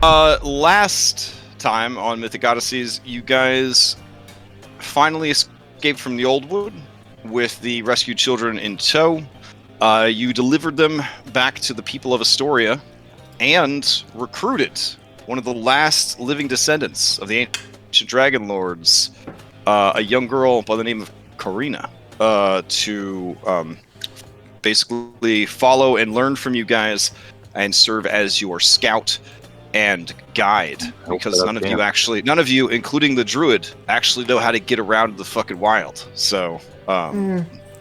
Last time on Mythic Odysseys, you guys finally escaped from the Old Wood with the rescued children in tow. You delivered them back to the people of Astoria and recruited one of the last living descendants of the ancient Dragonlords, a young girl by the name of Karina, to basically follow and learn from you guys and serve as your scout and guide, because none of you, including the druid, actually know how to get around the fucking wild. So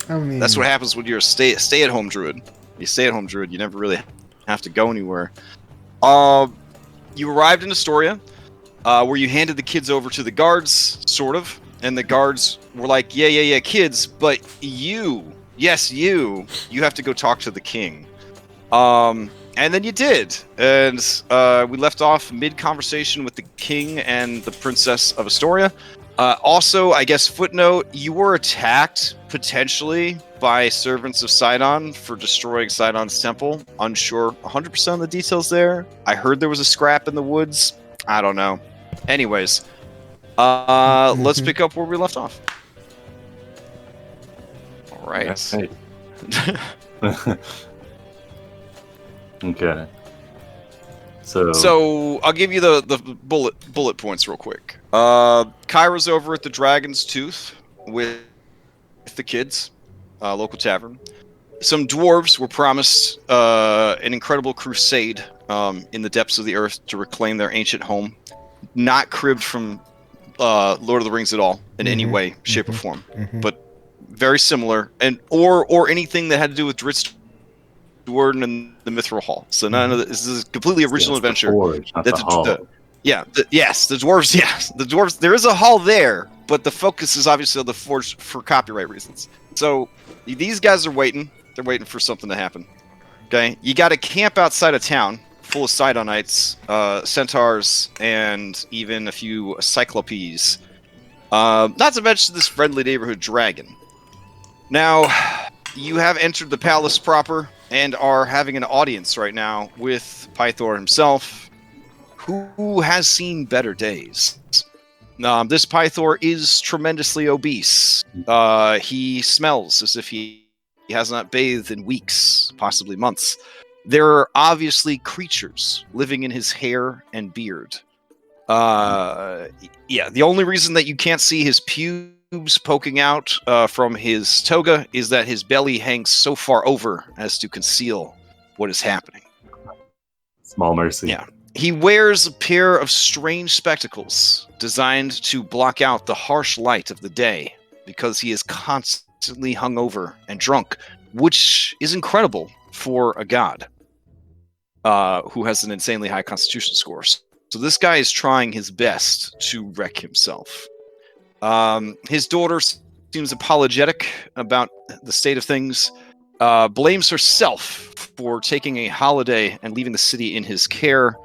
that's what happens when you're a stay-at-home druid. You stay-at-home druid, you never really have to go anywhere. You arrived in Astoria, where you handed the kids over to the guards, sort of, and the guards were like, yeah, kids, but you have to go talk to the king. And then you did, and we left off mid-conversation with the king and the princess of Astoria. Also, I guess footnote, you were attacked, potentially, by servants of Sidon for destroying Sidon's temple. Unsure 100% of the details there. I heard there was a scrap in the woods. I don't know. Anyways, let's pick up where we left off. All right. Okay. So I'll give you the bullet points real quick. Kyra's over at the Dragon's Tooth with the kids, local tavern. Some dwarves were promised an incredible crusade in the depths of the earth to reclaim their ancient home, not cribbed from Lord of the Rings at all in any way, shape, or form, but very similar, and or anything that had to do with Dritz Warden and the Mithril Hall. So none of this is a completely original adventure. The forge, not the hall. The dwarves. Yes, the dwarves. There is a hall there, but the focus is obviously on the forge for copyright reasons. So these guys are waiting. They're waiting for something to happen. Okay, you got to camp outside of town, full of Sidonites, centaurs, and even a few cyclopes. Not to mention this friendly neighborhood dragon. Now, you have entered the palace proper and are having an audience right now with Pythor himself, who has seen better days. This Pythor is tremendously obese. He smells as if he has not bathed in weeks, possibly months. There are obviously creatures living in his hair and beard. The only reason that you can't see his pubes poking out from his toga is that his belly hangs so far over as to conceal what is happening. Small mercy. Yeah. He wears a pair of strange spectacles designed to block out the harsh light of the day because he is constantly hungover and drunk, which is incredible for a god who has an insanely high constitution score. So this guy is trying his best to wreck himself. His daughter seems apologetic about the state of things, blames herself for taking a holiday and leaving the city in his care,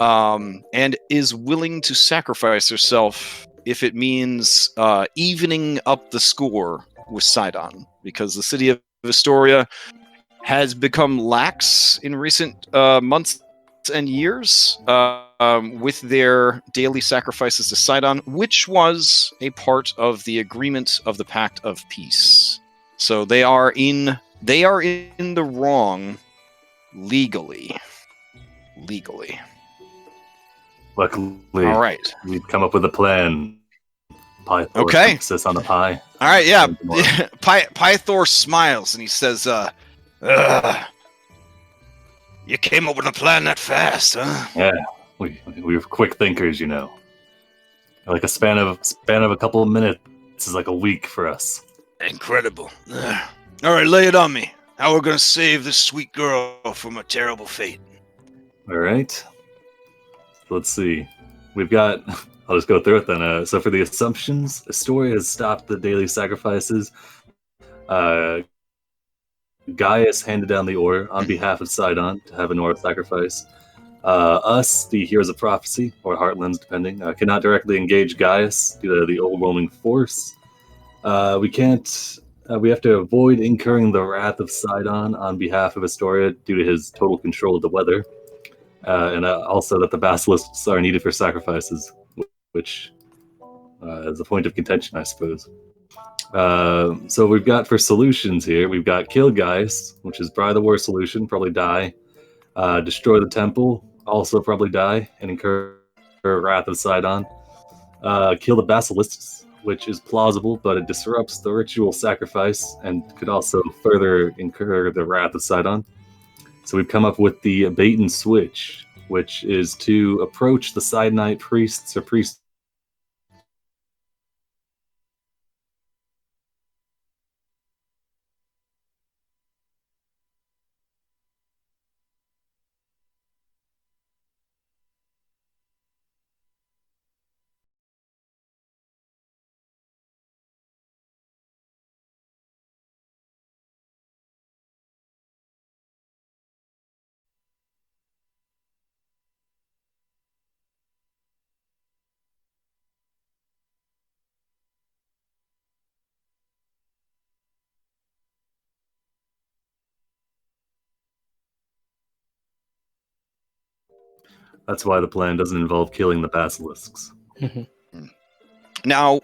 and is willing to sacrifice herself if it means evening up the score with Sidon, because the city of Astoria has become lax in recent months and years with their daily sacrifices to Sidon, which was a part of the agreement of the Pact of Peace. So they are in the wrong legally. Luckily, all right, we've come up with a plan. Pythor emphasis on the pie. All right, yeah. Pythor smiles and he says, "You came up with a plan that fast, huh?" Yeah, we're quick thinkers, you know. Like a span of a couple of minutes is like a week for us. Incredible. All right, lay it on me. How we're gonna save this sweet girl from a terrible fate. All right. Let's see. We've got. I'll just go through it then. So for the assumptions, Astoria has stopped the daily sacrifices. Gaius handed down the order on behalf of Sidon to have an aura sacrifice. Us, the Heroes of Prophecy, or Heartlands, depending, cannot directly engage Gaius due to the overwhelming force. We can't. We have to avoid incurring the wrath of Sidon on behalf of Astoria due to his total control of the weather. and also that the basilisks are needed for sacrifices, which is a point of contention, I suppose. So we've got for solutions here, we've got kill Gaius, which is probably the worst solution, probably die. Destroy the temple, also probably die, and incur Wrath of Sidon. Kill the basilisks, which is plausible, but it disrupts the ritual sacrifice and could also further incur the Wrath of Sidon. So we've come up with the bait and switch, which is to approach the Side Knight priests or priests. That's why the plan doesn't involve killing the basilisks. Now,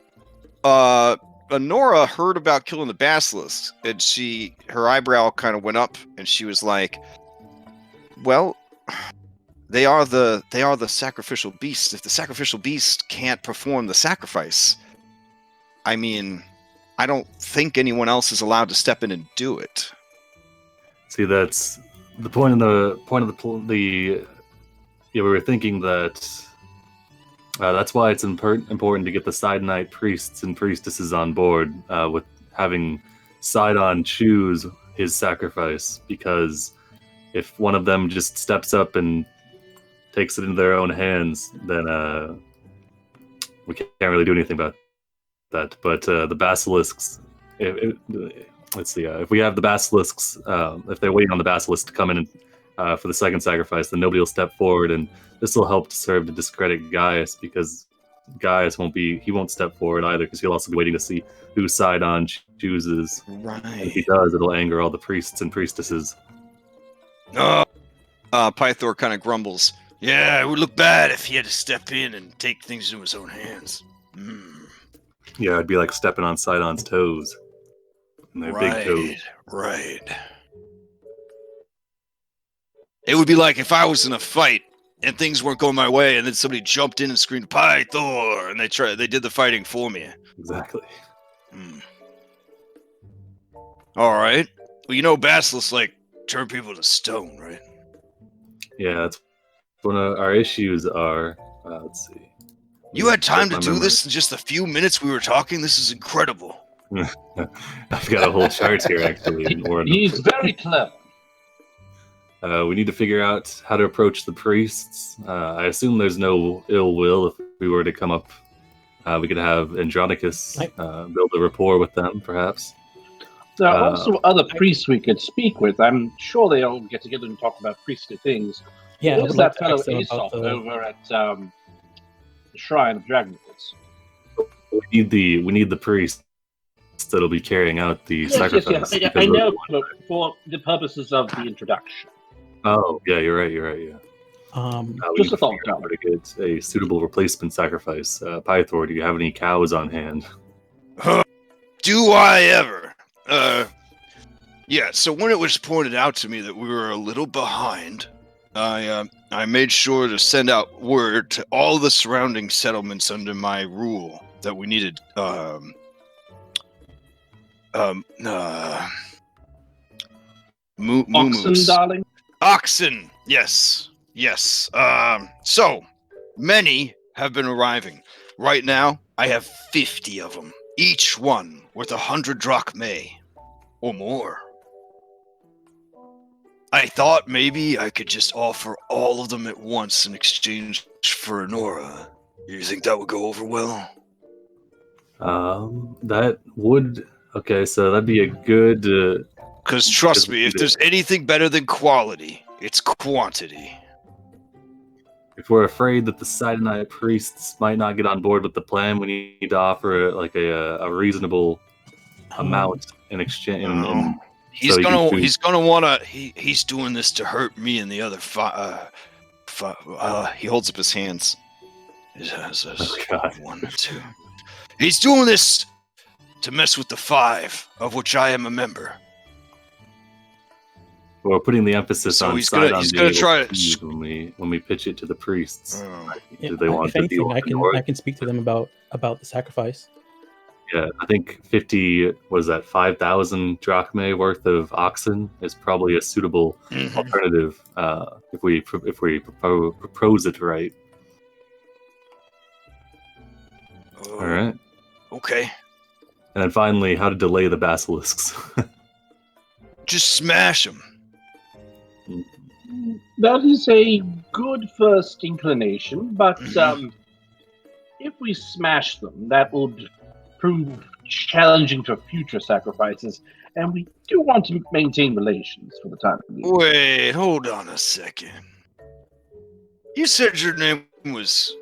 Honora heard about killing the basilisks, and her eyebrow kind of went up, and she was like, "Well, they are the sacrificial beast. If the sacrificial beast can't perform the sacrifice, I mean, I don't think anyone else is allowed to step in and do it." See, that's the point of the. Yeah, we were thinking that that's why it's important to get the Side Knight priests and priestesses on board with having Sidon choose his sacrifice, because if one of them just steps up and takes it into their own hands, then we can't really do anything about that. But the basilisks, let's see, if we have the basilisks, if they're waiting on the basilisks to come in for the second sacrifice, then nobody will step forward, and this will help to serve to discredit Gaius, because Gaius won't step forward either, because he'll also be waiting to see who Sidon chooses. Right. And if he does, it'll anger all the priests and priestesses. Pythor kind of grumbles. Yeah, it would look bad if he had to step in and take things into his own hands. Yeah, it'd be like stepping on Sidon's toes. And their big toes. Right. It would be like if I was in a fight and things weren't going my way, and then somebody jumped in and screamed Pythor, and they did the fighting for me. Exactly. All right. Well, basilisks turn people to stone, right? Yeah, that's one of our issues are. Let's see. You had time to do this in just a few minutes we were talking? This is incredible. I've got a whole chart here, actually. He's very clever. We need to figure out how to approach the priests. I assume there's no ill will. If we were to come up, we could have Andronicus build a rapport with them, perhaps. There are also other priests we could speak with. I'm sure they all get together and talk about priestly things. Yeah, Who's that fellow Aesop over at the Shrine of Dragonlords? We need the priests that'll be carrying out the sacrifice. Yes. I know, but for the purposes of the introduction. Oh, yeah, you're right. Yeah. Just a thought. To get a suitable replacement sacrifice. Pythor, do you have any cows on hand? Do I ever? Yeah, so when it was pointed out to me that we were a little behind, I made sure to send out word to all the surrounding settlements under my rule that we needed Oxen, darling? Oxen, yes. So, many have been arriving. Right now, I have 50 of them, each one worth 100 drachmae, or more. I thought maybe I could just offer all of them at once in exchange for Honora. You think that would go over well? That would... Okay, so that'd be a good... Because trust me, if there's anything better than quality, it's quantity. If we're afraid that the Sidonite priests might not get on board with the plan, we need to offer a reasonable amount in exchange. He's gonna wanna. He's doing this to hurt me and the other He holds up his hands. Oh, God. 1, 2. He's doing this to mess with the 5, of which I am a member. We're putting the emphasis So on he's gonna try to when we pitch it to the priests. Yeah, Do they want if to anything, deal I with can speak to them about the sacrifice. Yeah, I think 50, what is that, 5,000 drachmae worth of oxen is probably a suitable alternative if we propose it right. All right. Okay. And then finally, how to delay the basilisks. Just smash him. That is a good first inclination, but if we smash them, that would prove challenging for future sacrifices, and we do want to maintain relations for the time being. Wait, hold on a second. You said your name was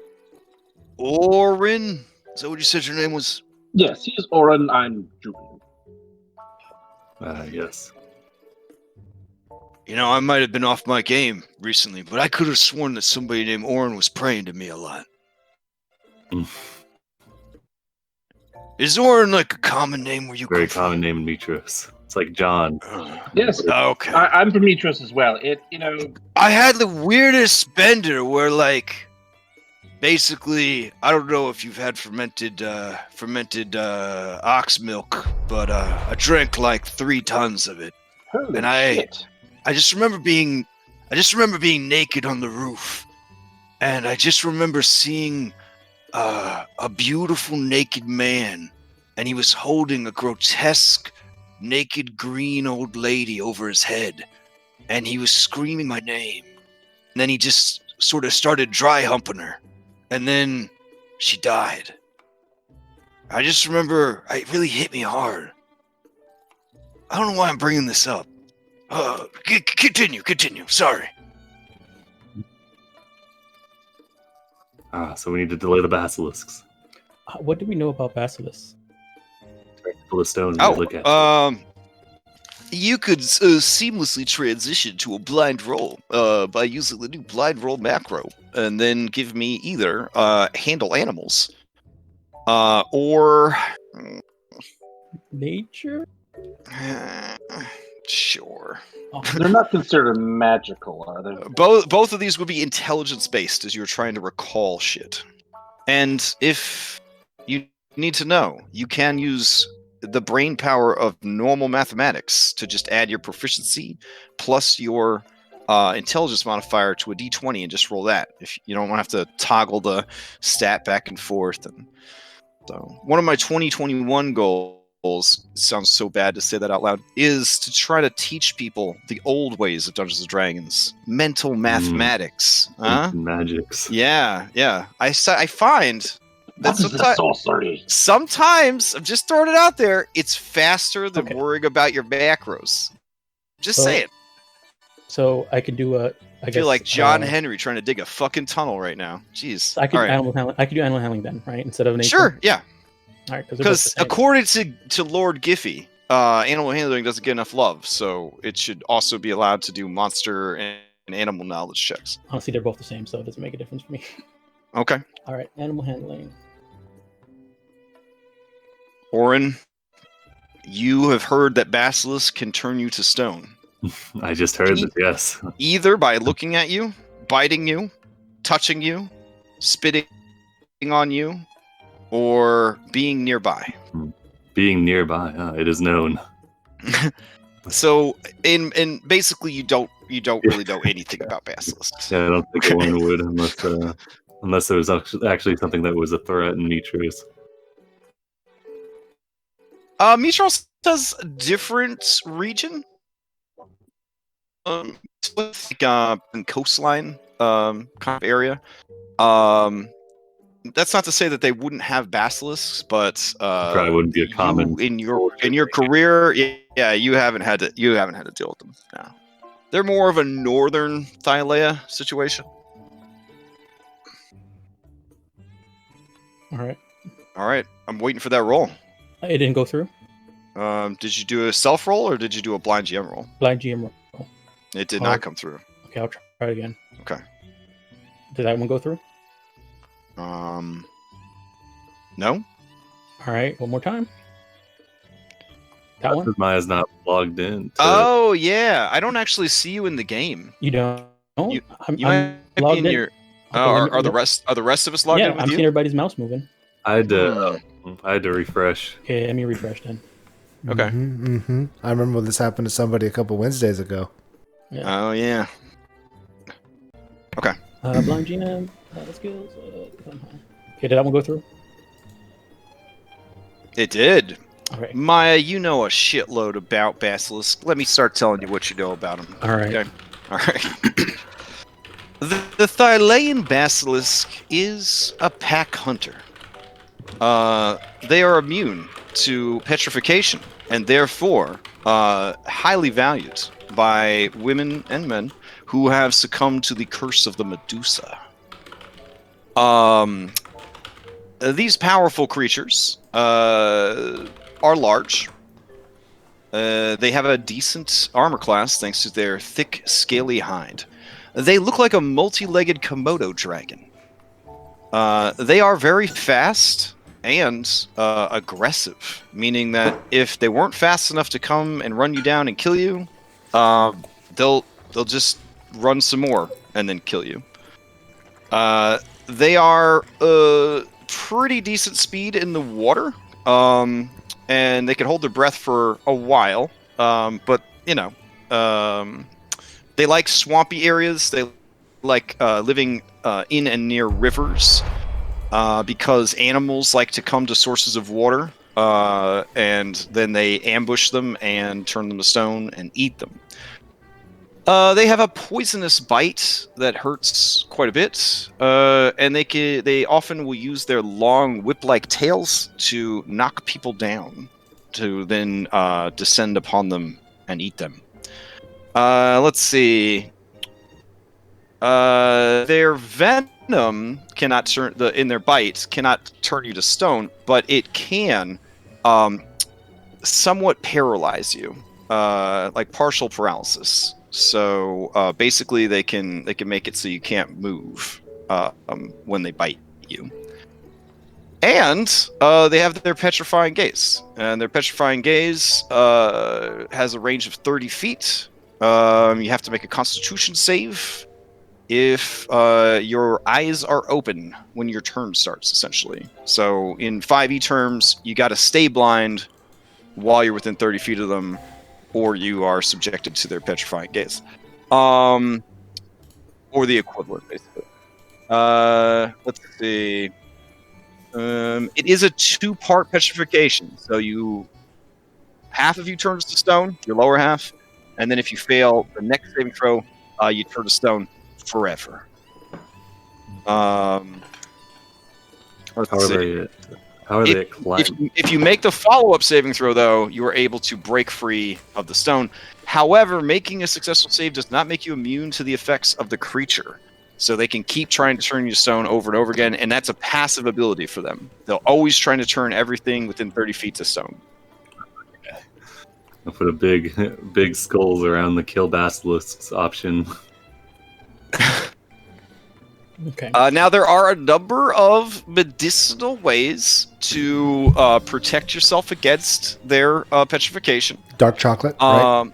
Orin? Is that what you said your name was? Yes, he's Oren, I'm Julian. Yes. You know, I might have been off my game recently, but I could have sworn that somebody named Orin was praying to me a lot. Is Orin like a common name where you Very come from? common name in Mitros. It's like John. Yes, Okay. I'm from Mitros as well. I had the weirdest bender where, like, basically, I don't know if you've had fermented ox milk, but I drank like 3 tons of it. Holy And shit. I just remember being naked on the roof, and I just remember seeing a beautiful naked man, and he was holding a grotesque naked green old lady over his head, and he was screaming my name, and then he just sort of started dry humping her, and then she died. I just remember it really hit me hard. I don't know why I'm bringing this up. Continue. Sorry. So we need to delay the basilisks. What do we know about basilisks? Pull the stones and look at you could seamlessly transition to a blind roll by using the new blind roll macro, and then give me either handle animals or Nature? sure. Oh, They're not considered magical, are they? Both of these would be intelligence based, as you're trying to recall shit. And if you need to know, you can use the brain power of normal mathematics to just add your proficiency plus your intelligence modifier to a d20 and just roll that. If you don't want to have to toggle the stat back and forth. And so, one of my 2021 goals, sounds so bad to say that out loud, is to try to teach people the old ways of Dungeons and Dragons, mental mathematics. magics. Yeah. I find that This is sorcery. sometimes, I'm just throwing it out there, it's faster than Okay. worrying about your macros. Just saying. So I can do I feel like John Henry trying to dig a fucking tunnel right now. Jeez. I could All right. animal handling. I could do animal handling then, right? Instead of nature. Sure, yeah. All right, Because according to Lord Giffy, animal handling doesn't get enough love, so it should also be allowed to do monster and animal knowledge checks. honestly, they're both the same, so it doesn't make a difference for me. Okay. All right, animal handling. Orin, you have heard that basilisks can turn you to stone. I just heard that, yes. Either by looking at you, biting you, touching you, spitting on you, or being nearby. Being nearby, it is known. So, in basically, you don't really know anything about basilisks. Yeah, I don't think one would unless there was actually something that was a threat in Mitros. Mitros has a different region. It's like coastline kind of area. That's not to say that they wouldn't have basilisks, but Probably wouldn't be a common in your career. Yeah, you haven't had to deal with them. No. They're more of a northern Thylea situation. All right. I'm waiting for that roll. It didn't go through. Did you do a self roll or did you do a blind GM roll? Blind GM roll. It did not come through. Okay, I'll try it again. Okay. Did that one go through? No. All right, one more time. That one? Because Maya's not logged in. Oh yeah, I don't actually see you in the game. You don't? You I'm might be logged in in. your. Okay, Are the rest of us logged Yeah, in with I'm you? seeing everybody's mouse moving. I had to refresh. Okay, let me refresh then. Okay. I remember when this happened to somebody a couple Wednesdays ago. Yeah. Oh yeah. Okay. Blind GM, skills. Okay, did that one go through? It did. All right. Maya, you know a shitload about Basilisk. Let me start telling you what you know about them. All right. Okay. All right. The Thylean Basilisk is a pack hunter. They are immune to petrification and therefore highly valued by women and men who have succumbed to the curse of the Medusa. These powerful creatures are large. They have a decent armor class thanks to their thick, scaly hide. They look like a multi-legged Komodo dragon. They are very fast and aggressive, meaning that if they weren't fast enough to come and run you down and kill you, they'll just run some more and then kill you. They are pretty decent speed in the water, and they can hold their breath for a while. But you know, they like swampy areas. They like living in and near rivers because animals like to come to sources of water, and then they ambush them and turn them to stone and eat them. They have a poisonous bite that hurts quite a bit, and they often will use their long whip-like tails to knock people down, to then descend upon them and eat them. Let's see. Their venom cannot turn in their bite cannot turn you to stone, but it can somewhat paralyze you, like partial paralysis. So basically, they can make it so you can't move when they bite you. And they have their petrifying gaze, and their petrifying gaze has a range of 30 feet. You have to make a Constitution save if your eyes are open when your turn starts, essentially. So in 5e terms, you got to stay blind while you're within 30 feet of them, or you are subjected to their petrifying gaze. Or the equivalent, basically. Let's see. It is a 2-part petrification. So half of you turns to stone, your lower half, and then if you fail the next saving throw, you turn to stone forever. How are they climbing? If you make the follow-up saving throw, though, you are able to break free of the stone. However, making a successful save does not make you immune to the effects of the creature. So they can keep trying to turn you to stone over and over again, and that's a passive ability for them. They'll always trying to turn everything within 30 feet to stone. I'll put a big skulls around the kill basilisks option. Okay. Now, there are a number of medicinal ways to protect yourself against their petrification. Dark chocolate, right?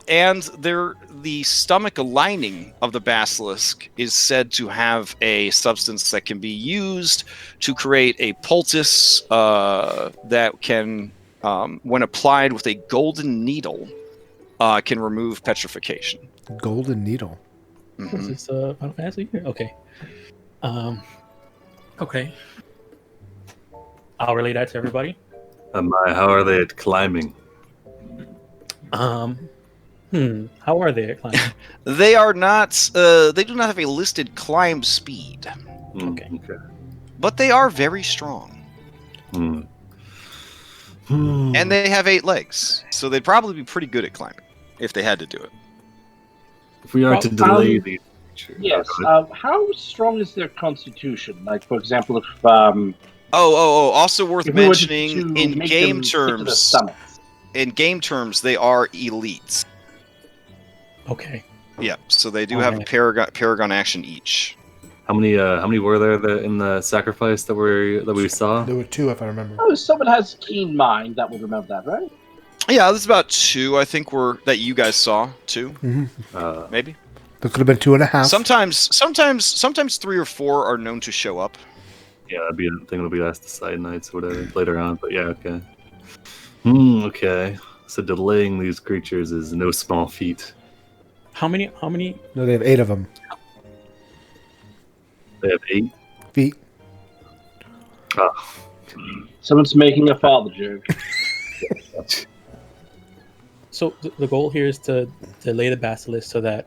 And the stomach lining of the basilisk is said to have a substance that can be used to create a poultice that can, when applied with a golden needle, can remove petrification. Golden needle. Mm-hmm. Is this Final Fantasy? Okay. Okay. I'll relay that to everybody. How are they at climbing? How are they at climbing? They are not. They do not have a listed climb speed. Okay. But they are very strong. And they have 8 legs, so they'd probably be pretty good at climbing if they had to do it. If we are to delay these creatures, yes. How strong is their constitution? Like, for example, if also worth if we were mentioning to in make game them stick to the terms. summits. In game terms, they are elites. Okay. Yeah, so they do have a paragon action each. How many were there in the sacrifice that we saw? There were 2, if I remember. Oh, someone has keen mind that would remember that, right? Yeah, there's about 2, I think, that you guys saw. 2, Mm-hmm. maybe. There could have been 2.5. Sometimes 3 or 4 are known to show up. Yeah, that'd be a thing that'll be asked the side nights or whatever later on. But yeah, okay. Okay. So delaying these creatures is no small feat. How many? No, they have 8 of them. They have 8 feet. Oh. Someone's making a father joke. So the goal here is to delay the basilisk so that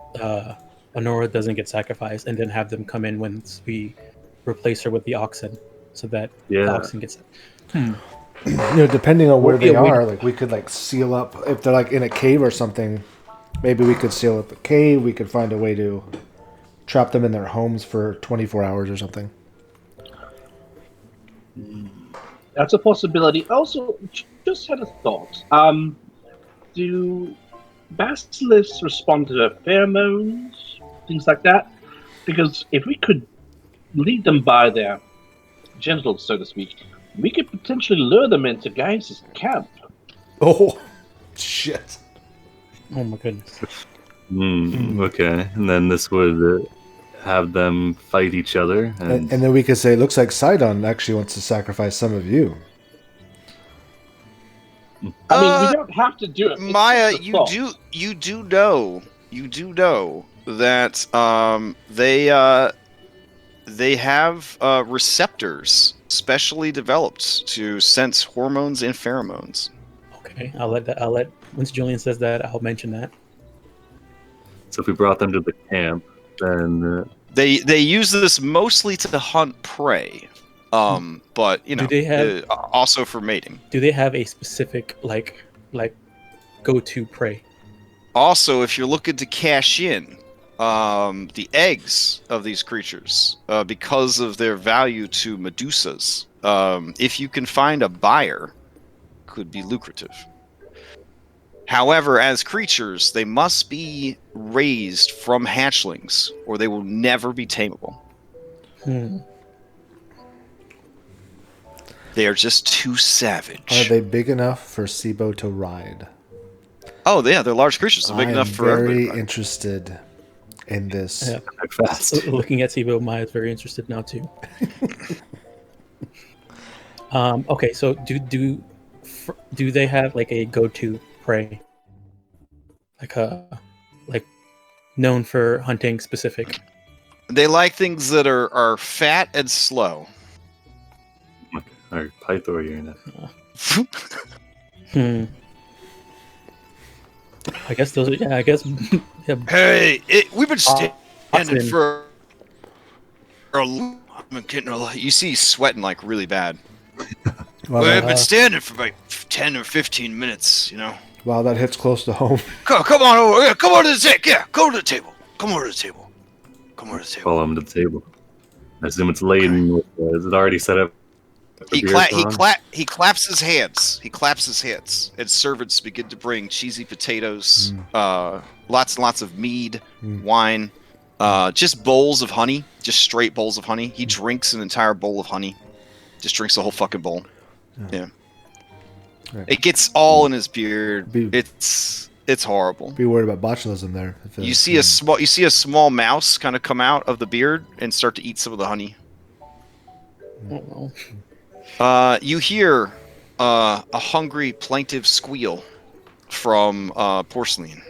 Honora doesn't get sacrificed, and then have them come in once we replace her with the oxen, so that the oxen gets. Depending on where they are, like we could like seal up if they're like in a cave or something. Maybe we could seal up a cave. We could find a way to trap them in their homes for 24 hours or something. That's a possibility. Also, just had a thought. Do basilisks respond to pheromones, things like that? Because if we could lead them by their genitals, so to speak, we could potentially lure them into Gaius' camp. Oh, shit. Oh my goodness. Okay, and then this would have them fight each other. And then we could say, looks like Sidon actually wants to sacrifice some of you. I mean, we don't have to do it. Maya, you do know that they have receptors specially developed to sense hormones and pheromones. Okay, I'll let once Julian says that, I'll mention that. So if we brought them to the camp, then they use this mostly to hunt prey. But do they have also for mating? Do they have a specific like go-to prey? Also, if you're looking to cash in, the eggs of these creatures, because of their value to Medusas, if you can find a buyer, could be lucrative. However, as creatures, they must be raised from hatchlings, or they will never be tameable. They are just too savage. Are they big enough for Sibo to ride? Oh, yeah, they're large creatures. They're big enough for everybody. I'm very interested in this. Yeah. Fast. Looking at Sibo, Maya is very interested now too. Okay, so do they have like a go-to prey, like known for hunting specific? They like things that are fat and slow. Or Pythor here now. I guess those are. Yeah, I guess. Yeah. Hey, we've been standing for a long. I'm getting a lot. You see, he's sweating like really bad. Wow, We've been standing for like 10 or 15 minutes. Wow, that hits close to home. Come on over. Yeah, come on to the table. Yeah, go to the table. Come over to the table. Come over to the table. Follow him to the table. I assume it's laden. With, is it already set up? He claps his hands. He claps his hands, and servants begin to bring cheesy potatoes, lots and lots of mead, wine, just bowls of honey, just straight bowls of honey. He drinks an entire bowl of honey, just drinks the whole fucking bowl. Yeah. Right. It gets all in his beard. It's horrible. Be worried about botulism there. You see a small mouse kind of come out of the beard and start to eat some of the honey. Oh. You hear a hungry, plaintive squeal from Porcelain.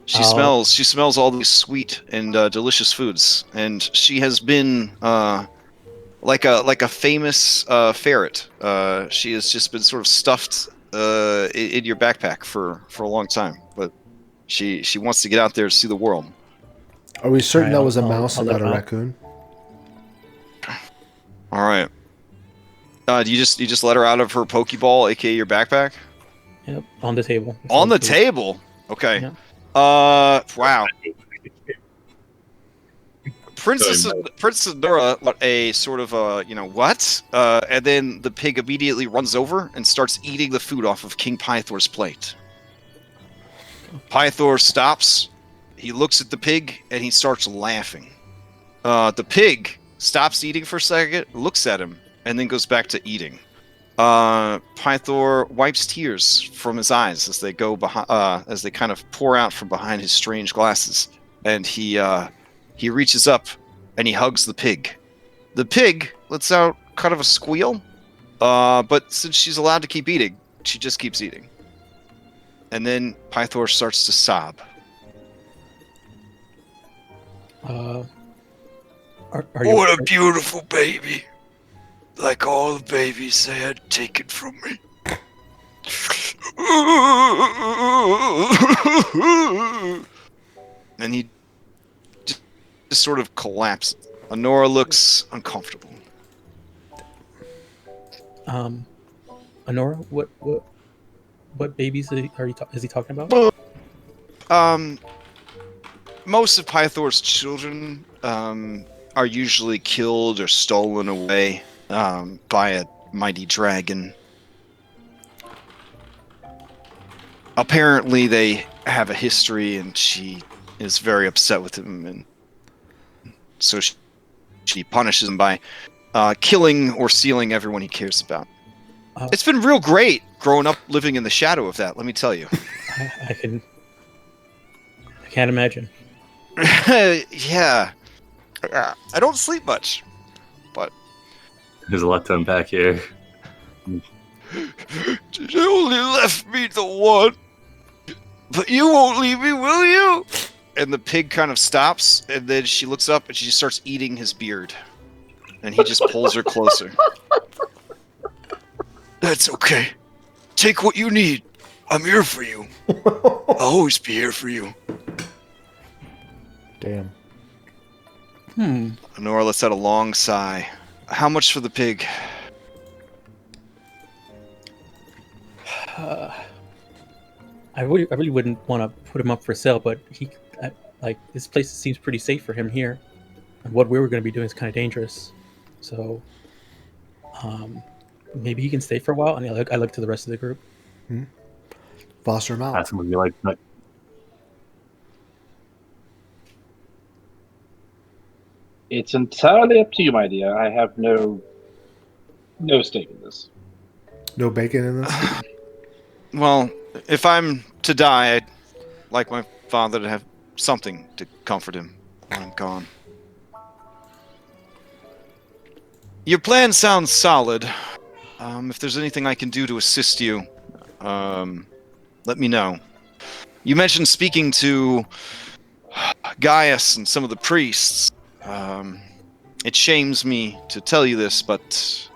She smells all these sweet and delicious foods, and she has been like a famous ferret. She has just been sort of stuffed in your backpack for a long time, but she wants to get out there to see the world. Are we certain that was a mouse and not a raccoon? All right. Do you just let her out of her Pokeball, aka your backpack? Yep, on the table. On the table. Okay. Yeah. Wow. Princess Nora, a sort of what? And then the pig immediately runs over and starts eating the food off of King Pythor's plate. Pythor stops. He looks at the pig and he starts laughing. The pig stops eating for a second, looks at him, and then goes back to eating. Pythor wipes tears from his eyes as they go behind, as they kind of pour out from behind his strange glasses, and he reaches up and he hugs the pig. The pig lets out kind of a squeal, but since she's allowed to keep eating, she just keeps eating. And then Pythor starts to sob. What a beautiful baby. Like all the babies they had taken from me. And he just sort of collapses. Honora looks uncomfortable. Honora, what babies is he talking about? Most of Pythor's children are usually killed or stolen away by a mighty dragon. Apparently, they have a history, and she is very upset with him, and so she punishes him by killing or stealing everyone he cares about. It's been real great growing up living in the shadow of that, let me tell you. I can't imagine. Yeah. I don't sleep much, but... There's a lot to unpack here. They only left me the one. But you won't leave me, will you? And the pig kind of stops, and then she looks up and she starts eating his beard. And he just pulls her closer. That's okay. Take what you need. I'm here for you. I'll always be here for you. Damn. Honora lets out a long sigh. How much for the pig? I really wouldn't want to put him up for sale, but this place seems pretty safe for him here. And what we were going to be doing is kind of dangerous. So, maybe he can stay for a while. And I look to the rest of the group. Foster him out. Ask him if you like. It's entirely up to you, my dear. I have no stake in this. No bacon in this? Well, if I'm to die, I'd like my father to have something to comfort him when I'm gone. Your plan sounds solid. If there's anything I can do to assist you, let me know. You mentioned speaking to Gaius and some of the priests. It shames me to tell you this, but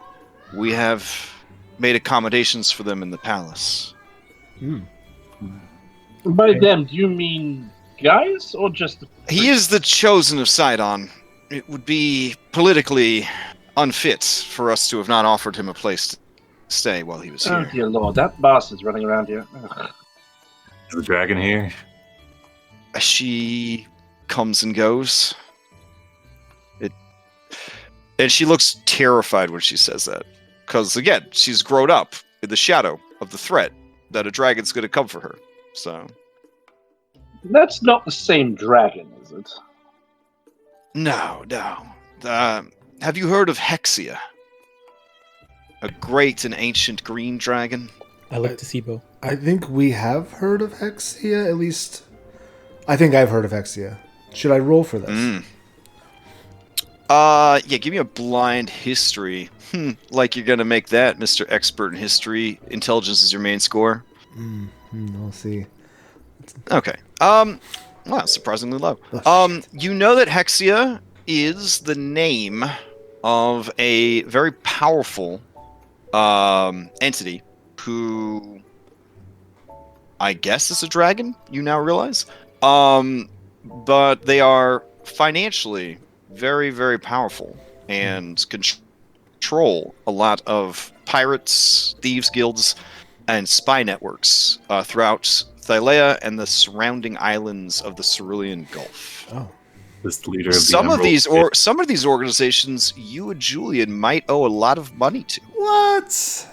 we have made accommodations for them in the palace. By them, do you mean Gaius or just... He is the chosen of Sidon. It would be politically unfit for us to have not offered him a place to stay while he was here. Oh dear lord, that bastard's running around here. Ugh. Is the dragon here? She comes and goes. And she looks terrified when she says that. Because, again, she's grown up in the shadow of the threat that a dragon's going to come for her. So... That's not the same dragon, is it? No. Have you heard of Hexia? A great and ancient green dragon? I look to Sibo. I think we have heard of Hexia, at least. I think I've heard of Hexia. Should I roll for this? Yeah, give me a blind history. Like you're gonna make that, Mr. Expert in History. Intelligence is your main score. We'll see. Okay. Wow, surprisingly low. You know that Hexia is the name of a very powerful entity who I guess is a dragon, you now realize. But they are financially very, very powerful and control a lot of pirates, thieves guilds, and spy networks throughout Thylea and the surrounding islands of the Cerulean Gulf. Oh. This leader of Some of these organizations you and Julian might owe a lot of money to. What?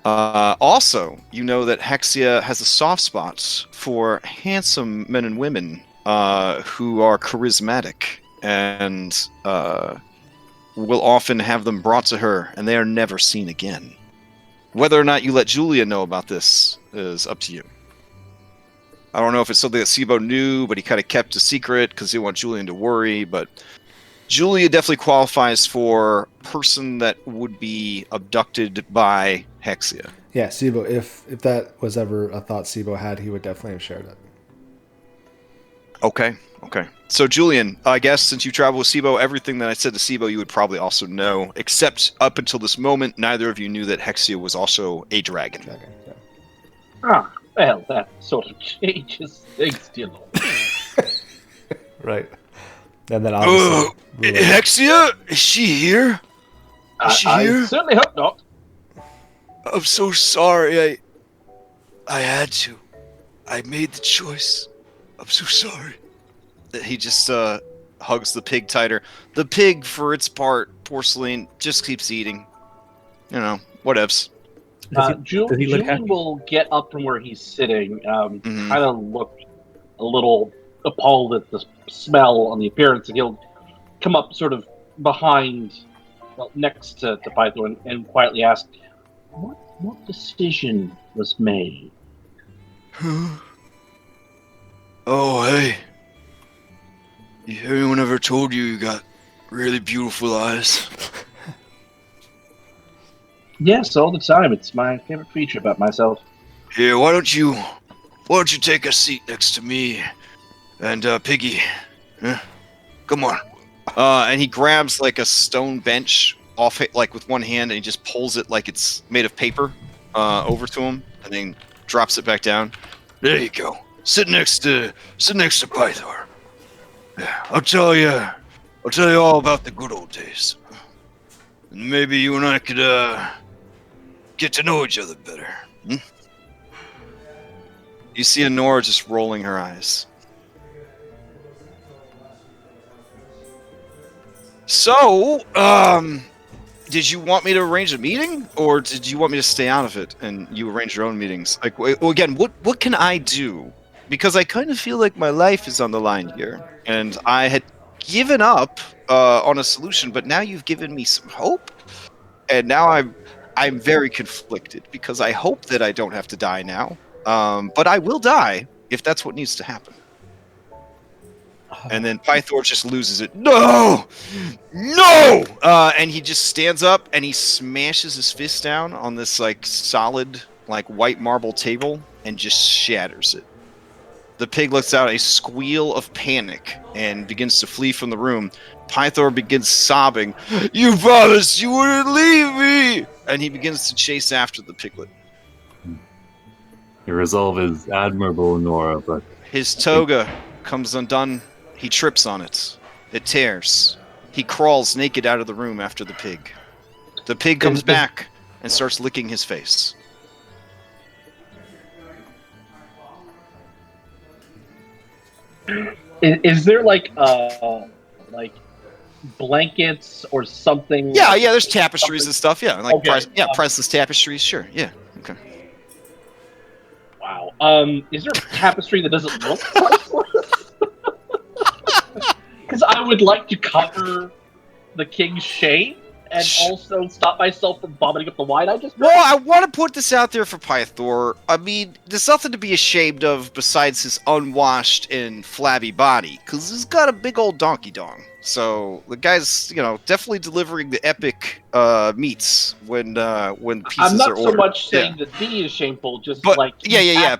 Also, you know that Hexia has a soft spot for handsome men and women who are charismatic and will often have them brought to her, and they are never seen again. Whether or not you let Julia know about this is up to you. I don't know if it's something that Sibo knew, but he kind of kept a secret because he didn't want Julian to worry, but Julia definitely qualifies for person that would be abducted by Hexia. Yeah, Sibo, if that was ever a thought Sibo had, he would definitely have shared it. Okay. So, Julian, I guess since you travel with Sibo, everything that I said to Sibo you would probably also know, except up until this moment, neither of you knew that Hexia was also a dragon. Ah, well, that sort of changes things still. Right. And then obviously... Hexia? Is she here? Is she here? I certainly hope not. I'm so sorry. I had to. I made the choice. I'm so sorry. He just hugs the pig tighter. The pig, for its part, Porcelain, just keeps eating. You know, whatevs. Julian will get up from where he's sitting, kind of look a little appalled at the smell and the appearance, and he'll come up sort of behind, next to Pythor, and quietly ask, what decision was made? Oh, hey. Anyone ever told you got really beautiful eyes? Yes, all the time. It's my favorite feature about myself. Here, why don't you take a seat next to me and Piggy? Huh? Come on. And he grabs like a stone bench off it, like with one hand, and he just pulls it like it's made of paper over to him, and then drops it back down. There you go. Sit next to Pythor. Yeah, I'll tell you all about the good old days. And maybe you and I could get to know each other better. Hmm? You see Honora just rolling her eyes. So, did you want me to arrange a meeting, or did you want me to stay out of it and you arrange your own meetings? Like, well, again, what can I do? Because I kind of feel like my life is on the line here, and I had given up on a solution, but now you've given me some hope, and now I'm very conflicted because I hope that I don't have to die now, but I will die if that's what needs to happen. And then Pythor just loses it. No! And he just stands up and he smashes his fist down on this like solid, like white marble table and just shatters it. The pig lets out a squeal of panic and begins to flee from the room. Pythor begins sobbing. You promised you wouldn't leave me! And he begins to chase after the piglet. Your resolve is admirable, Nora, but... His toga comes undone. He trips on it. It tears. He crawls naked out of the room after the pig. The pig comes back and starts licking his face. Is there like blankets or something? Yeah. There's tapestries and stuff. Yeah, like okay. priceless tapestries. Sure. Yeah. Okay. Wow. Is there a tapestry that doesn't look priceless? Because I would like to cover the king's shame and also stop myself from vomiting up the wine I just Well, I want to put this out there for Pythor. I mean, there's nothing to be ashamed of besides his unwashed and flabby body, because he's got a big old donkey dong. So the guy's, definitely delivering the epic meats when pieces are ordered. I'm not so much saying that he is shameful, just but, like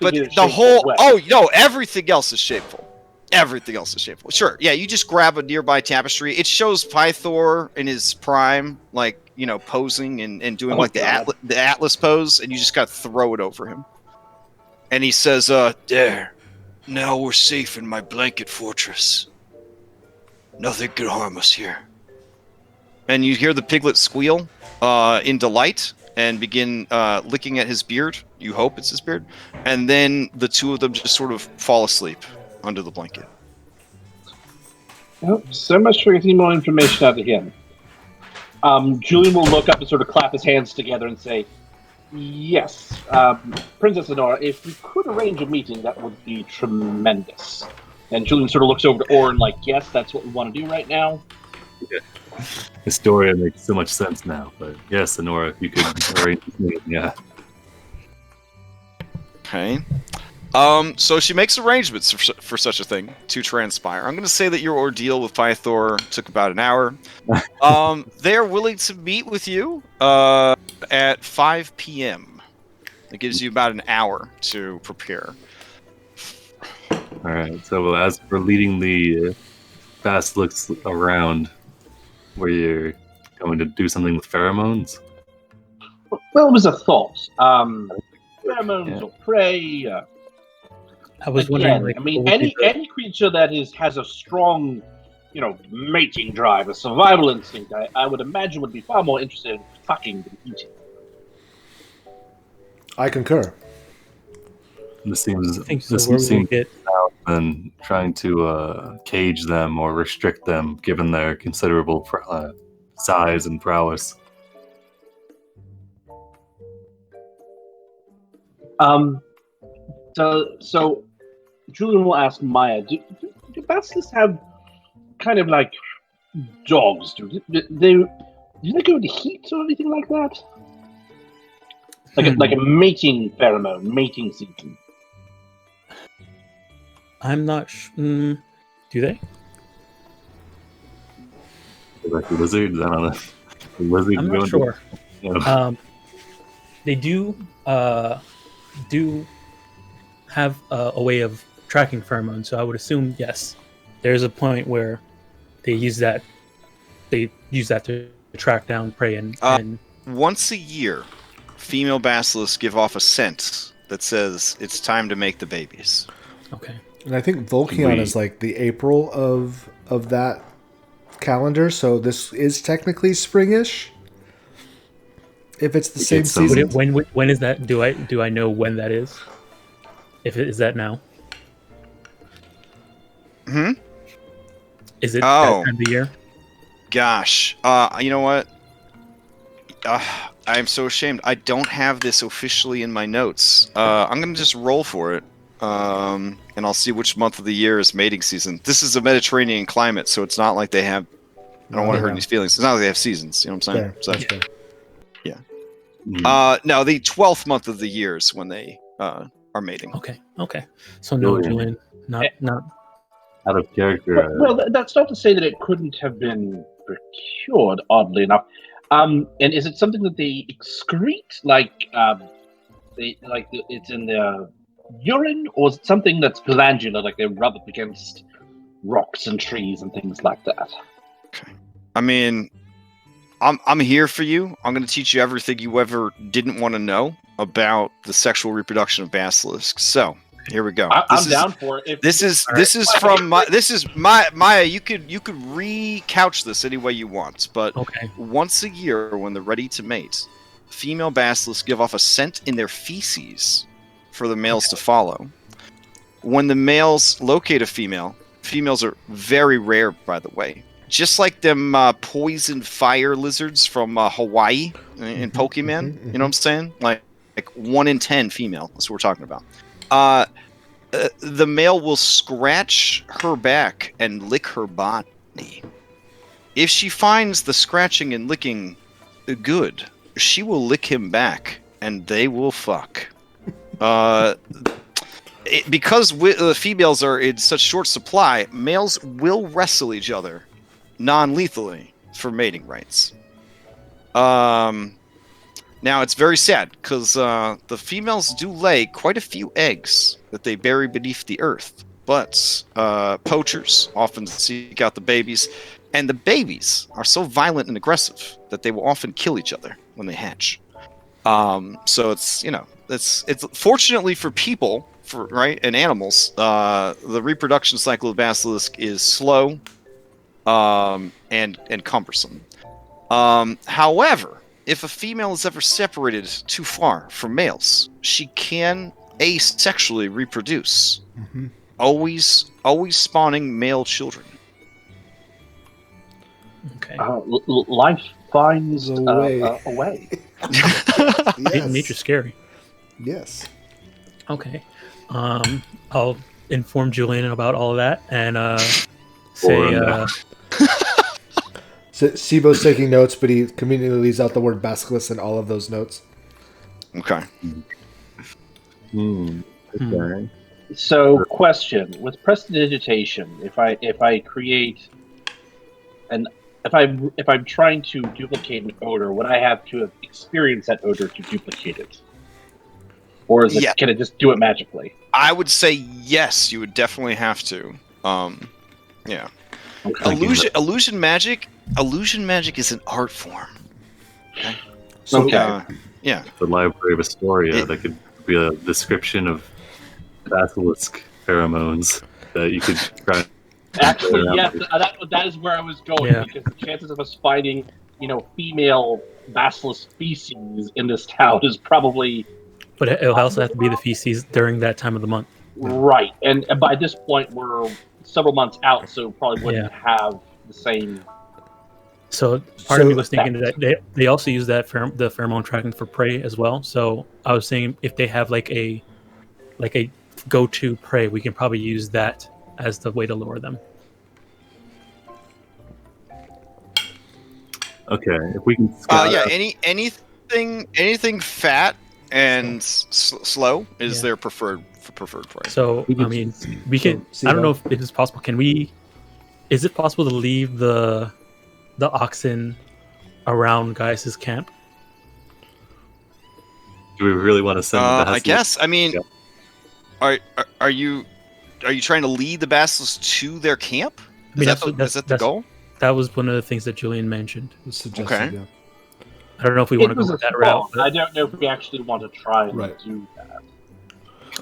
but the whole everything else is shameful. Everything else is shameful. Sure, yeah, you just grab a nearby tapestry. It shows Pythor in his prime, like, posing and doing the Atlas pose, and you just gotta throw it over him. And he says, there. Now we're safe in my blanket fortress. Nothing can harm us here. And you hear the piglet squeal in delight and begin licking at his beard. You hope it's his beard. And then the two of them just sort of fall asleep under the blanket. Well, so much for getting more information out of him. Julian will look up and sort of clap his hands together and say, Yes, Princess Honora, if we could arrange a meeting, that would be tremendous. And Julian sort of looks over to Orin like, yes, that's what we want to do right now. Historia makes so much sense now, but yes, Honora, if you could arrange this meeting, yeah. Okay. So she makes arrangements for such a thing to transpire. I'm going to say that your ordeal with Pythor took about an hour. They are willing to meet with you at 5 p.m. It gives you about an hour to prepare. All right. So as for leading the Basilisks around, where you're going to do something with pheromones? Well, it was a thought. Pheromones or prey. I was Again, wondering, like, I mean, what would be any creature that has a strong, mating drive, a survival instinct, I would imagine would be far more interested in fucking than eating. I concur. This seems I think so. this Where we seems get than trying to cage them or restrict them, given their considerable size and prowess. So Julian will ask Maya, do basilisks have kind of like dogs? Do they go into heat or anything like that? Like a mating pheromone, mating season. I'm not do they? Like lizards, I don't know. Lizards I'm not sure. They do have a way of tracking pheromones, so I would assume yes. There's a point where they use that to track down prey and once a year, female basilisks give off a scent that says it's time to make the babies. Okay. And I think Volkion is like the April of that calendar, so this is technically springish. If it's the same season. When is that? Do I know when that is? If it is that now? Is it that time of the year? Gosh, you know what? I'm so ashamed. I don't have this officially in my notes. I'm gonna just roll for it, and I'll see which month of the year is mating season. This is a Mediterranean climate, so it's not like they have. I don't want to hurt anybody's feelings. It's not like they have seasons. You know what I'm saying? Fair. Yeah. No, the 12th month of the year is when they are mating. Okay. So no, Julian, not out of character. Well, that's not to say that it couldn't have been procured. Oddly enough, and is it something that they excrete, it's in their urine, or is it something that's glandular, like they rub up against rocks and trees and things like that? Okay. I mean, I'm here for you. I'm going to teach you everything you ever didn't want to know about the sexual reproduction of basilisks. So here we go. I'm down for it. This is Maya. You could re-couch this any way you want, but once a year, when they're ready to mate, female basilisks give off a scent in their feces for the males to follow. When the males locate a female, females are very rare, by the way. Just like them poison fire lizards from Hawaii in Pokemon, you know what I'm saying? Like 1 in 10 female. That's what we're talking about. The male will scratch her back and lick her body. If she finds the scratching and licking good, she will lick him back, and they will fuck. Because females are in such short supply, males will wrestle each other non-lethally for mating rights. Now, it's very sad, because the females do lay quite a few eggs that they bury beneath the earth. But poachers often seek out the babies, and the babies are so violent and aggressive that they will often kill each other when they hatch. So it's fortunately for people, and animals, the reproduction cycle of basilisk is slow and cumbersome. However, if a female is ever separated too far from males, she can asexually reproduce, always spawning male children. Okay. Life finds A way. a way. Yes. Nature's scary. Yes. Okay. I'll inform Julian about all of that and say So Sibo's taking notes, but he conveniently leaves out the word Basilisks in all of those notes. Okay. Okay. So, question: with prestidigitation, if I create if I'm trying to duplicate an odor, would I have to have experienced that odor to duplicate it, or is it can it just do it magically? I would say yes. You would definitely have to. Yeah. Okay. Illusion magic is an art form. Okay. So, Okay. Yeah. The Library of Astoria, that could be a description of basilisk pheromones that you could try. Actually, yes, that is where I was going, Yeah. because the chances of us finding, female basilisk species in this town is probably but it'll also have to be the feces during that time of the month. right. And by this point, we're several months out, so probably wouldn't have the same. So part of me So- was thinking that they also use that the pheromone tracking for prey as well. So I was saying if they have like a go-to prey, we can probably use that as the way to lure them. Okay, if we can. Anything fat and slow is their preferred prey. So We I could- mean, we can. So, I don't know Sibo. if it's possible. Can we? Is it possible to leave the oxen around Gaius's camp? Do we really want to send the I basilisk? guess. I mean, Yeah. are you trying to lead the basilisks to their camp? I mean, Is that the goal? That was one of the things that Julian mentioned. Suggested, Okay. yeah. I don't know if we want to It was go a with that route, thought. I don't know if we actually want to try and Right. do that.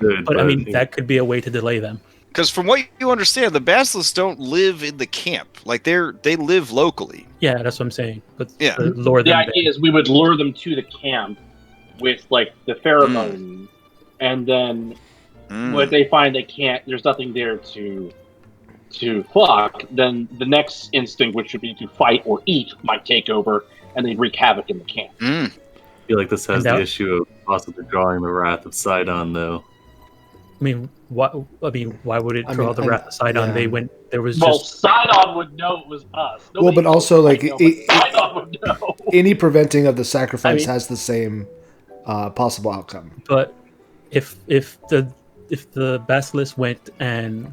Good, but I mean yeah. that could be a way to delay them. Because from what you understand, the basilisks don't live in the camp. Like they live locally. Yeah, that's what I'm saying. But Yeah. lure The them. idea is we would lure them to the camp with like the pheromone, and then when they find there's nothing there to fuck, then the next instinct, which would be to fight or eat, might take over, and they wreak havoc in the camp. I feel like this has And the that- issue of possibly drawing the wrath of Sidon, though. I mean, why would it I draw mean, the I- wrath aside on? yeah. They went. There was Well, just Sidon would know it was us. Well, but also, like, Sidon would know. any preventing of the sacrifice I mean- has the same possible outcome. But if the basilisk went and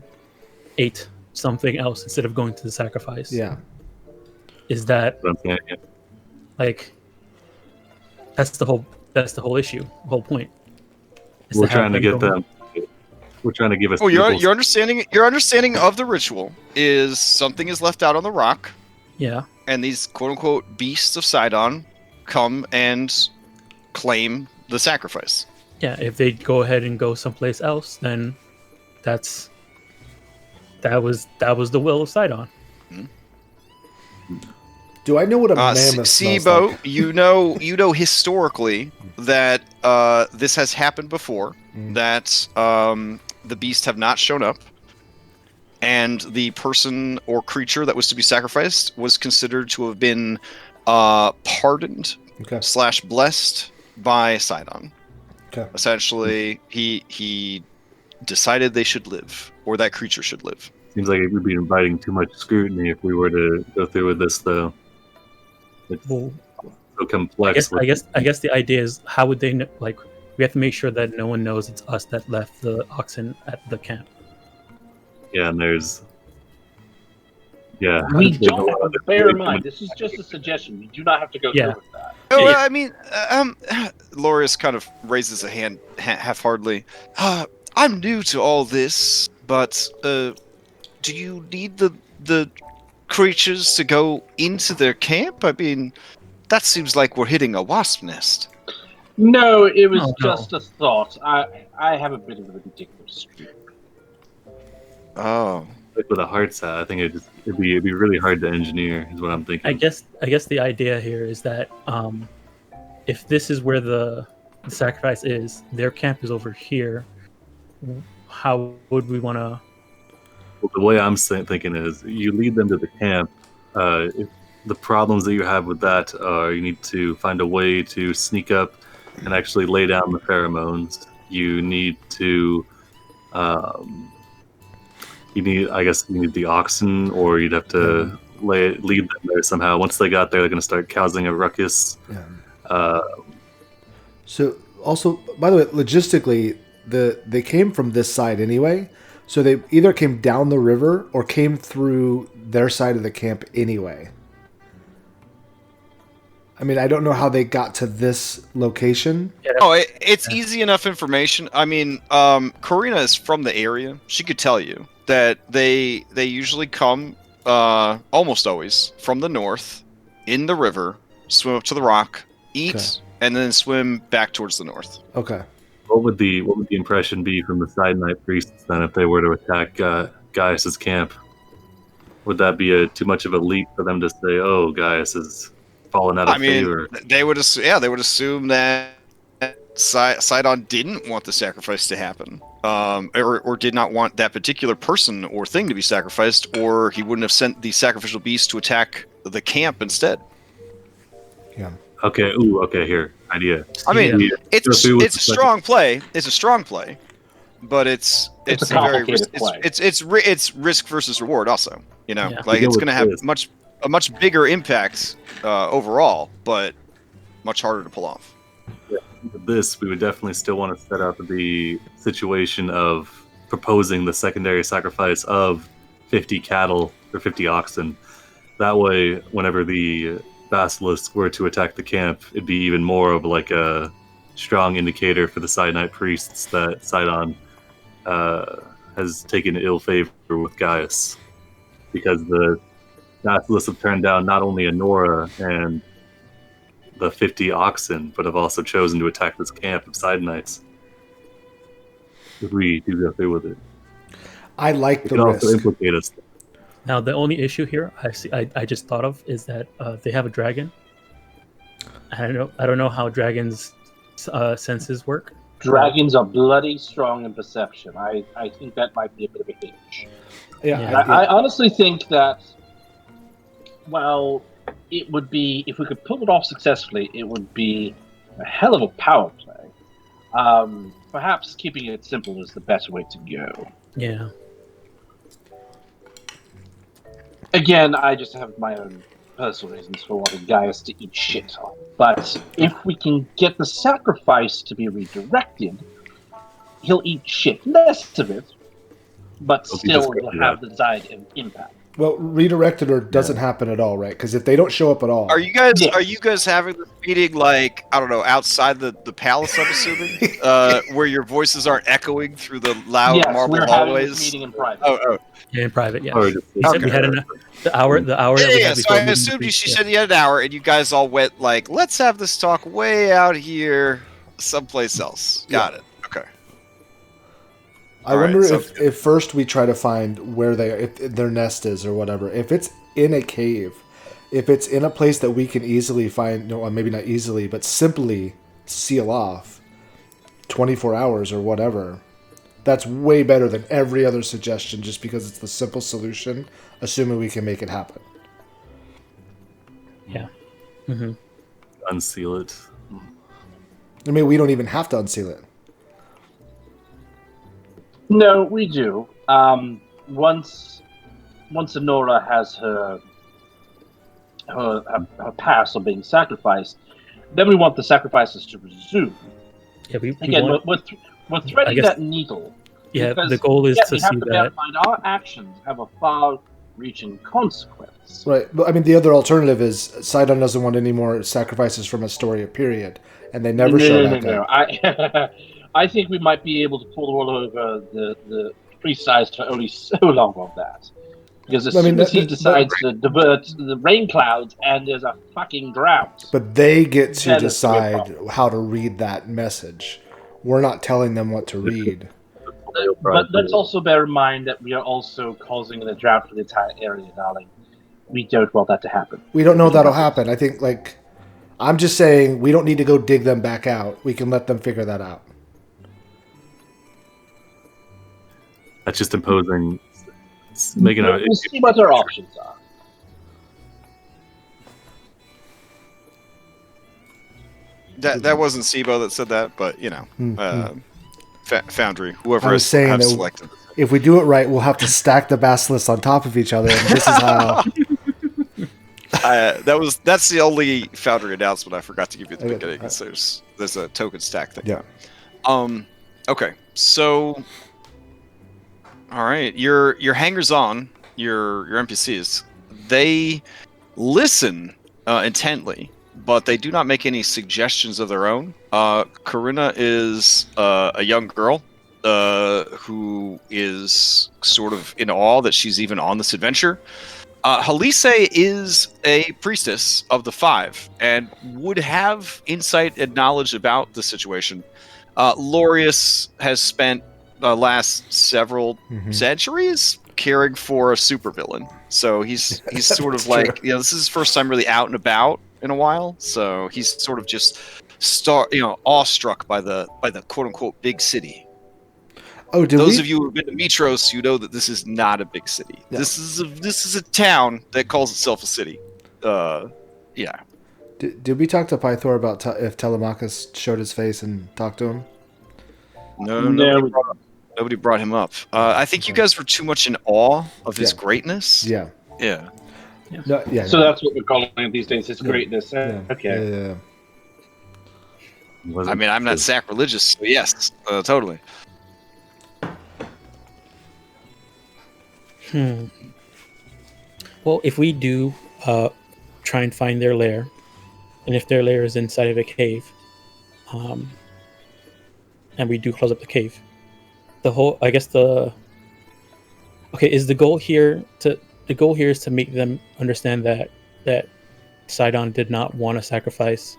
ate something else instead of going to the sacrifice, Yeah. is that But I'm saying, yeah. like that's the whole issue, the whole point? is We're to have trying to get go- them. We're trying to give us. Oh, your people's- your understanding of the ritual is something is left out on the rock, Yeah, and these quote unquote beasts of Sidon come and claim the sacrifice. yeah. If they go ahead and go someplace else, then that was the will of Sidon. Do I know what a mammoth smells Sibo, like? you know historically that this has happened before. That the beasts have not shown up, and the person or creature that was to be sacrificed was considered to have been pardoned Okay. / blessed by Sidon. Okay. Essentially, he decided they should live, or that creature should live. Seems like it would be inviting too much scrutiny if we were to go through with this, though. It's Well, so complex. I guess the idea is how would they know, like we have to make sure that no one knows it's us that left the oxen at the camp. Yeah, and there's. Yeah. We there's don't a have lot to of bear in really mind. This is just a suggestion. We do not have to go Yeah. through with that. Oh, Yeah. I mean, Lorius kind of raises a hand half-heartedly. I'm new to all this, but do you need the creatures to go into their camp? I mean, that seems like we're hitting a wasp nest. No, it was Oh, no. just a thought. I have a bit of a ridiculous streak. Oh. Like with a hard set, I think it'd be really hard to engineer, is what I'm thinking. I guess the idea here is that if this is where the sacrifice is, their camp is over here. How would we want to? Well, the way I'm thinking is, you lead them to the camp. the problems that you have with that are you need to find a way to sneak up and actually lay down the pheromones. You need to, you need the oxen, or you'd have to lead them there somehow. Once they got there, they're going to start causing a ruckus. Yeah. So also, by the way, logistically, they came from this side anyway. So they either came down the river or came through their side of the camp anyway. I mean, I don't know how they got to this location. It's easy enough information. I mean, Karina is from the area. She could tell you that they usually come, almost always, from the north, in the river, swim up to the rock, eat, and then swim back towards the north. Okay. What would the impression be from the Side Knight priests then if they were to attack Gaius's camp? Would that be too much of a leap for them to say, "Oh, Gaius is fallen out of favor"? They would assume that Sidon didn't want the sacrifice to happen, or did not want that particular person or thing to be sacrificed, or he wouldn't have sent the sacrificial beast to attack the camp instead. Yeah. Okay. Ooh. Okay. Here. Idea. I mean, it's a strong play. It's a strong play, but it's a very complicated play. It's risk versus reward also. You know, Yeah. like it's going to have a much bigger impact overall, but much harder to pull off. Yeah, with this, we would definitely still want to set up the situation of proposing the secondary sacrifice of 50 cattle or 50 oxen. That way, whenever the Basilisks were to attack the camp, it'd be even more of like a strong indicator for the Side Knight priests that Sidon has taken ill favor with Gaius, because the Basilisks have turned down not only Anora and the 50 oxen, but have also chosen to attack this camp of Side Knights. If we do go through with it, I like it the could risk. also implicate us. Now, the only issue here I just thought of is that they have a dragon. I don't know how dragons' senses work. Dragons are bloody strong in perception. I think that might be a bit of a hitch. Yeah. I honestly think that, well, it would be, if we could pull it off successfully, it would be a hell of a power play. Perhaps keeping it simple is the best way to go. Yeah. Again, I just have my own personal reasons for wanting Gaius to eat shit. But if we can get the sacrifice to be redirected, he'll eat shit. Less of it, but still will have the desired impact. Well, redirected or doesn't happen at all, right? Because if they don't show up at all, Are you guys having this meeting, like, I don't know, outside the palace, I'm assuming, where your voices aren't echoing through the loud marble we're hallways? having this meeting in private. Oh. Yeah, in private, yeah. Or He said we had the hour that we Yeah, had so I before assumed she yeah. said you had an hour, and you guys all went, like, let's have this talk way out here, someplace else. Got it. Okay. I wonder if first we try to find where if their nest is or whatever. If it's in a cave, if it's in a place that we can easily find, no, maybe not easily, but simply seal off 24 hours or whatever, that's way better than every other suggestion just because it's the simple solution, assuming we can make it happen. Yeah. Mm-hmm. Unseal it. I mean, we don't even have to unseal it. No, we do. Once Anora has her pass of being sacrificed, then we want the sacrifices to resume. Yeah, Again, we're threading that needle. Yeah, the goal is to we have see to that bear in mind our actions have a far-reaching consequence. Right, but I mean, the other alternative is Sidon doesn't want any more sacrifices from Astoria, period, and they never show back up. I think we might be able to pull the wool over the priest's eyes for only so long of that. Because as soon as he decides to divert the rain clouds and there's a fucking drought. But they get to decide how to read that message. We're not telling them what to read. But let's also bear in mind that we are also causing a drought for the entire area, darling. We don't want that to happen. We don't know that'll happen. I think, I'm just saying we don't need to go dig them back out. We can let them figure that out. That's just imposing, making We'll see what our options are. That wasn't Sibo that said that, but Foundry, whoever I was saying have that selected. If we do it right, we'll have to stack the basilisks on top of each other, and this is how. That's the only Foundry announcement I forgot to give you at the beginning. So there's a token stack thing. Yeah. Okay. So, all right, your hangers-on, your NPCs, they listen intently, but they do not make any suggestions of their own. Karina is a young girl who is sort of in awe that she's even on this adventure. Halise is a priestess of the Five and would have insight and knowledge about the situation. Laureus has spent the last several centuries caring for a supervillain, so he's sort of like this is his first time really out and about in a while. So he's sort of just awestruck by the quote unquote big city. Oh, those of you who have been to Mitros, you know that this is not a big city. Yeah. This is a town that calls itself a city. Yeah. Did we talk to Pythor about if Telemachus showed his face and talked to him? No. Nobody brought him up. I think you guys were too much in awe of his greatness. Yeah. Yeah. No, so that's what we're calling it these days. His greatness. Okay. Yeah. I mean, I'm not sacrilegious, so yes, totally. Well, if we do try and find their lair, and if their lair is inside of a cave, and we do close up the cave, is the goal here to make them understand that Sidon did not want to sacrifice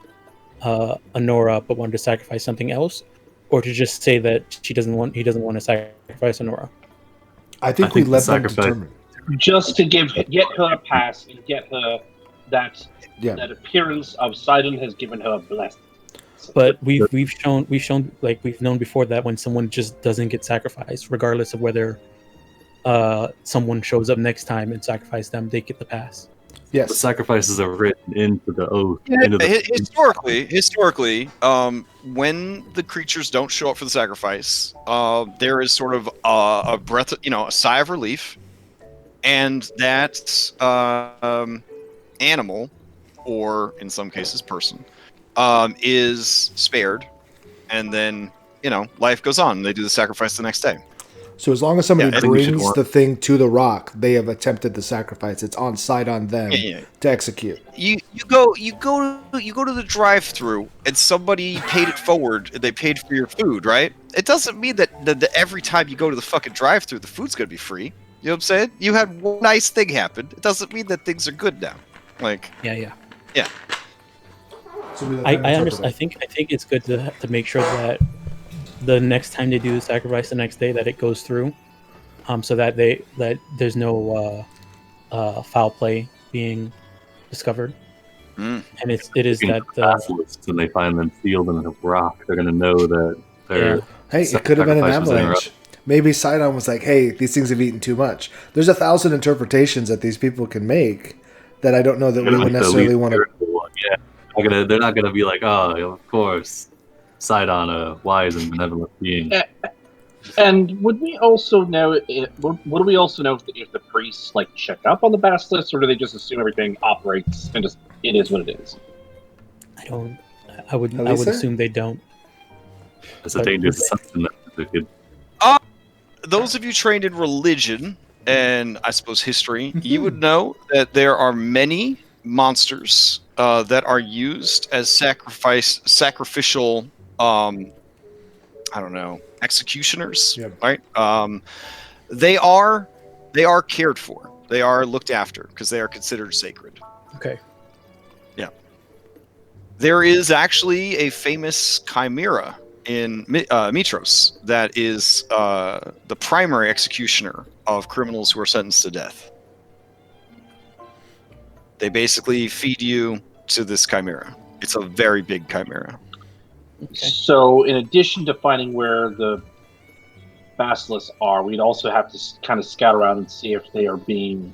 Honora, but wanted to sacrifice something else, or to just say that he doesn't want to sacrifice Honora. I think we let them determine. Just to get her a pass and get her that appearance of Sidon has given her a blessing. But we've shown like we've known before that when someone just doesn't get sacrificed, regardless of whether someone shows up next time and sacrifice them, they get the pass. Yes, the sacrifices are written into the oath. Historically, when the creatures don't show up for the sacrifice, there is sort of a breath, a sigh of relief, and that animal, or in some cases person, is spared, and then life goes on. They do the sacrifice the next day. So as long as somebody brings the thing to the rock, they have attempted the sacrifice. It's on site on them to execute. You go to the drive-through and somebody paid it forward and they paid for your food, right? It doesn't mean that every time you go to the fucking drive-through, the food's gonna be free. You know what I'm saying? You had one nice thing happen. It doesn't mean that things are good now. Like yeah. So I understand. I think it's good to make sure that the next time they do the sacrifice the next day that it goes through, so that there's no foul play being discovered. And it is that when they find them sealed in a rock, they're gonna know that they're hey, it could have been an avalanche. Maybe Sidon was like, hey, these things have eaten too much. There's 1,000 interpretations that these people can make that I don't know that we would necessarily want to. Yeah, they're not gonna be like, oh, of course. Sidon, a wise and benevolent being. And would we also know? If the priests check up on the basilisks, or do they just assume everything operates and just it is what it is? I would assume they don't. That's a dangerous assumption that they could. Those of you trained in religion and I suppose history, you would know that there are many monsters that are used as sacrificial. I don't know, executioners, right? They are cared for. They are looked after because they are considered sacred. Okay. Yeah. There is actually a famous chimera in Mitros that is the primary executioner of criminals who are sentenced to death. They basically feed you to this chimera. It's a very big chimera. Okay. So, in addition to finding where the basilisks are, we'd also have to kind of scout around and see if they are being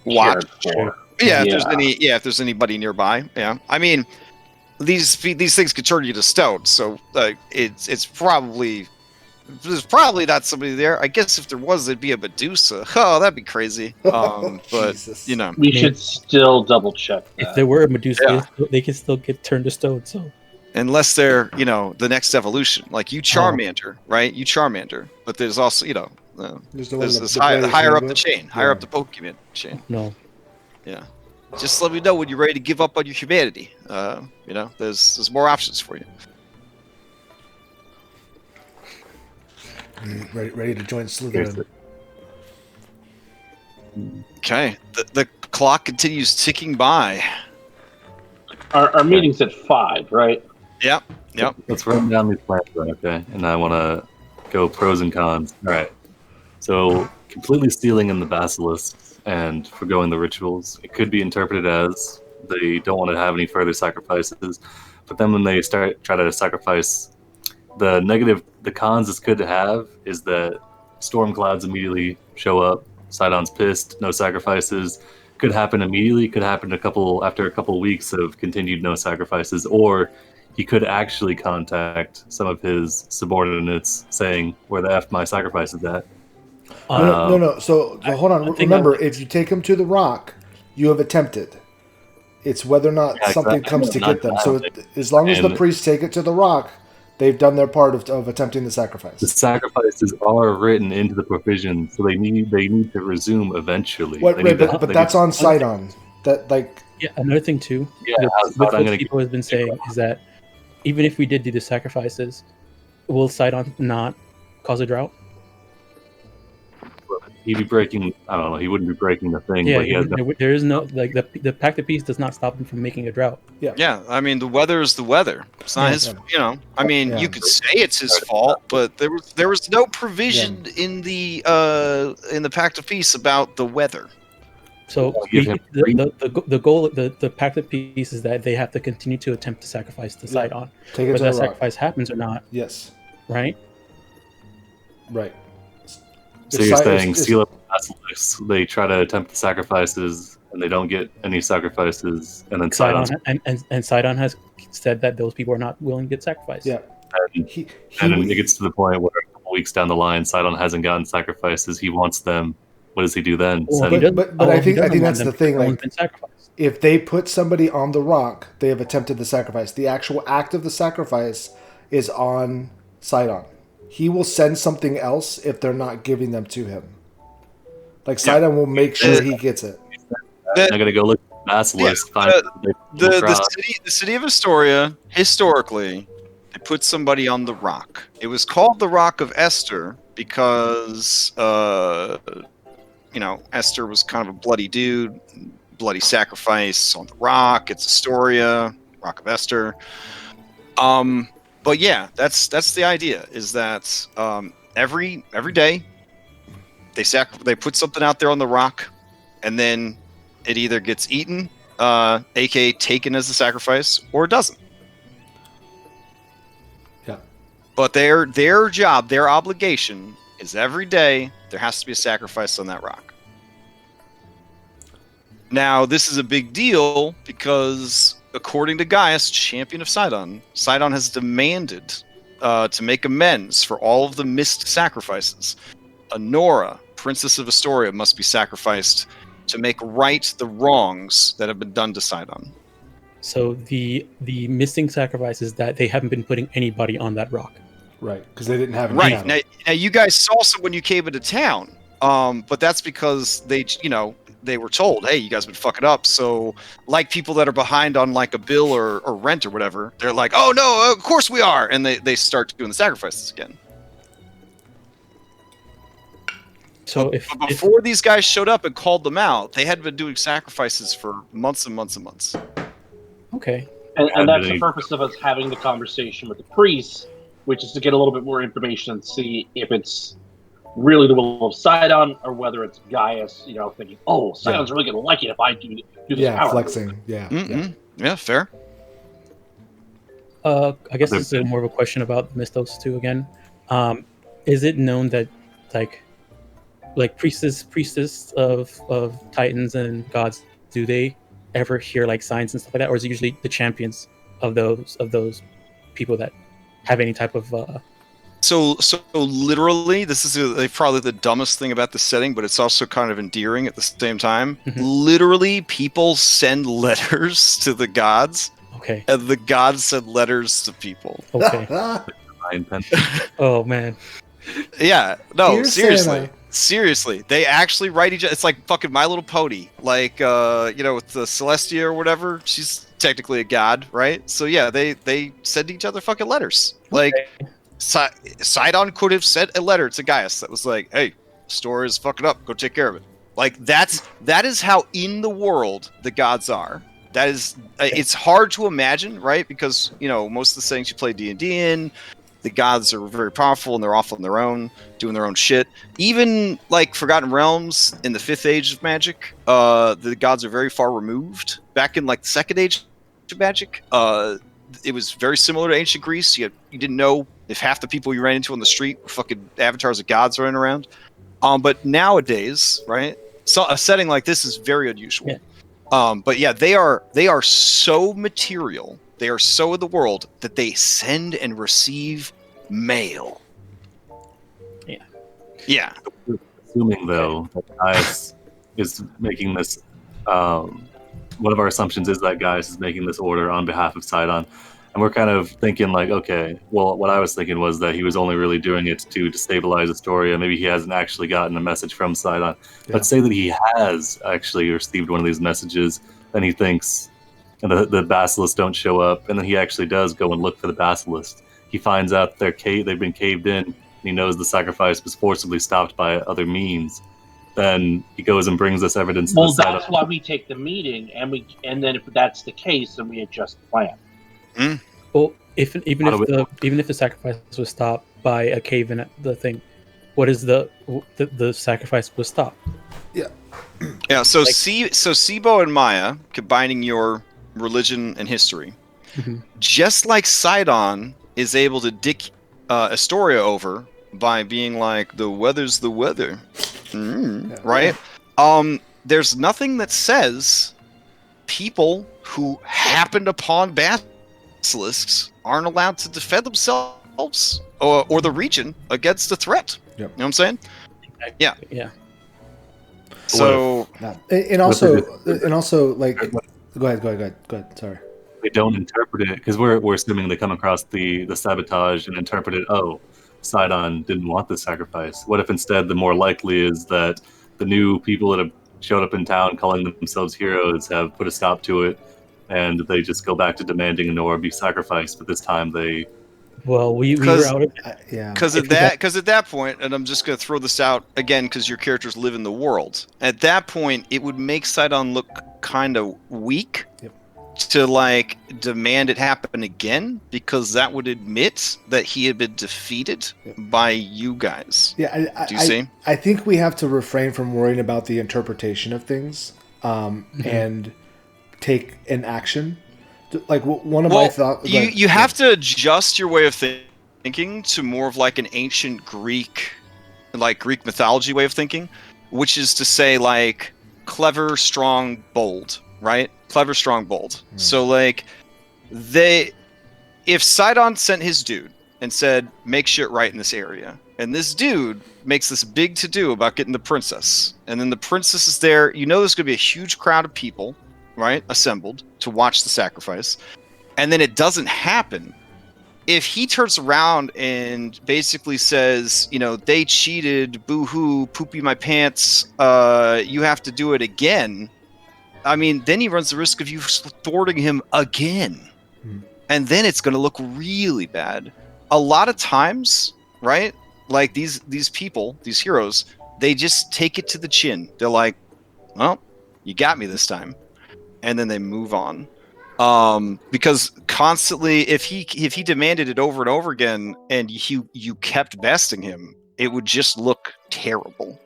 watched for. If there's anybody nearby. Yeah, I mean, these things could turn you to stone. So it's probably there's probably not somebody there. I guess if there was, it'd be a Medusa. Oh, that'd be crazy. But Jesus. you know, We should still double check that. If there were a Medusa, they can still get turned to stone. So unless they're the next evolution, like you Charmander, right? You Charmander, but there's also there's higher up the chain, higher up the Pokemon chain. No. Yeah. Just let me know when you're ready to give up on your humanity. There's more options for you. Ready to join Slytherin. Okay. The clock continues ticking by. Our meeting's at 5, right? Yep. Let's run down these plans, okay? And I want to go pros and cons. All right. So completely stealing in the Basilisks and forgoing the rituals. It could be interpreted as they don't want to have any further sacrifices. But then when they try to sacrifice, the cons this could have is that storm clouds immediately show up. Sidon's pissed, no sacrifices. Could happen immediately, could happen after a couple weeks of continued no sacrifices, or he could actually contact some of his subordinates saying, "Where the F my sacrifice is at?" No. So hold on. Remember, if you take them to the rock, you have attempted. It's whether or not something comes to get them. So as long as the priests take it to the rock, they've done their part of attempting the sacrifice. The sacrifices are written into the provision, so they need to resume eventually. But that's on Sidon. Another thing too. Yeah, what people have been saying is that even if we did do the sacrifices, will Sidon not cause a drought? He'd be breaking. I don't know. He wouldn't be breaking the thing. Yeah, there is no the Pact of Peace does not stop him from making a drought. Yeah. I mean, the weather is the weather. It's not his. I mean, you could say it's his fault, but there was no provision in the Pact of Peace about the weather. So the goal, the Pact of Peace is that they have to continue to attempt to sacrifice to Sidon. Whether that sacrifice happens or not. Yes. Right. Right. So you're saying seal up the Basilisks, they try to attempt the sacrifices and they don't get any sacrifices, and then Sidon and Sidon has said that those people are not willing to get sacrificed. Yeah. And then it gets to the point where a couple weeks down the line, Sidon hasn't gotten sacrifices. He wants them. What does he do then? But I think that's the thing. Like, if they put somebody on the rock, they have attempted the sacrifice. The actual act of the sacrifice is on Sidon. He will send something else if they're not giving them to him. Like Sidon will make sure he gets it. I'm gonna go look at Basilisk. The city of Astoria, historically, they put somebody on the rock. It was called the Rock of Esther because Esther was kind of a bloody dude, bloody sacrifice on the rock. It's Astoria, Rock of Esther. But yeah, that's the idea. Is that every day they put something out there on the rock, and then it either gets eaten, aka taken as a sacrifice, or it doesn't. Yeah. But their job, their obligation is every day there has to be a sacrifice on that rock. Now, this is a big deal because, according to Gaius, champion of Sidon, Sidon has demanded to make amends for all of the missed sacrifices. Honora, Princess of Astoria, must be sacrificed to make right the wrongs that have been done to Sidon. So the missing sacrifice is that they haven't been putting anybody on that rock. Right, because they didn't have any. Right, now you guys saw some when you came into town, but that's because they were told, hey, you guys been fucking up. So, like people that are behind on like a bill or rent or whatever, they're like, oh no, of course we are, and they start doing the sacrifices again. So but before these guys showed up and called them out, they had been doing sacrifices for months and months and months. Okay. And that's the purpose of us having the conversation with the priests, which is to get a little bit more information and see if it's really the will of Sidon or whether it's Gaius, thinking, oh, Sidon's really going to like it if I do this power. Flexing. Yeah. Mm-hmm. Yeah, fair. I guess this is more of a question about the Mystos too again. Is it known that like priestess of titans and gods, do they ever hear like signs and stuff like that, or is it usually the champions of those people that have any type of So literally, this is probably the dumbest thing about the setting, but it's also kind of endearing at the same time. Literally, people send letters to the gods, okay, and the gods send letters to people. okay. Oh man. Yeah, no, Dear seriously. Santa. Seriously, they actually write each other. It's like fucking My Little Pony. Like, with the Celestia or whatever. She's technically a god, right? So yeah, they send each other fucking letters. Like, Sidon could have sent a letter to Gaius that was like, hey, store is fucking up. Go take care of it. Like, that is how in the world the gods are. That is, it's hard to imagine, right? Because, most of the settings you play D&D in, the gods are very powerful and they're off on their own, doing their own shit. Even like Forgotten Realms in the 5th Age of Magic, the gods are very far removed. Back in like the 2nd Age of Magic, it was very similar to ancient Greece. You didn't know if half the people you ran into on the street were fucking avatars of gods running around. But nowadays, right? So a setting like this is very unusual. Yeah. But yeah, they are so material. They are so in the world that they send and receive mail. Yeah. Yeah. Assuming though that Gaius is making this, one of our assumptions is that Gaius is making this order on behalf of Sidon, and we're kind of thinking like, okay, well, what I was thinking was that he was only really doing it to destabilize Astoria. Maybe he hasn't actually gotten a message from Sidon. Yeah. Let's say that he has actually received one of these messages, and he thinks. And the basilisks don't show up, and then he actually does go and look for the basilisks. He finds out they've been caved in, and he knows the sacrifice was forcibly stopped by other means. Then he goes and brings us evidence. Well, that's why we take the meeting, and then if that's the case, then we adjust the plan. Well, even if the sacrifice was stopped by a cave in the thing, what is the sacrifice was stopped? Yeah. So Sibo and Maya combining your religion and history, just like Sidon is able to dick Astoria over by being like, the weather's the weather, right? There's nothing that says people who happened upon basilisks aren't allowed to defend themselves or the region against a threat. Yep. You know what I'm saying? Yeah. Yeah. So and also like, go ahead. Sorry. They don't interpret it because we're assuming they come across the sabotage and interpret it. Oh, Sidon didn't want this sacrifice. What if instead the more likely is that the new people that have showed up in town calling themselves heroes have put a stop to it, and they just go back to demanding Anora be sacrificed, but this time they. Well, we were out of yeah. Because at that point, and I'm just going to throw this out again because your characters live in the world. At that point, it would make Sidon look kind of weak to like demand it happen again, because that would admit that he had been defeated by you guys. Yeah, do you see? I think we have to refrain from worrying about the interpretation of things, and take an action. Like one of my thoughts. You have to adjust your way of thinking to more of like an ancient Greek mythology way of thinking, which is to say like clever, strong, bold, right? Clever, strong, bold. So like if Sidon sent his dude and said, make shit right in this area, and this dude makes this big to-do about getting the princess, and then the princess is there, there's going to be a huge crowd of people, right, assembled to watch the sacrifice, and then it doesn't happen. If he turns around and basically says, they cheated, boo-hoo, poopy my pants, you have to do it again, I mean, then he runs the risk of you thwarting him again. And then it's going to look really bad. A lot of times, right, like these people, these heroes, they just take it to the chin. They're like, well, you got me this time. And then they move on. Because constantly, if he demanded it over and over again, and you kept besting him, it would just look terrible.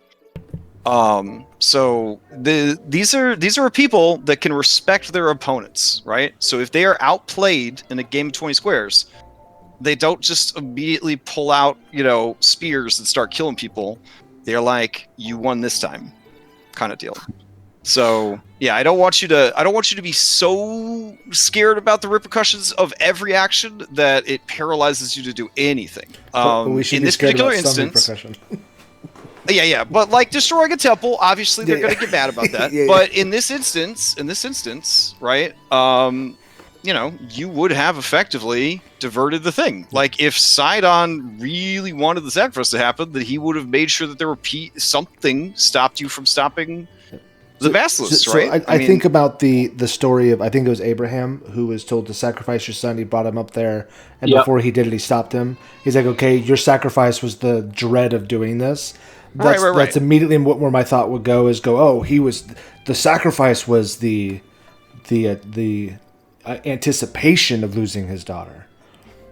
So these are people that can respect their opponents, right? So if they are outplayed in a game of 20 squares, they don't just immediately pull out, spears and start killing people. They're like, you won this time, kind of deal. So yeah, I don't want you to be so scared about the repercussions of every action that it paralyzes you to do anything. But we should in be this scared particular about some instance, repercussion. yeah, but like destroying a temple, obviously they're Yeah. going to get mad about that. Yeah, But in this instance, right? You would have effectively diverted the thing. Like if Sidon really wanted the sacrifice to happen, that he would have made sure that there were something stopped you from stopping the Basilisks, right? I think about the story of, I think it was Abraham who was told to sacrifice your son. He brought him up there, and before he did it, he stopped him. He's like, okay, your sacrifice was the dread of doing this. Right. That's immediately where my thought would go is the sacrifice was the anticipation of losing his daughter.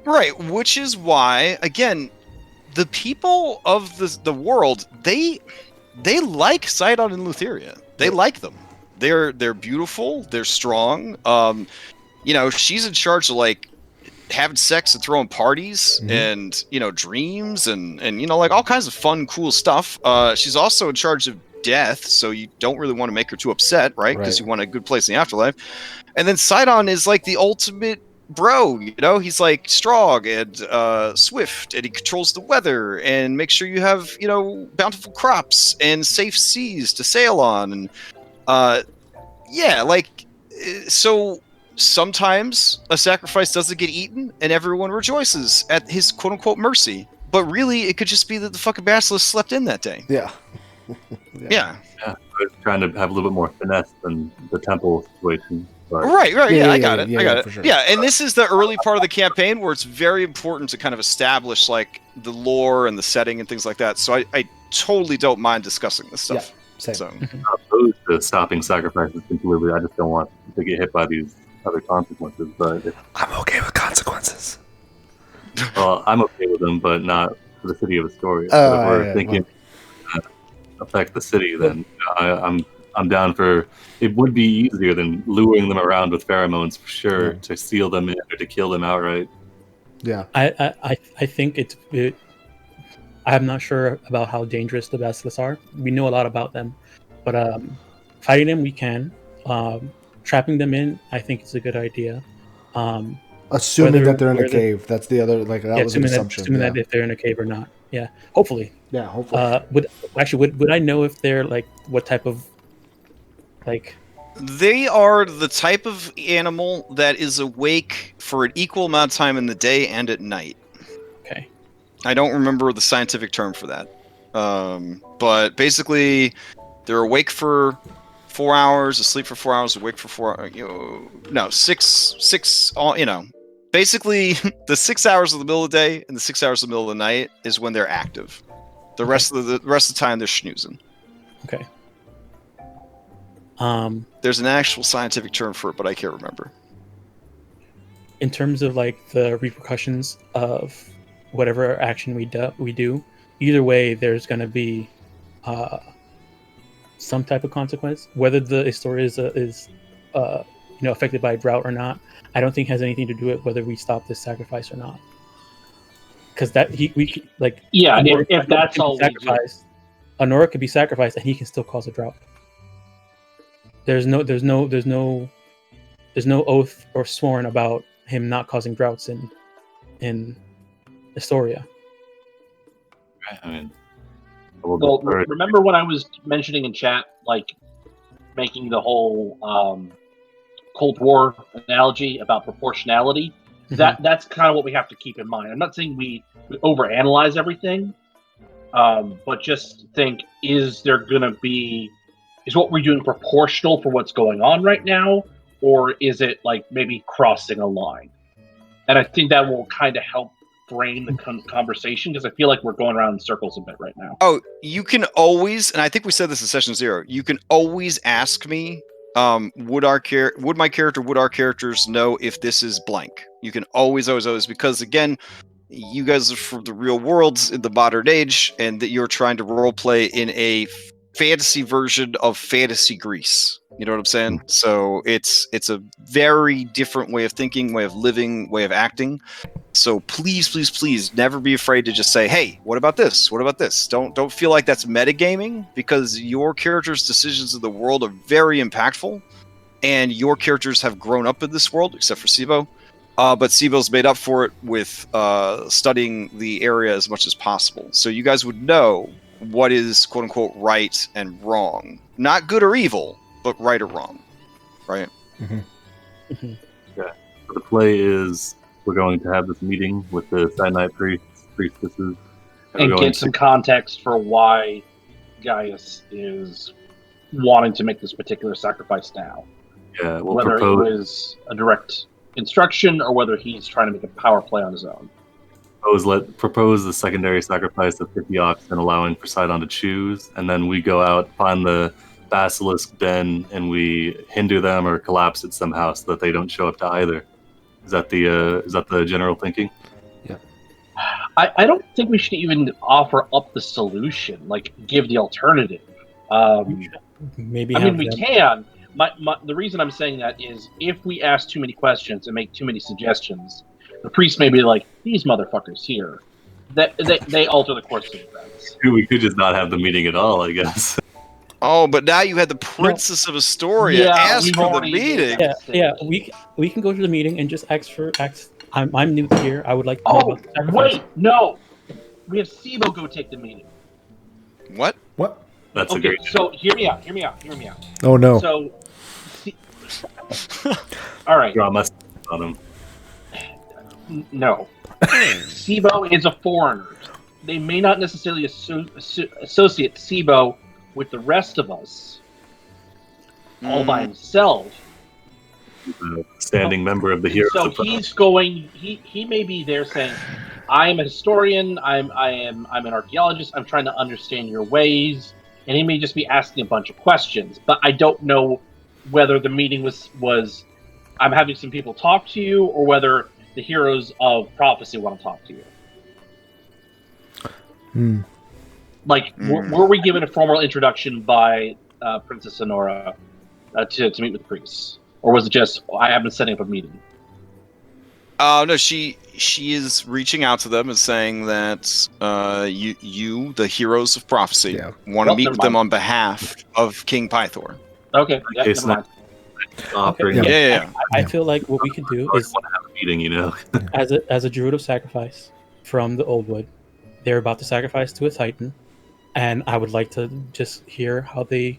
Right, which is why, again, the people of the world, they like Sidon and Lutheria. They like them. They're beautiful. They're strong. She's in charge of like having sex and throwing parties and dreams and like all kinds of fun, cool stuff. She's also in charge of death, so you don't really want to make her too upset, right? Because you want a good place in the afterlife. And then Sidon is like the ultimate bro, he's like strong and swift, and he controls the weather and makes sure you have bountiful crops and safe seas to sail on. And so sometimes a sacrifice doesn't get eaten and everyone rejoices at his quote-unquote mercy, but really it could just be that the fucking basilisk slept in that day. Yeah. I was trying to have a little bit more finesse than the temple situation. But... Right. I got it. For sure. Yeah, and this is the early part of the campaign where it's very important to kind of establish like the lore and the setting and things like that. So I totally don't mind discussing this stuff. Yeah, same. So I'm opposed to stopping sacrifices completely. I just don't want to get hit by these other consequences. But I'm okay with consequences. Well, I'm okay with them, but not for the city of Astoria. So if we're thinking affect the city, then I'm down for. It would be easier than luring them around with pheromones for sure to seal them in or to kill them outright. Yeah, I think I'm not sure about how dangerous the basilisks are. We know a lot about them, but fighting them we can. Trapping them in, I think, is a good idea. Assuming that they're in a cave. That's the other was an assumption. Assuming that if they're in a cave or not. Yeah, hopefully. Yeah, hopefully. Would I know if they're like what type of like? They are the type of animal that is awake for an equal amount of time in the day and at night. Okay. I don't remember the scientific term for that, but basically, they're awake for 4 hours, asleep for 4 hours, awake for 4 hours. Six. Basically, the 6 hours of the middle of the day and the 6 hours of the middle of the night is when they're active. The rest of the time they're snoozing. Okay. There's an actual scientific term for it, but I can't remember. In terms of like the repercussions of whatever action we do, either way, there's going to be some type of consequence. Whether the Astoria is affected by drought or not, I don't think has anything to do with whether we stop this sacrifice or not. Because if that's all sacrificed, Honora could be sacrificed and he can still cause a drought. There's no oath or sworn about him not causing droughts in Astoria. I mean, well, remember when I was mentioning in chat, like making the whole Cold War analogy about proportionality? That's kind of what we have to keep in mind. I'm not saying we overanalyze everything, but just think: is what we're doing proportional for what's going on right now, or is it like maybe crossing a line? And I think that will kind of help frame the conversation, because I feel like we're going around in circles a bit right now. Oh, you can always, and I think we said this in session 0. You can always ask me. Would our characters know if this is blank? You can always, because again, you guys are from the real world in the modern age, and that you're trying to role play in a fantasy version of fantasy Greece. You know what I'm saying? So it's a very different way of thinking, way of living, way of acting. So please never be afraid to just say, hey, what about this? What about this? Don't feel like that's metagaming, because your character's decisions in the world are very impactful, and your characters have grown up in this world, except for Sibo. But Sibo's made up for it with studying the area as much as possible. So you guys would know what is quote unquote right and wrong. Not good or evil, but right or wrong. Right? Yeah. So the play is we're going to have this meeting with the Cyanide priestesses. And get some context for why Gaius is wanting to make this particular sacrifice now. Yeah, we'll whether propose... it was a direct instruction or whether he's trying to make a power play on his own. Propose the secondary sacrifice of 50 oxen, allowing Poseidon to choose, and then we go out, find the Basilisk den, and we hinder them or collapse it somehow so that they don't show up to either. Is that the general thinking? Yeah. I don't think we should even offer up the solution, like give the alternative. Maybe. I mean, we can. The reason I'm saying that is if we ask too many questions and make too many suggestions, the priest may be like, these motherfuckers here. They alter the course of events. We could just not have the meeting at all, I guess. Oh, but now you had the Princess of Astoria ask for the meeting. Yeah, we can go to the meeting and just ask. I'm new here. I would like to know about the sacrifice. Wait, no. We have Sibo go take the meeting. What? That's okay, a great... So hear me out. Oh no. So all right. Draw my on him. No. Sibo is a foreigner. They may not necessarily associate Sibo with the rest of us all by himself. A standing member of the Heroes. So he's going. He may be there saying, "I am a historian. I'm an archaeologist. I'm trying to understand your ways." And he may just be asking a bunch of questions. But I don't know whether the meeting was I'm having some people talk to you, or whether the heroes of prophecy want to talk to you. Were we given a formal introduction by Princess Sonora to meet with the priests, or was it just I have been setting up a meeting? No, she is reaching out to them and saying that you, the heroes of prophecy, want to meet with them on behalf of King Pythor. Okay, never mind. I feel like what we could do is want to have a meeting, as a druid of sacrifice from the Old Wood, they're about to sacrifice to a titan, and I would like to just hear how they,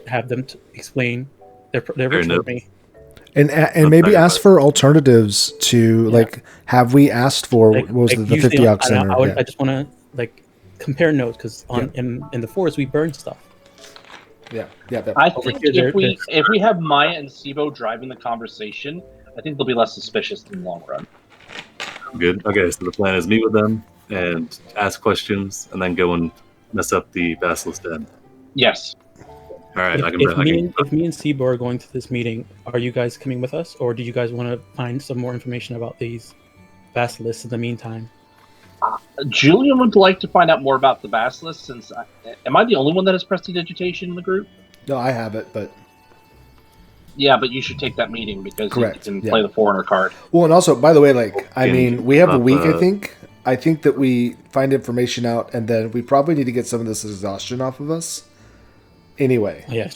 have them explain their ritual to me. And maybe ask for alternatives to have we asked for what was the 50 oxen? I just want to compare notes because in the forest we burn stuff. Yeah. I think if we have Maya and Sibo driving the conversation, I think they'll be less suspicious in the long run. Good. Okay, so the plan is meet with them and ask questions, and then go and mess up the Basilisk den. Yes. All right. If me and Sibo are going to this meeting, are you guys coming with us, or do you guys want to find some more information about these Basilisks in the meantime? Julian would like to find out more about the Basilisk, since am I the only one that has prestidigitation in the group? No, I have it, but... Yeah, but you should take that meeting because you can play the foreigner card. Well, and also, by the way, we have a week, I think. I think that we find information out, and then we probably need to get some of this exhaustion off of us. Anyway. Yes.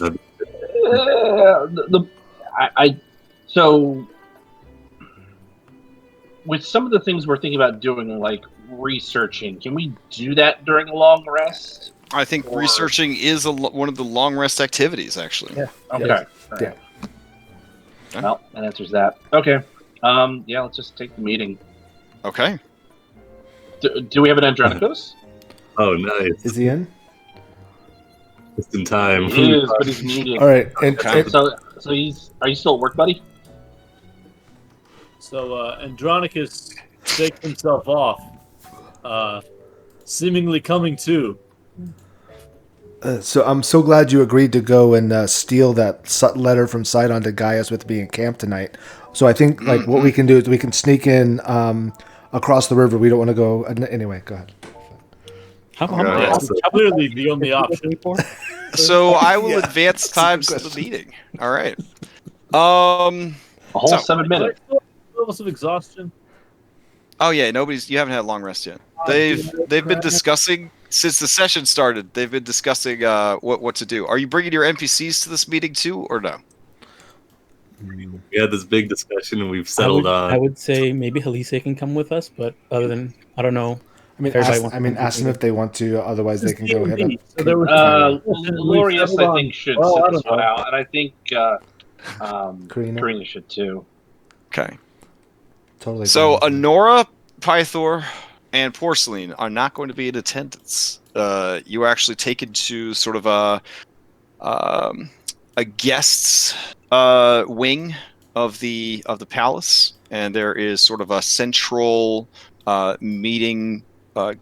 So, with some of the things we're thinking about doing, like researching, can we do that during a long rest? I think researching is one of the long rest activities, actually. Yeah. Okay. Yeah. Well, that answers that. Okay. Let's just take the meeting. Okay. Do we have an Andronicos? Oh, nice. Is he in? Just in time. He is, but he's meeting. All right. So are you still at work, buddy? So Andronicus shakes himself off, seemingly coming to. So I'm so glad you agreed to go and steal that letter from Sidon to Gaius with me in camp tonight. So I think what we can do is we can sneak in across the river. We don't want to go anyway. Go ahead. That's clearly the only option. So I will Yeah, advance that's a good times to the question. meeting. All right. A whole So- 7 minutes. Levels of exhaustion. Oh yeah, you haven't had a long rest yet. They've been discussing since the session started. They've been discussing what to do. Are you bringing your NPCs to this meeting too, or no? We had this big discussion and we've settled on. I would say maybe Halise can come with us, but other than I don't know. I mean, Everybody ask, wants I to mean, come to ask the them if they want to. Otherwise, they can go hit up. So there was Glorious, I think, should Well, sit I this don't one know. out, and I think Karina. Karina should too. Okay. Totally. So fine with me. Honora, Pythor, and Porcelain are not going to be in attendance. You are actually taken to sort of a guests wing of the palace, and there is sort of a central meeting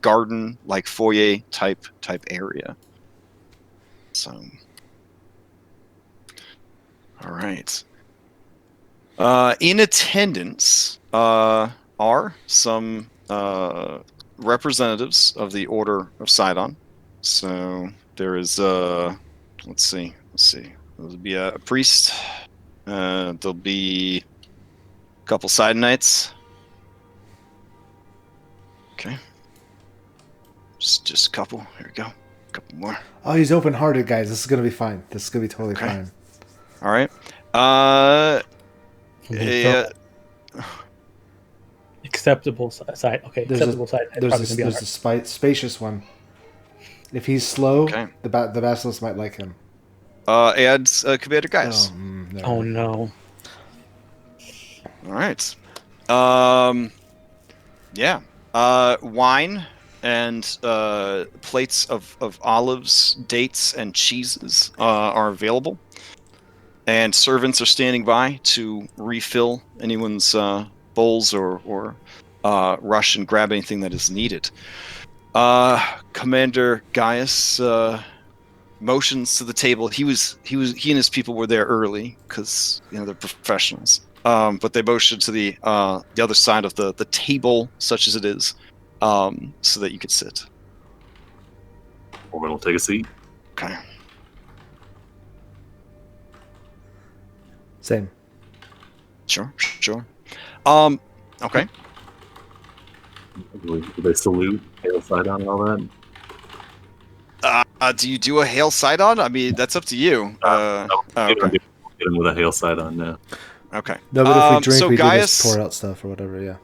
garden like foyer type area. So, all right. In attendance are some representatives of the Order of Sidon. So there is let's see. There'll be a priest. There'll be a couple side knights. Okay. Just a couple. Here we go. A couple more. Oh, he's open-hearted, guys. This is gonna be fine. This is gonna be totally Okay. fine. All right. Acceptable side. Okay, There's acceptable side. There's a spacious one. If he's slow, Okay. the basilisk might like him. And Commander Gaius. Never Oh mind. no. All right. Yeah. Wine and plates of olives, dates, and cheeses are available. And servants are standing by to refill anyone's bowls or rush and grab anything that is needed. Commander Gaius motions to the table. He and his people were there early because they're professionals. But they motioned to the other side of the table, such as it is, so that you could sit. Orban will take a seat. Okay. Same. Sure. Okay. Do they salute, hail Sidon, and all that? Do you do a hail Sidon? I mean, that's up to you. Okay. Get him with a hail Sidon now. Okay. No, but if we drink, so we Gaius, do just pour out stuff or whatever. Yeah.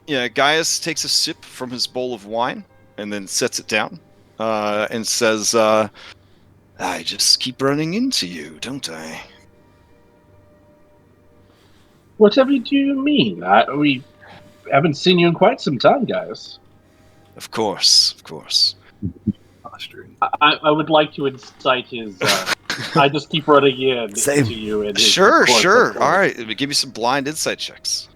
Yeah, Gaius takes a sip from his bowl of wine and then sets it down and says, I just keep running into you, don't I? Whatever do you mean? We haven't seen you in quite some time, guys. Of course. Posturing. I would like to incite his. I just keep running in Same. to you. And his Sure. course. All right, give me some blind insight checks.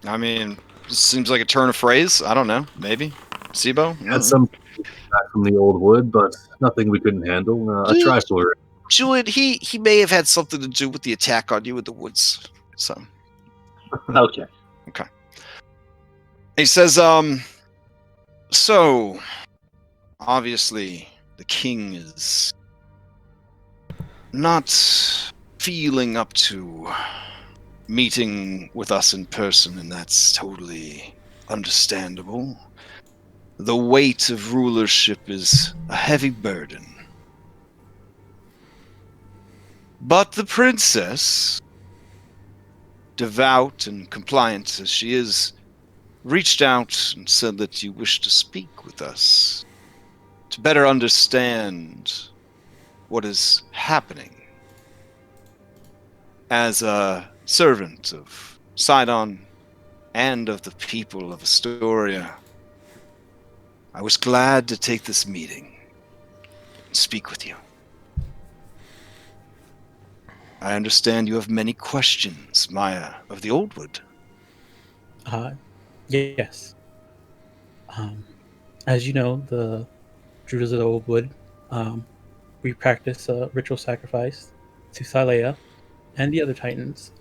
I mean, this seems like a turn of phrase. I don't know. Maybe. Sibo? Had some back from the old wood, but nothing we couldn't handle. A trifler. Julian, he may have had something to do with the attack on you in the woods. So Okay. he says, so obviously the king is not feeling up to meeting with us in person, and that's totally understandable. The weight of rulership is a heavy burden. But the princess, devout and compliant as she is, reached out and said that you wish to speak with us to better understand what is happening. As a servant of Sidon and of the people of Astoria, I was glad to take this meeting and speak with you. I understand you have many questions, Maya of the Oldwood. Yes. As you know, the Druids of the Oldwood, we practice ritual sacrifice to Thylea and the other Titans.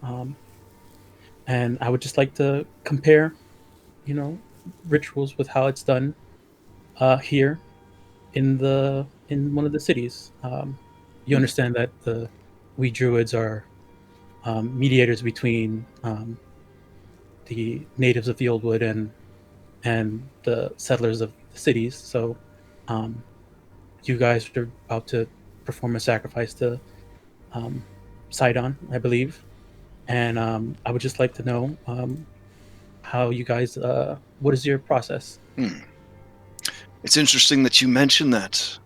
and I would just like to compare, rituals with how it's done here in one of the cities. You understand that we druids are mediators between the natives of the Old Wood and the settlers of the cities. So you guys are about to perform a sacrifice to Sidon, I believe. And I would just like to know how you guys, what is your process? It's interesting that you mention that.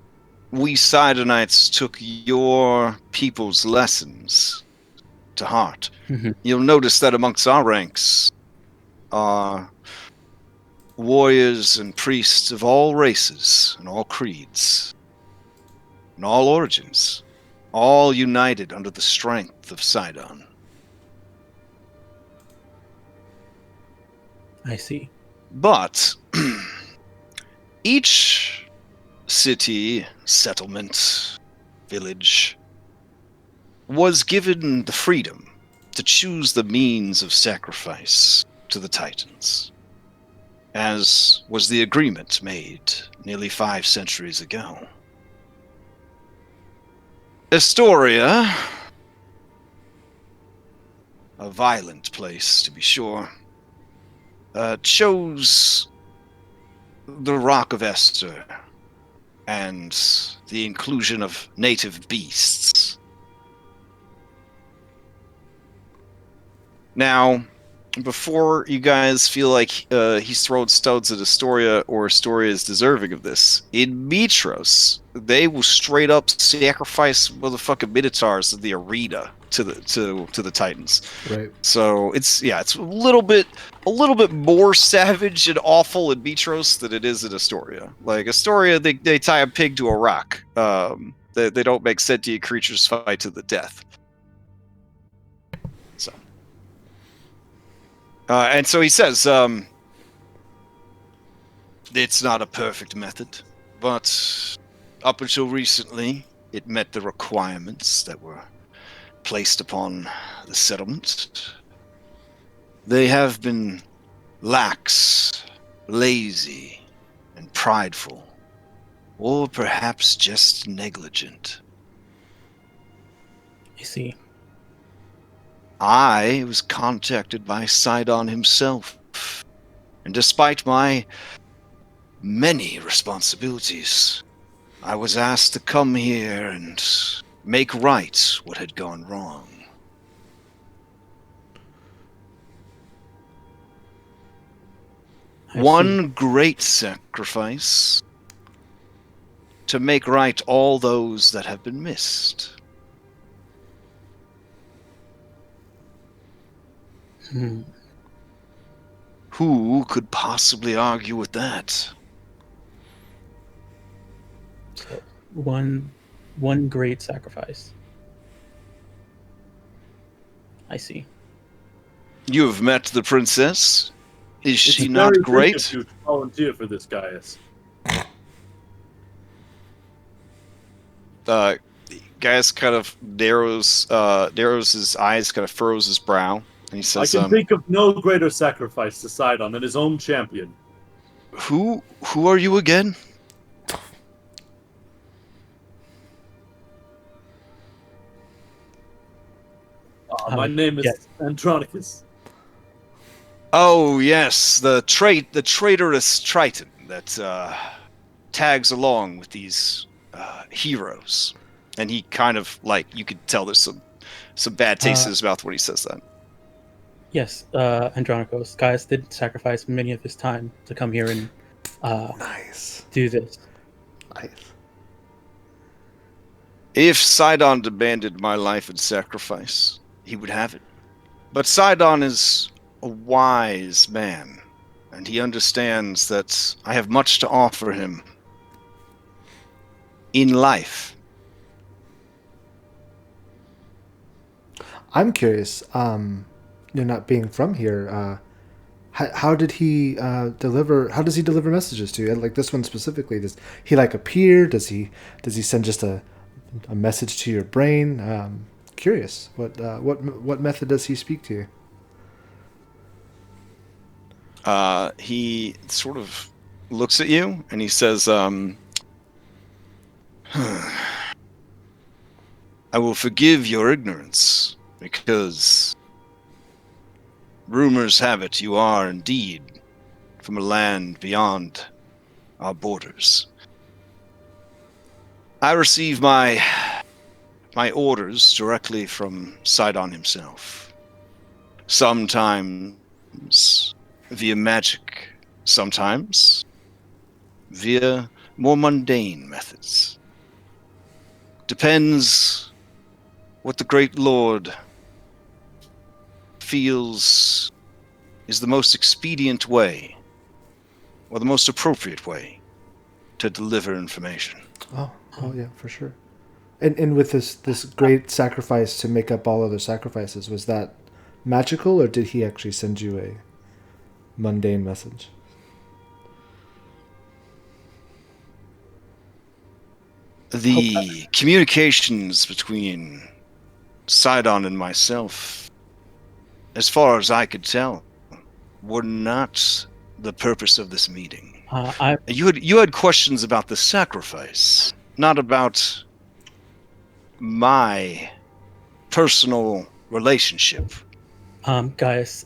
We Sidonites took your people's lessons to heart. Mhm. You'll notice that amongst our ranks are warriors and priests of all races and all creeds and all origins, all united under the strength of Sidon. I see. But each city, settlement, village was given the freedom to choose the means of sacrifice to the Titans, as was the agreement made nearly 5 centuries ago. Astoria, a violent place to be sure, chose the Rock of Esther and the inclusion of native beasts. Now, before you guys feel like he's throwing stones at Astoria or Astoria is deserving of this, in Mitros, they will straight up sacrifice motherfucking minotaurs in the arena to the Titans. Right. So it's a little bit more savage and awful in Mitros than it is in Astoria. Like Astoria, they tie a pig to a rock. They don't make sentient creatures fight to the death. So. And so he says, it's not a perfect method, but up until recently, it met the requirements that were placed upon the settlement. They have been lax, lazy, and prideful, or perhaps just negligent. I see. I was contacted by Sidon himself, and despite my many responsibilities, I was asked to come here and make right what had gone wrong. One great sacrifice to make right all those that have been missed. Who could possibly argue with that? So one great sacrifice. I see. You have met the princess? Is she It's not very great? big of you to volunteer for this, Gaius. Gaius kind of narrows his eyes, kind of furrows his brow, and he I says, can think of no greater sacrifice to Sidon than his own champion. Who are you again? My name is Andronicus. Oh yes, the traitorous Triton that tags along with these heroes, and he kind of you could tell there's some bad taste in his mouth when he says that. Yes, Andronicus. Gaius did sacrifice many of his time to come here and do this. Nice. If Sidon demanded my life in sacrifice, he would have it. But Sidon is a wise man, and he understands that I have much to offer him in life. I'm curious, you're not being from here, how did he deliver? How does he deliver messages to you? Like this one specifically, does he appear? Does he send just a message to your brain? Curious, what method does he speak to you? He sort of looks at you and he says, I will forgive your ignorance, because rumors have it you are indeed from a land beyond our borders. I receive my orders directly from Sidon himself. Sometimes via magic, sometimes via more mundane methods. Depends what the Great Lord feels is the most expedient way, or the most appropriate way, to deliver information. Oh yeah, for sure. And with this great sacrifice to make up all other sacrifices, was that magical, or did he actually send you a mundane message? The communications between Sidon and myself, as far as I could tell, were not the purpose of this meeting. You had questions about the sacrifice, not about my personal relationship. Guys,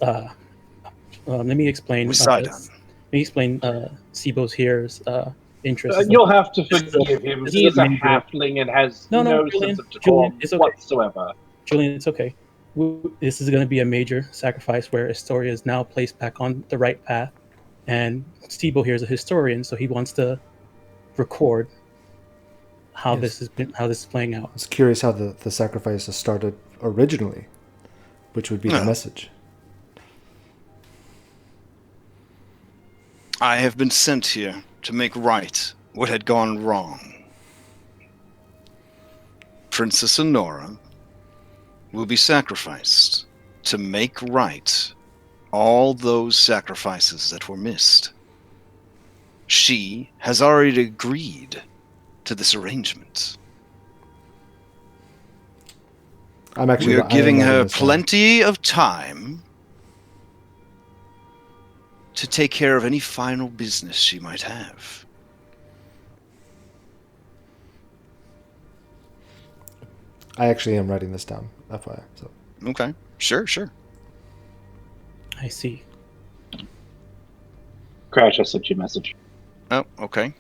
let me explain. With Sidon. Let me explain Sibo's here's interest. You'll have to forgive him. He is a halfling and has no Julian, sense of decorum it's okay. whatsoever. Julian, it's okay. This is going to be a major sacrifice where Astoria is now placed back on the right path, and Sibo here is a historian, so he wants to record how this is playing out. I was curious how the sacrifice started originally, which would be the message. I have been sent here to make right what had gone wrong. Princess Honora will be sacrificed to make right all those sacrifices that were missed. She has already agreed to this arrangement. We are giving her plenty of time to take care of any final business she might have. I actually am writing this down, FYI. So. Okay, sure. I see. Crash, I sent you a message. Oh, okay.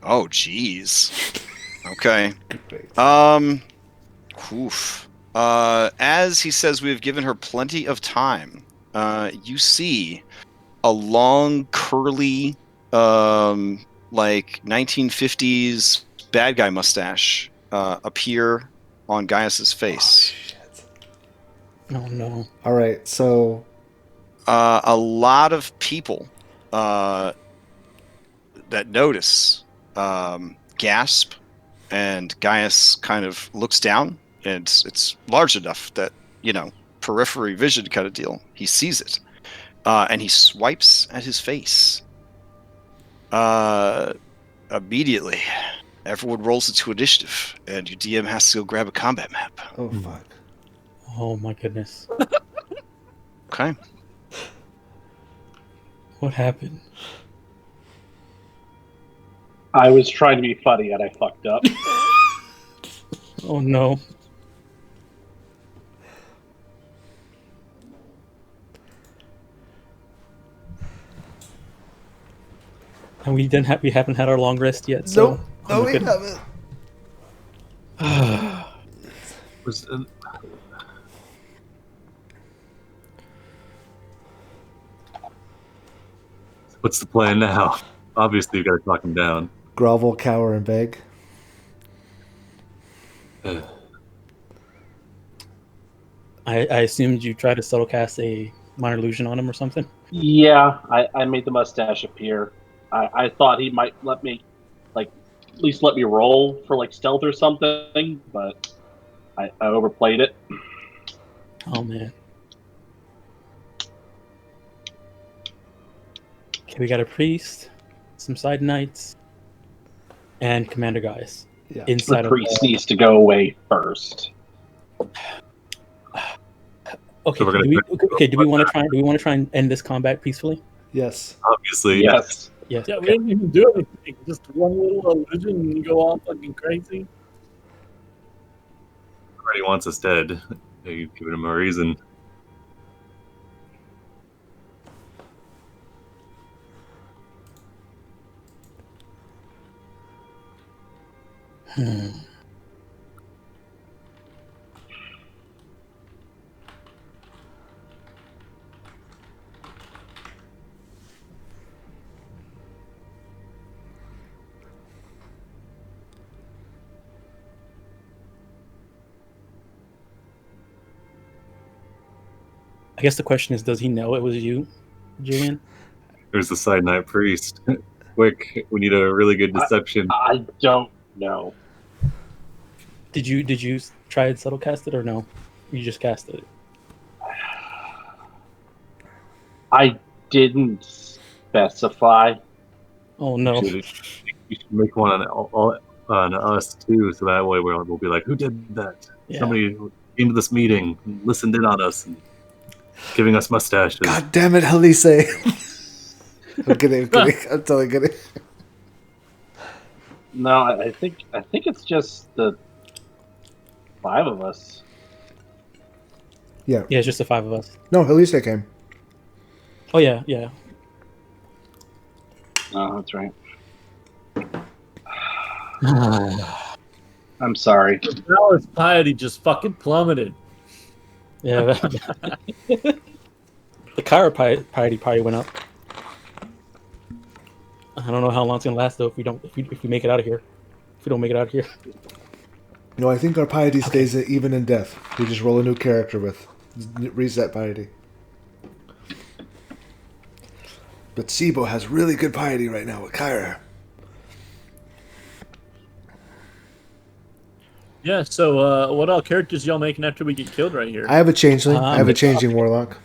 Oh, jeez. Okay. Oof. As he says, we have given her plenty of time. You see a long, curly, like 1950s bad guy mustache appear on Gaius's face. Oh, shit. Oh no! All right, so a lot of people that notice gasp, and Gaius kind of looks down, and it's large enough that, periphery vision kind of deal. He sees it, and he swipes at his face. Immediately, everyone rolls into initiative, and your DM has to go grab a combat map. Oh fuck! Oh my goodness! Okay. What happened? I was trying to be funny and I fucked up. Oh no! And we haven't had our long rest yet. So Nope. No, we haven't. What's the plan now? Obviously, you've got to talk him down. Grovel, cower, and beg. I assumed you tried to subtle cast a minor illusion on him or something. Yeah, I made the mustache appear. I thought he might let me, at least let me roll for stealth or something, but I overplayed it. Oh man. Okay, we got a priest, some side knights, and commander guys. Yeah. Inside The priest needs to go away first. Okay. So we're gonna Do we want to try and end this combat peacefully? Yes. obviously, Yes. Yes. Yeah, we Okay. didn't even do anything. Just one little illusion and you go all fucking crazy. already wants us dead. You've given him a reason. I guess the question is, does he know it was you, Julian? There's the Side Night Priest. Quick, we need a really good deception. I don't know. Did you try and subtle cast it or no? You just casted it. I didn't specify. Oh no. You should make one on us too, so that way we'll be like, who did that? Yeah. Somebody came to this meeting, and listened in on us, and giving us mustaches. God damn it, Elise. I'm kidding. I'm totally kidding. No, I think it's just the 5 of us. Yeah. Yeah, it's just the 5 of us. No, Elise came. Oh yeah, yeah. Oh, that's right. I'm sorry. Dallas piety just fucking plummeted. Yeah. The Kyra piety probably went up. I don't know how long it's gonna last though if we make it out of here. If we don't make it out of here. No, I think our piety stays even in death. We just roll a new character with reset piety. But Sibo has really good piety right now with Kyra. Yeah, so what all characters y'all making after we get killed right here? I have a changeling. I have a changing warlock.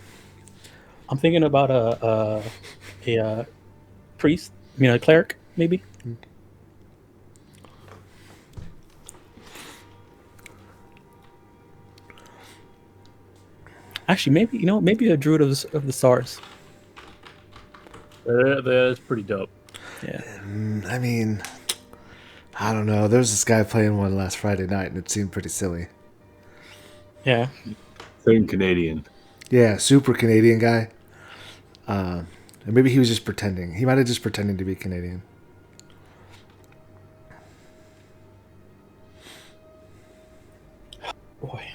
I'm thinking about a priest. I mean, a cleric, maybe. Actually, maybe a druid of the stars. That's pretty dope. Yeah. I mean, I don't know. There was this guy playing one last Friday night, and it seemed pretty silly. Yeah. Same Canadian. Yeah, super Canadian guy. And maybe he was just pretending. He might have just pretending to be Canadian. Boy.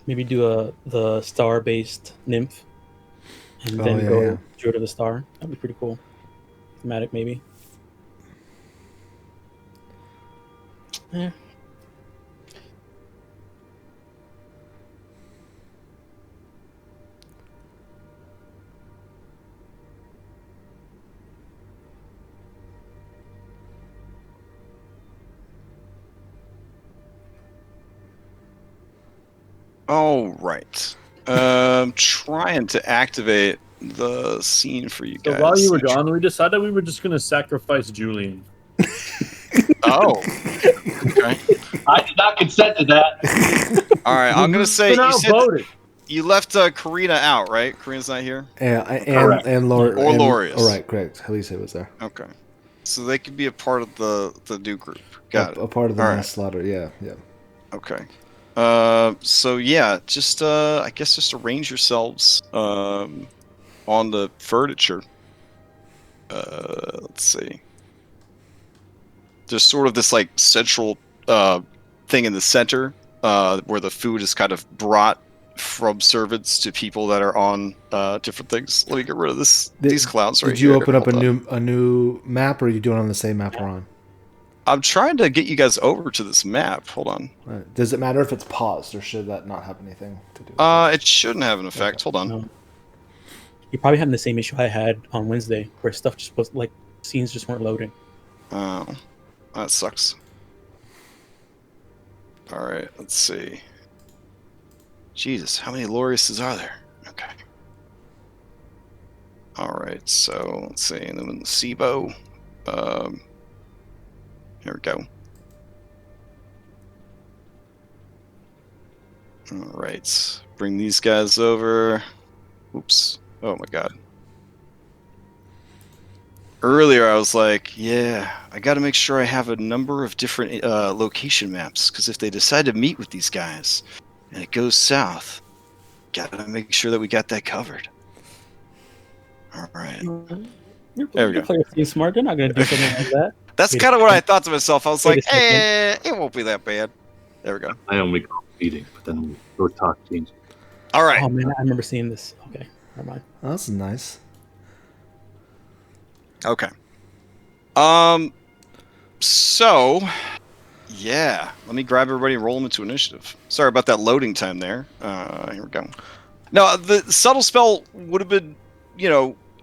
Maybe do the star-based nymph, and then go Druid of the Star. That'd be pretty cool. Thematic, maybe. Yeah. All right. Trying to activate the scene for you guys. So while you were gone, we decided we were just going to sacrifice Julian. Oh. Okay. I did not consent to that. All right. I'm gonna say Been outvoted. you left Karina out, right? Karina's not here. Yeah, and Laura Or Laureus. All right, correct. Elise was there. Okay. So they could be a part of the new group. Got it. A part of the All mass right. slaughter. Yeah. Okay. So yeah, just I guess just arrange yourselves on the furniture. Let's see. There's sort of this like central thing in the center where the food is kind of brought from servants to people that are on different things. Let me get rid of these clouds right here. Did you open up Hold a new map, or are you doing it on the same map we're on? I'm trying to get you guys over to this map. Hold on. Right. Does it matter if it's paused, or should that not have anything to do with it? It shouldn't have an effect. Okay. Hold on. No. You're probably having the same issue I had on Wednesday, where stuff just was like scenes just weren't loading. Oh, that sucks. All right, let's see. Jesus, how many Loriuses are there? Okay. All right, so let's see, and then in the SIBO, here we go. All right, bring these guys over. Oops. Oh my god. Earlier I was like, yeah, I got to make sure I have a number of different location maps, because if they decide to meet with these guys and it goes south, got to make sure that we got that covered. All right. There we go. Players seem smart. They're not going to do something like that. That's kind of what I thought to myself. I was like, it won't be that bad. There we go. I only call meeting, but then we'll talk change. All right. Oh man, I remember seeing this. Okay, never mind. Oh, that's nice. Okay. So, yeah. Let me grab everybody and roll them into initiative. Sorry about that loading time there. Here we go. Now, the subtle spell would have been,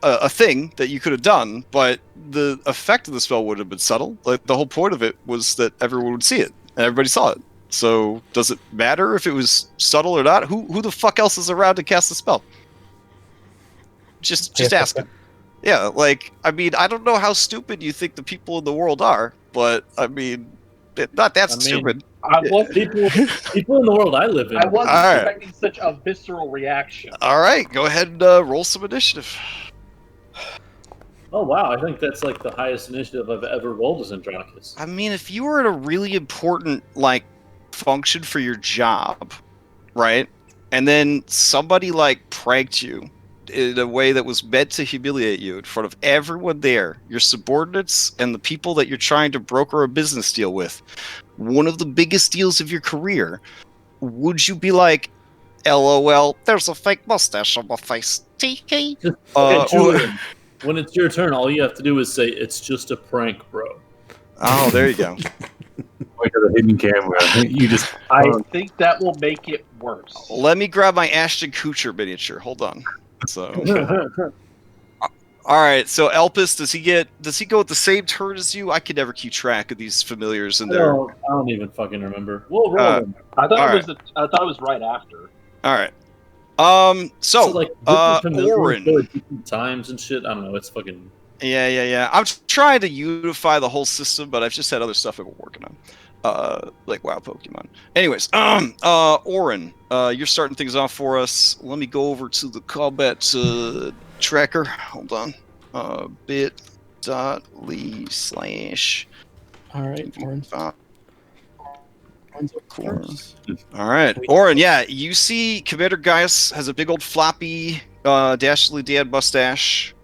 a thing that you could have done, but the effect of the spell would have been subtle. Like, the whole point of it was that everyone would see it, and everybody saw it. So, does it matter if it was subtle or not? Who the fuck else is around to cast the spell? Just asking. Yeah, like, I mean, I don't know how stupid you think the people in the world are, but, I mean, not that stupid. People in the world I live in. I wasn't expecting such a visceral reaction. All right, go ahead and roll some initiative. Oh, wow, I think that's, like, the highest initiative I've ever rolled as Andronicus. I mean, if you were in a really important, function for your job, right, and then somebody, pranked you in a way that was meant to humiliate you in front of everyone there, your subordinates and the people that you're trying to broker a business deal with, one of the biggest deals of your career, would you be like, LOL, there's a fake mustache on my face, TK? When it's your turn, all you have to do is say, it's just a prank, bro. Oh, there you go. Like a hidden camera. I think that will make it worse. Let me grab my Ashton Kutcher miniature. Hold on. So, all right. So Elpis, does he go with the same turn as you? I can never keep track of these familiars in there. I don't even fucking remember. We'll roll them. I thought it was right after. All right. So Oren. Times and shit. I don't know. It's fucking. Yeah. I'm trying to unify the whole system, but I've just had other stuff I've been working on. Like WoW Pokemon. Anyways, Oren, you're starting things off for us. Let me go over to the combat tracker. Hold on. bit.ly/ All right, Oren. All right, Oren. Yeah, you see, Commander Gaius has a big old floppy, dastardly dad mustache.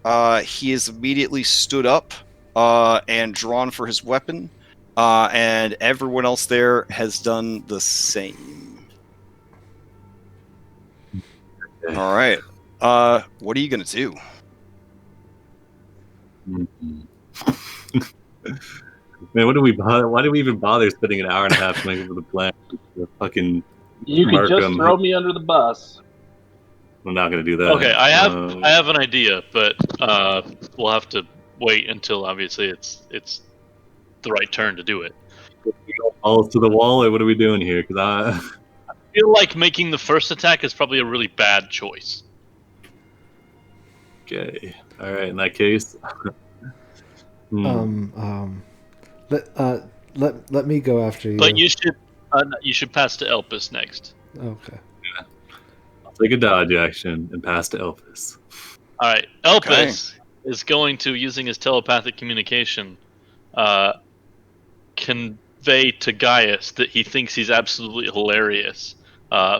He is immediately stood up and drawn for his weapon. And everyone else there has done the same. Okay. All right. What are you gonna do? Man, what do we bother? Why do we even bother spending an hour and a half to make up the plan? You could just throw me under the bus. I'm not gonna do that. Okay, I have an idea, but we'll have to wait until obviously it's the right turn to do it. All to the wall, or what are we doing here? Because I feel like making the first attack is probably a really bad choice. Okay. All right. In that case, let me go after you. But you should pass to Elpis next. Okay. Yeah. I'll take a dodge action and pass to Elpis. All right. Elpis is going to, using his telepathic communication, convey to Gaius that he thinks he's absolutely hilarious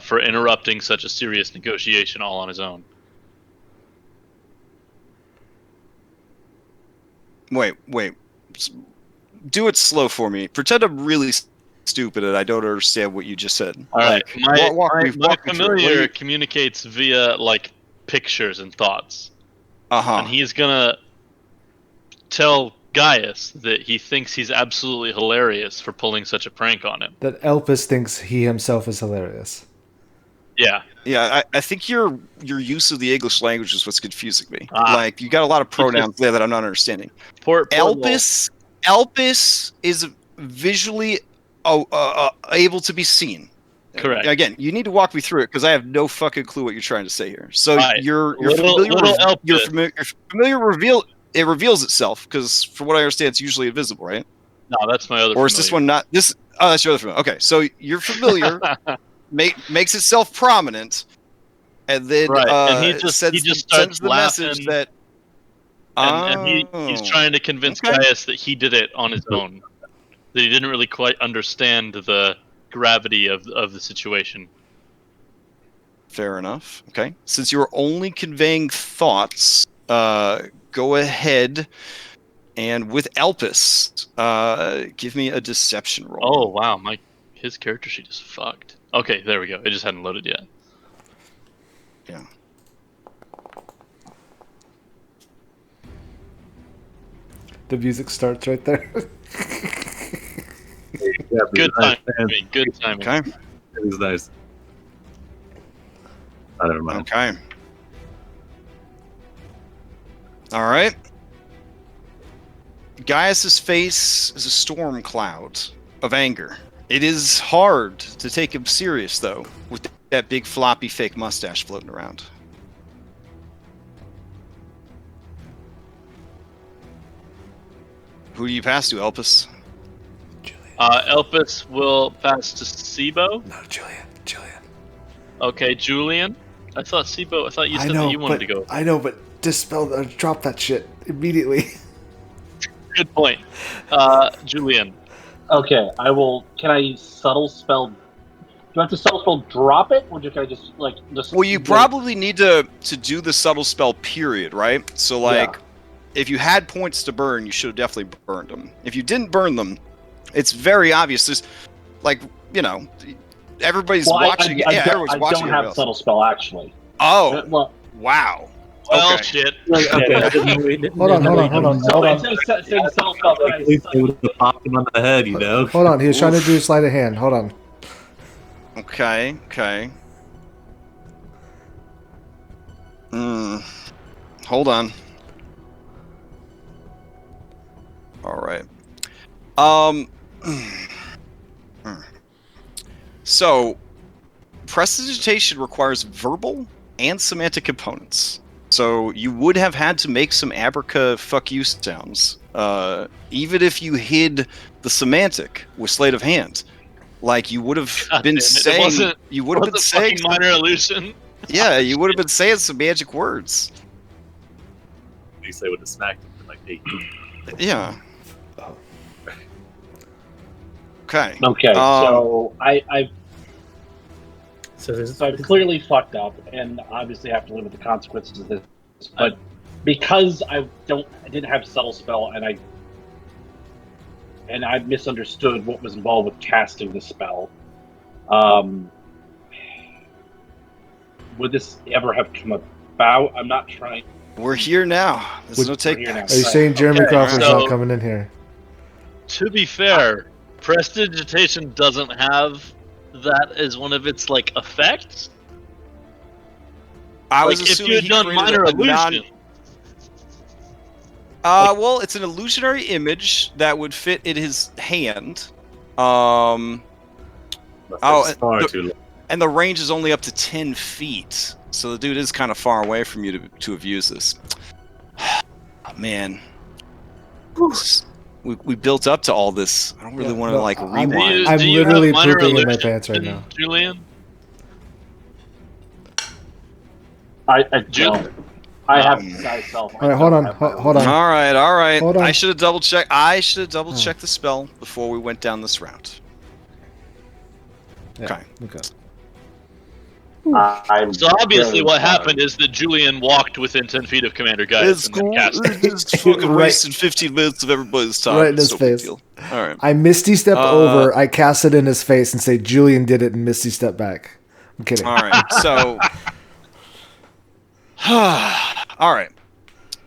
for interrupting such a serious negotiation all on his own. Wait. Do it slow for me. Pretend I'm really stupid and I don't understand what you just said. All right. My familiar communicates via, pictures and thoughts. Uh-huh. And he's going to tell Gaius that he thinks he's absolutely hilarious for pulling such a prank on him. That Elpis thinks he himself is hilarious. Yeah. Yeah, I think your use of the English language is what's confusing me. You got a lot of pronouns there that I'm not understanding. Elpis is visually able to be seen. Correct. Again, you need to walk me through it because I have no fucking clue what you're trying to say here. So Right. you're Little familiar reveal. It reveals itself because, from what I understand, it's usually invisible, right? No, that's my other. Or is this one not this? Oh, that's your other familiar. Okay, so your familiar makes itself prominent, and then Right, and he just sends starts the message laughing. that. And he's trying to convince Okay. Gaius that he did it on his own. That he didn't really quite understand the gravity of the situation. Fair enough. Okay. Since you were only conveying thoughts, go ahead and with Elpis, give me a deception roll. Oh wow, his character sheet is fucked. Okay, there we go. It just hadn't loaded yet. Yeah. The music starts right there. Good timing. Good timing. Okay. It was nice. I don't mind. Okay. All right. Gaius's face is a storm cloud of anger. It is hard to take him serious, though, with that big floppy fake mustache floating around. Who do you pass to, Elpis? Elpis will pass to Sibo. No, Julian. Okay, Julian. I thought Sibo. I thought you I said know, that you wanted but to go. I know, but dispel, drop that shit immediately. Good point. Julian. Okay, I will. Can I subtle spell? Do I have to subtle spell drop it, or can I just just? Well, you probably need to do the subtle spell period, right? So, like, if you had points to burn, you should have definitely burned them. If you didn't burn them, it's very obvious. There's, like, you know, everybody's watching. Everyone's I watching. don't have subtle spell actually. Oh, Well, wow. Well, Okay. shit. Hold on. so instead of saying subtle spell, can I It would have popped him on the head, you know? Hold on, he was trying to do sleight of hand. Hold on. Okay. Hold on. All right. So, prestidigitation requires verbal and semantic components. So you would have had to make some abraca fuck you sounds, even if you hid the semantic with sleight of hand. Like you would have been saying, you would have been saying minor illusion. Yeah, you would have been saying some magic words. You say would have smacked him for like 8. Yeah. Okay. Okay, so I've So I've clearly fucked up, and obviously have to live with the consequences of this. But because I didn't have subtle spell, and I misunderstood what was involved with casting the spell. Would this ever have come about? I'm not trying. We're here now. There's no take here now. backs. Are you saying Jeremy Okay, Crawford's so- not coming in here? To be fair, prestidigitation doesn't have that as one of its like effects. I was Like, if assuming you had he done created minor a non- illusion. Well, it's an illusionary image that would fit in his hand. Oh, That's far too long. and the range is only up to 10 feet. So the dude is kind of far away from you to have used this. Man. We built up to all this. I don't really want to, like, I'm- rewind. I'm Do you literally have minor pooping in my illusion, pants right now. Julian? I Ju- don't. I have myself. All right, hold on. Hold on. All right. Hold on. I should have double checked. The spell before we went down this route. Yeah, okay. I'm So obviously, very what sorry. happened is that Julian walked within 10 feet of Commander Gaius and then cast it. It's just fucking Right. wasting 15 minutes of everybody's time. Right in his It's no big face. deal. All right. I Misty stepped over, I cast it in his face and say Julian did it and Misty stepped back. I'm kidding. All right. So. All right.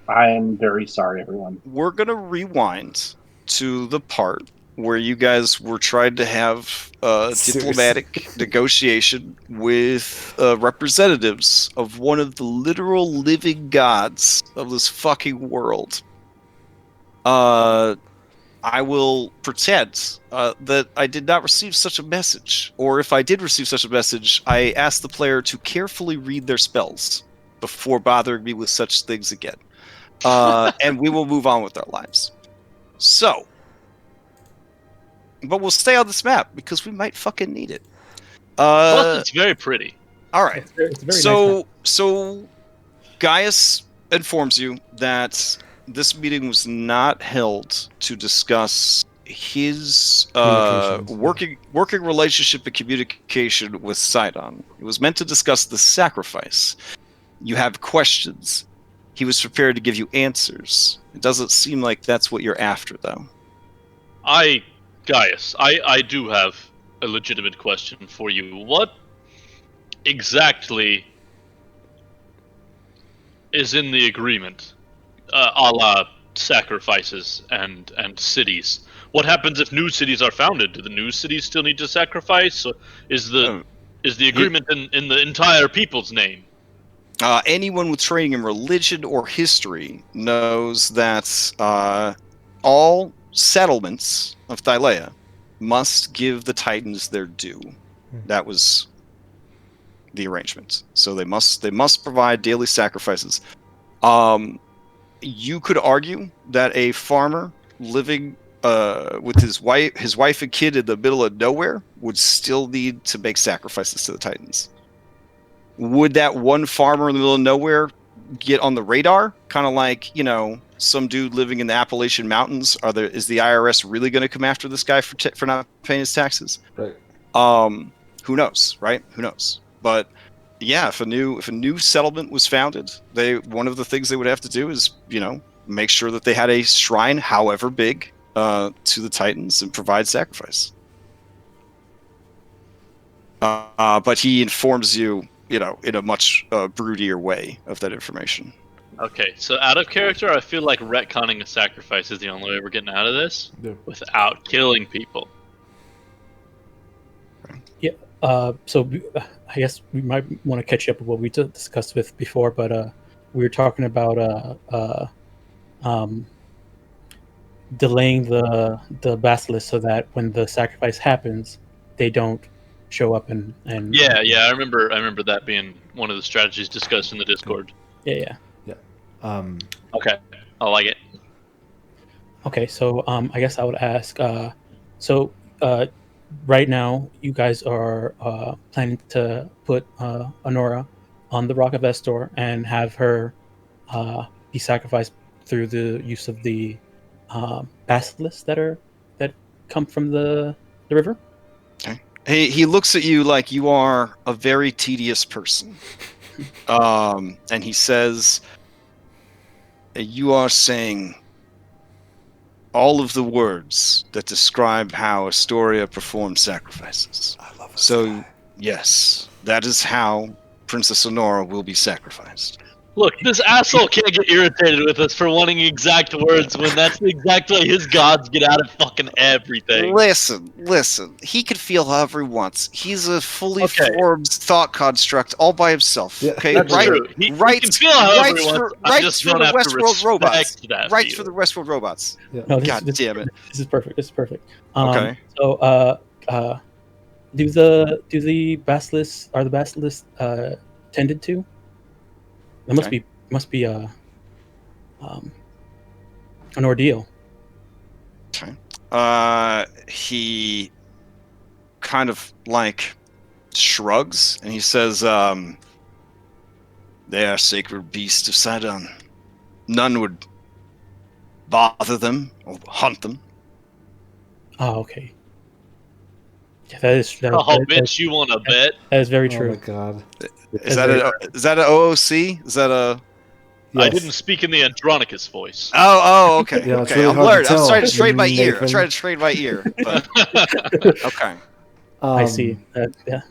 I am very sorry, everyone. We're going to rewind to the part where you guys were trying to have a Seriously. diplomatic negotiation with representatives of one of the literal living gods of this fucking world. I will pretend that I did not receive such a message. Or if I did receive such a message, I ask the player to carefully read their spells before bothering me with such things again. And we will move on with our lives. So, but we'll stay on this map because we might fucking need it. Plus, it's very pretty. All right. It's a very nice map. So Gaius informs you that this meeting was not held to discuss his working relationship and communication with Sidon. It was meant to discuss the sacrifice. You have questions. He was prepared to give you answers. It doesn't seem like that's what you're after, though. Gaius, I do have a legitimate question for you. What exactly is in the agreement, a la sacrifices and cities? What happens if new cities are founded? Do the new cities still need to sacrifice? Or is the agreement in the entire people's name? Anyone with training in religion or history knows that all settlements of Thylea must give the Titans their due. That was the arrangement. So they must provide daily sacrifices. You could argue that a farmer living with his wife and kid in the middle of nowhere would still need to make sacrifices to the Titans. Would that one farmer in the middle of nowhere get on the radar? Kind of like, some dude living in the Appalachian Mountains. Is the IRS really going to come after this guy for not paying his taxes? Right. Who knows, right? Who knows? But yeah, if a new settlement was founded, one of the things they would have to do is, make sure that they had a shrine, however big, to the Titans and provide sacrifice. But he informs you, in a much broodier way of that information. Okay, so out of character, I feel like retconning a sacrifice is the only way we're getting out of this without killing people. Yeah. So I guess we might want to catch up with what we discussed with before, but we were talking about delaying the basilisk so that when the sacrifice happens, they don't show up and yeah, I remember that being one of the strategies discussed in the Discord. Yeah. Okay, I like it. Okay, so I guess I would ask. Right now, you guys are planning to put Honora on the Rock of Estor and have her be sacrificed through the use of the basilisks that come from the river. Okay. He looks at you like you are a very tedious person, and he says, "You are saying all of the words that describe how Astoria performs sacrifices. I love it. So, yes, that is how Princess Honora will be sacrificed." Look, this asshole can't get irritated with us for wanting exact words when that's the exact way his gods get out of fucking everything. Listen. He can feel however he wants. He's a fully formed thought construct all by himself. Yeah, okay, that's true. He can feel however he wants. I just don't have to Westworld robots. respect that Right view. for the Westworld robots. Yeah. No, God damn it. This is perfect. Okay. So, do the basilisks tended to? It must be an ordeal. Okay. He kind of like shrugs and he says, "They are sacred beasts of Sidon. None would bother them or hunt them." Oh, okay. Yeah, that is. Bitch, you want to bet? That is very Oh true. my god. Is that an OOC? Is that a? Yes. I didn't speak in the Andronicus voice. Oh, okay. Yeah, it's okay, really I'm hard to learning. I'm tell, trying to trade my ear. Nathan. I'm trying to trade my ear. But, okay. I see. Yeah.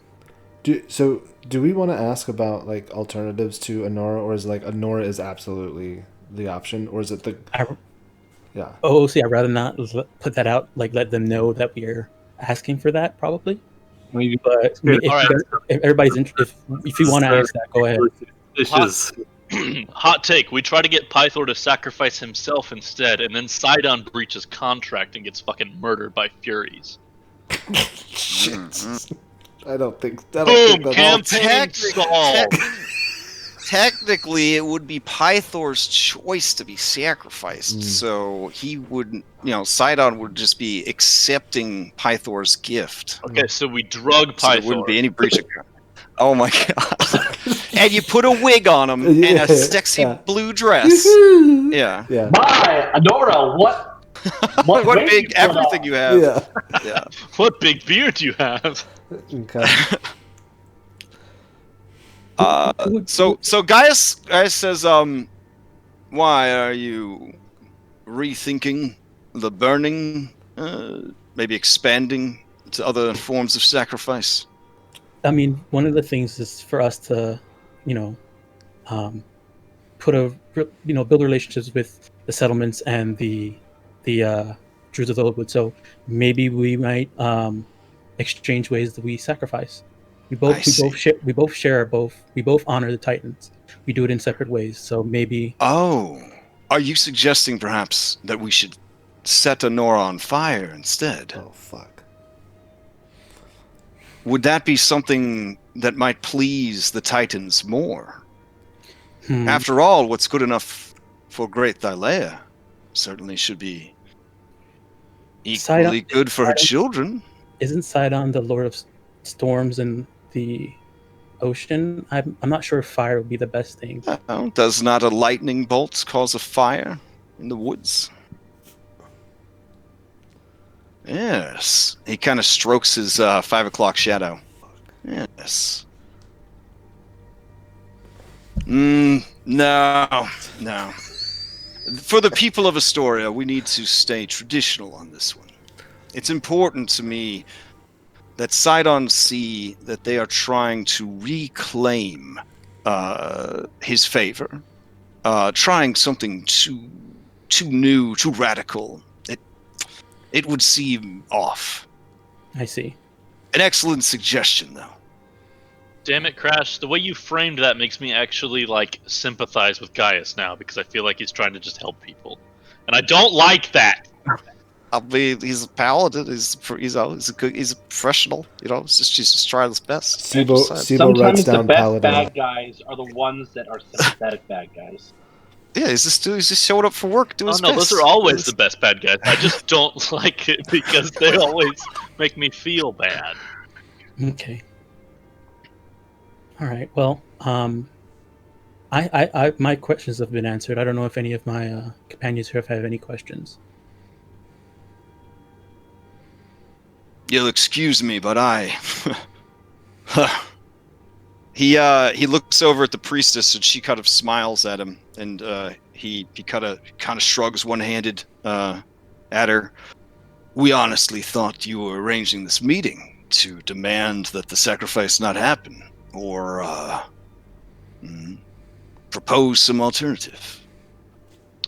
Do we want to ask about like alternatives to Honora, or is like Honora is absolutely the option, or is it the? Yeah. OOC, I'd rather not put that out. Like, let them know that we are asking for that, probably. But if everybody's interested, if you want to ask that, go ahead. Dishes. Hot take. We try to get Pythor to sacrifice himself instead, and then Sidon breaches contract and gets fucking murdered by Furies. I don't think Boom! that's Campaign solved! Technically, it would be Pythor's choice to be sacrificed. So he would, Sidon would just be accepting Pythor's gift. Okay, so we drug Pythor. So there wouldn't be any breach of contract. Oh my god. And you put a wig on him and a sexy blue dress. Yeah. My Adora, what big everything you have. Yeah. What big beard you have? Okay. So Gaius says, why are you rethinking the burning, maybe expanding to other forms of sacrifice? I mean, one of the things is for us to, build relationships with the settlements and the Druids of the Oldwood. So maybe we might exchange ways that we sacrifice. We both honor the Titans. We do it in separate ways. So maybe. Oh, are you suggesting perhaps that we should set Anora on fire instead? Oh fuck. Would that be something that might please the Titans more? After all, what's good enough for great Thylea certainly should be equally good for her children. Isn't Sidon the Lord of Storms and the ocean? I'm not sure if fire would be the best thing. Does not a lightning bolt cause a fire in the woods? Yes. He kind of strokes his 5 o'clock shadow. Yes. No. For the people of Astoria, we need to stay traditional on this one. It's important to me that Sidon see that they are trying to reclaim his favor, trying something too new, too radical. It would seem off. I see. An excellent suggestion, though. Damn it, Crash. The way you framed that makes me actually, sympathize with Gaius now, because I feel like he's trying to just help people. And I don't like that! I mean, he's a paladin. He's a professional. He's just trying his best. Sibo writes down the best paladin. bad guys are the ones that are sympathetic bad guys. Yeah, he's just showing up for work, doing his best. Those are always the best bad guys. I just don't like it because they always make me feel bad. Okay. All right. Well, I my questions have been answered. I don't know if any of my companions here have any questions. You'll excuse me, but He looks over at the priestess, and she kind of smiles at him, and he kind of shrugs one-handed at her. We honestly thought you were arranging this meeting to demand that the sacrifice not happen, or propose some alternative.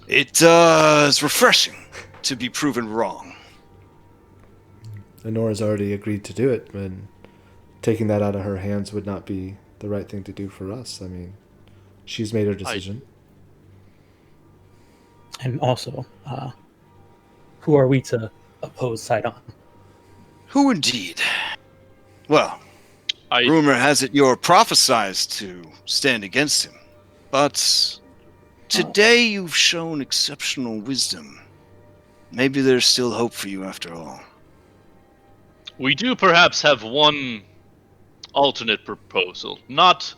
It is refreshing to be proven wrong. Anora's already agreed to do it, and taking that out of her hands would not be the right thing to do for us. I mean, she's made her decision. And also, who are we to oppose Sidon? Who indeed? Well, rumor has it you're prophesized to stand against him. But today you've shown exceptional wisdom. Maybe there's still hope for you after all. We do perhaps have one alternate proposal. Not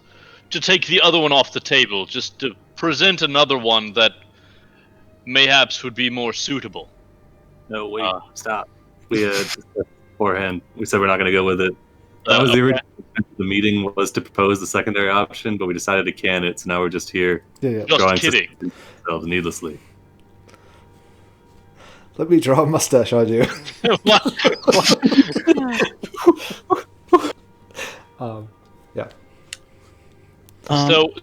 to take the other one off the table, just to present another one that mayhaps would be more suitable. No, wait, stop. We discussed beforehand. We said we're not going to go with it. That was the original intent of the meeting, was to propose the secondary option, but we decided to can it, so now we're just here Just kidding. Ourselves needlessly. Let me draw a mustache on you. Yeah.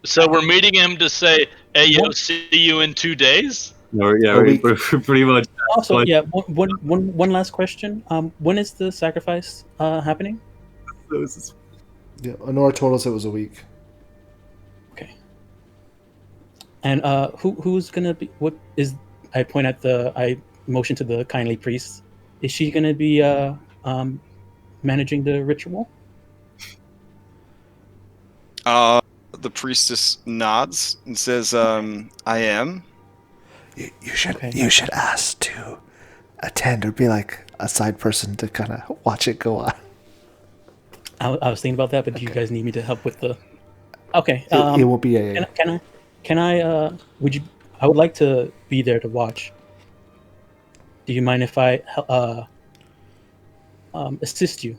So we're meeting him to say, "Hey, yo, see you in 2 days." We're pretty much. Also, one last question. When is the sacrifice happening? Yeah, Honora told us it was a week. Okay. And who's gonna be? What is? I point at I motion to the kindly priest. Is she gonna be managing the ritual? The priestess nods and says, "I am." You should ask to attend or be like a side person to kind of watch it go on. I was thinking about that, but do you guys need me to help with the? Okay. It will be a. Can I? Would you? I would like to be there to watch. Do you mind if I assist you?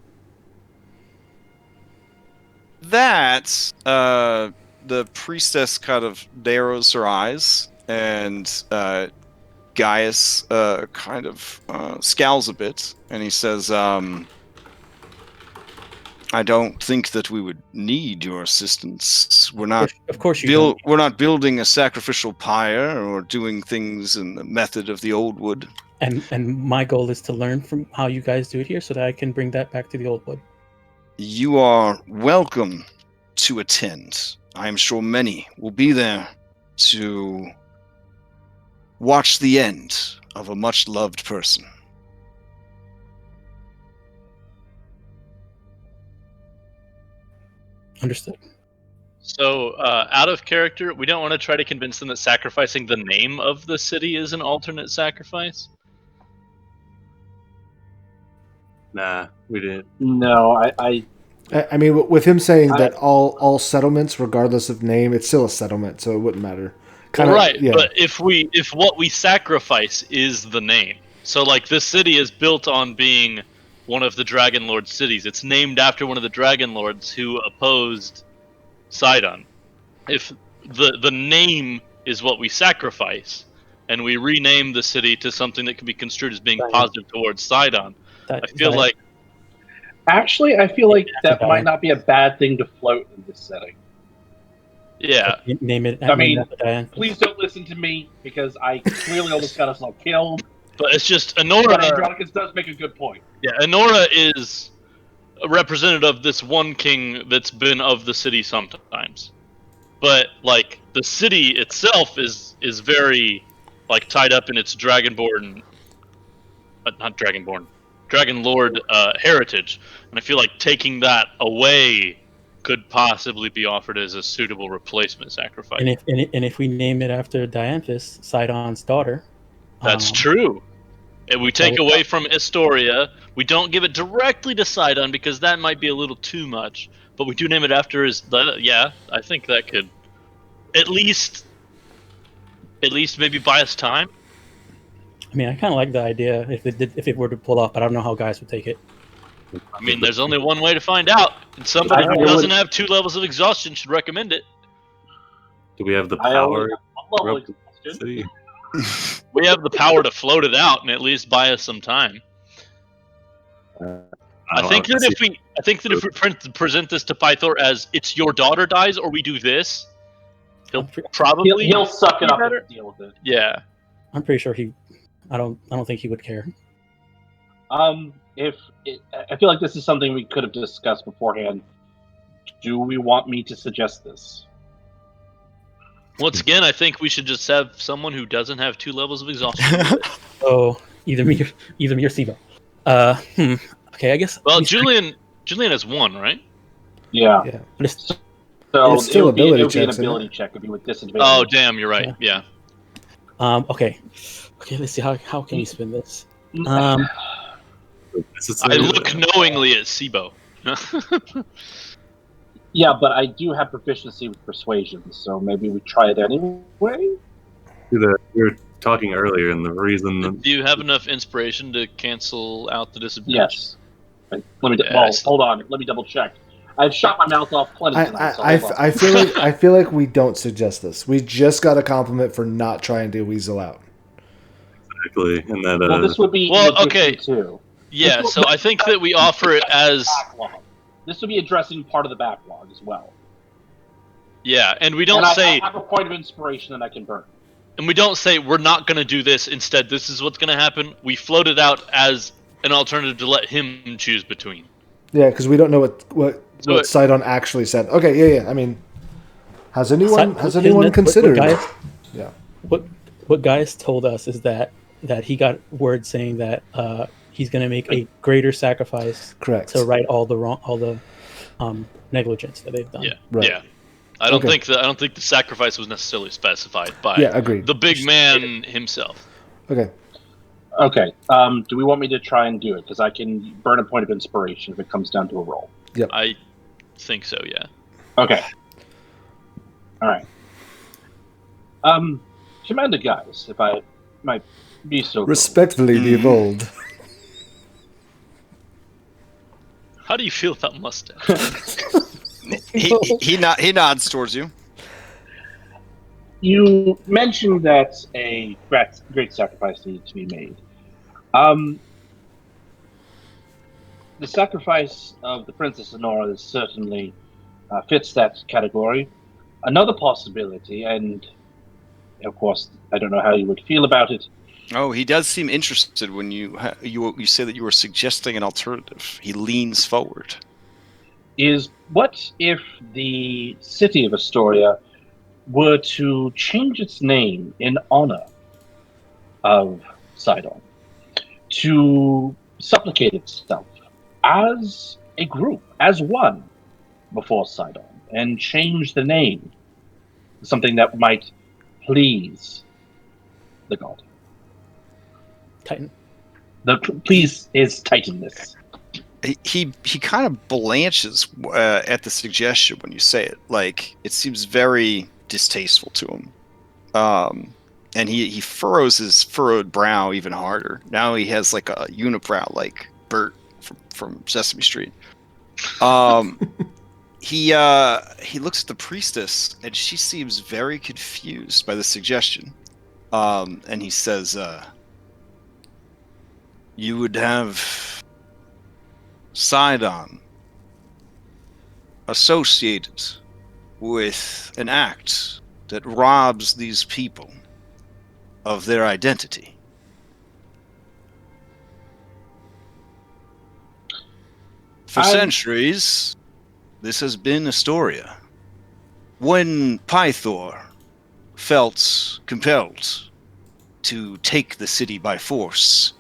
That the priestess kind of narrows her eyes, and Gaius kind of scowls a bit, and he says, "I don't think that we would need your assistance. We're not. Of course, you we're not building a sacrificial pyre or doing things in the method of the old wood. And my goal is to learn from how you guys do it here, so that I can bring that back to the old wood. You are welcome to attend. I am sure many will be there to watch the end of a much-loved person." Understood. So, out of character, we don't want to try to convince them that sacrificing the name of the city is an alternate sacrifice? Nah, we didn't. No, I mean, with him saying that all settlements, regardless of name, it's still a settlement, so it wouldn't matter. Right, yeah. But if what we sacrifice is the name, so like this city is built on being one of the Dragonlord cities. It's named after one of the Dragonlords who opposed Sidon. If the name is what we sacrifice, and we rename the city to something that can be construed as being positive towards Sidon, I feel like that might not be a bad thing to float in this setting. Yeah. Name it. I mean, please don't listen to me, because I clearly almost got us all killed. But it's just Enora. Andronicus does make a good point. Yeah, Enora is a representative of this one king that's been of the city sometimes. But like the city itself is very like tied up in its Dragonlord heritage, and I feel like taking that away could possibly be offered as a suitable replacement sacrifice. And if we name it after Dianthus, Sidon's daughter, that's true. And we take away from Astoria. We don't give it directly to Sidon because that might be a little too much. But we do name it after his. Yeah, I think that could at least maybe buy us time. I mean, I kind of like the idea if it were to pull off, but I don't know how guys would take it. I mean, there's only one way to find out, and somebody who doesn't have 2 levels of exhaustion should recommend it. Do we have the power? We have the power to float it out and at least buy us some time. I think that if we present this to Pythor as it's your daughter dies or we do this, he'll probably he'll suck it up and deal with it. Yeah, I'm pretty sure I don't think he would care. I feel like this is something we could have discussed beforehand. Do we want me to suggest this? Once again, I think we should just have someone who doesn't have 2 levels of exhaustion. Oh, either me or Sibo. Okay, I guess. Well, Julian has 1, right? Yeah. But so it's still it would be an checks, ability check. It'd be with disadvantage. Oh, damn, you're right. Yeah. Okay. Let's see how can we spin this. I look knowingly at Sibo. Yeah, but I do have proficiency with persuasion, so maybe we try it anyway. We were talking earlier, and the reason. Do you have enough inspiration to cancel out the disadvantage? Yes. Let me. Hold on. Let me double check. I've shot my mouth off plenty tonight. I feel like we don't suggest this. We just got a compliment for not trying to weasel out. Exactly, and that. Well, this would be okay too. Yeah, so I think that we offer it as. This would be addressing part of the backlog as well. Yeah, and we don't say. I have a point of inspiration that I can burn. And we don't say we're not going to do this. Instead, this is what's going to happen. We float it out as an alternative to let him choose between. Yeah, because we don't know what Sidon actually said. Okay, yeah. I mean, Has anyone considered? Yeah. What Gaius told us is that he got word saying that he's going to make a greater sacrifice. Correct. To right all the negligence that they've done. Yeah. Right. Yeah. I don't think the sacrifice was necessarily specified by agreed. the big man himself. Okay. Okay. Do we want me to try and do it? Because I can burn a point of inspiration if it comes down to a roll. Yep. I think so. Yeah. Okay. All right. Commander Gaius, if I might be so respectfully be bold. How do you feel about mustache? he nods towards you. You mentioned that a great sacrifice needed to be made. The sacrifice of the Princess Honora certainly fits that category. Another possibility, and of course, I don't know how you would feel about it. Oh, he does seem interested when you say that you were suggesting an alternative. He leans forward. Is what if the city of Astoria were to change its name in honor of Sidon, to supplicate itself as a group, as one, before Sidon, and change the name to something that might please the god? Titan. Please his Titanness. He kind of blanches at the suggestion when you say it. Like, it seems very distasteful to him. And he furrows his furrowed brow even harder. Now he has like a unibrow like Bert from Sesame Street. He looks at the priestess, and she seems very confused by the suggestion. And he says, you would have Sidon associated with an act that robs these people of their identity. For centuries, this has been Astoria. When Pythor felt compelled to take the city by force,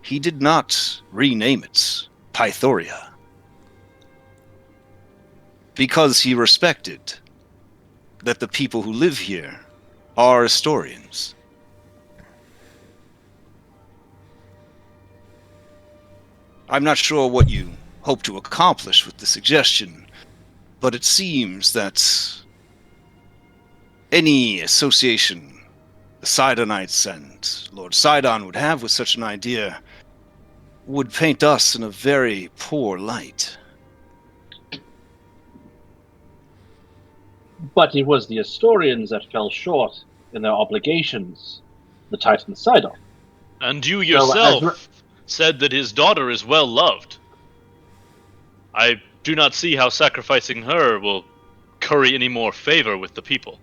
he did not rename it Pythoria, because he respected that the people who live here are Astorians. I'm not sure what you hope to accomplish with the suggestion, but it seems that any association the Sidonites and Lord Sidon would have with such an idea would paint us in a very poor light. But it was the Astorians that fell short in their obligations, the Titan Sidon. And you yourself said that his daughter is well loved. I do not see how sacrificing her will curry any more favor with the people.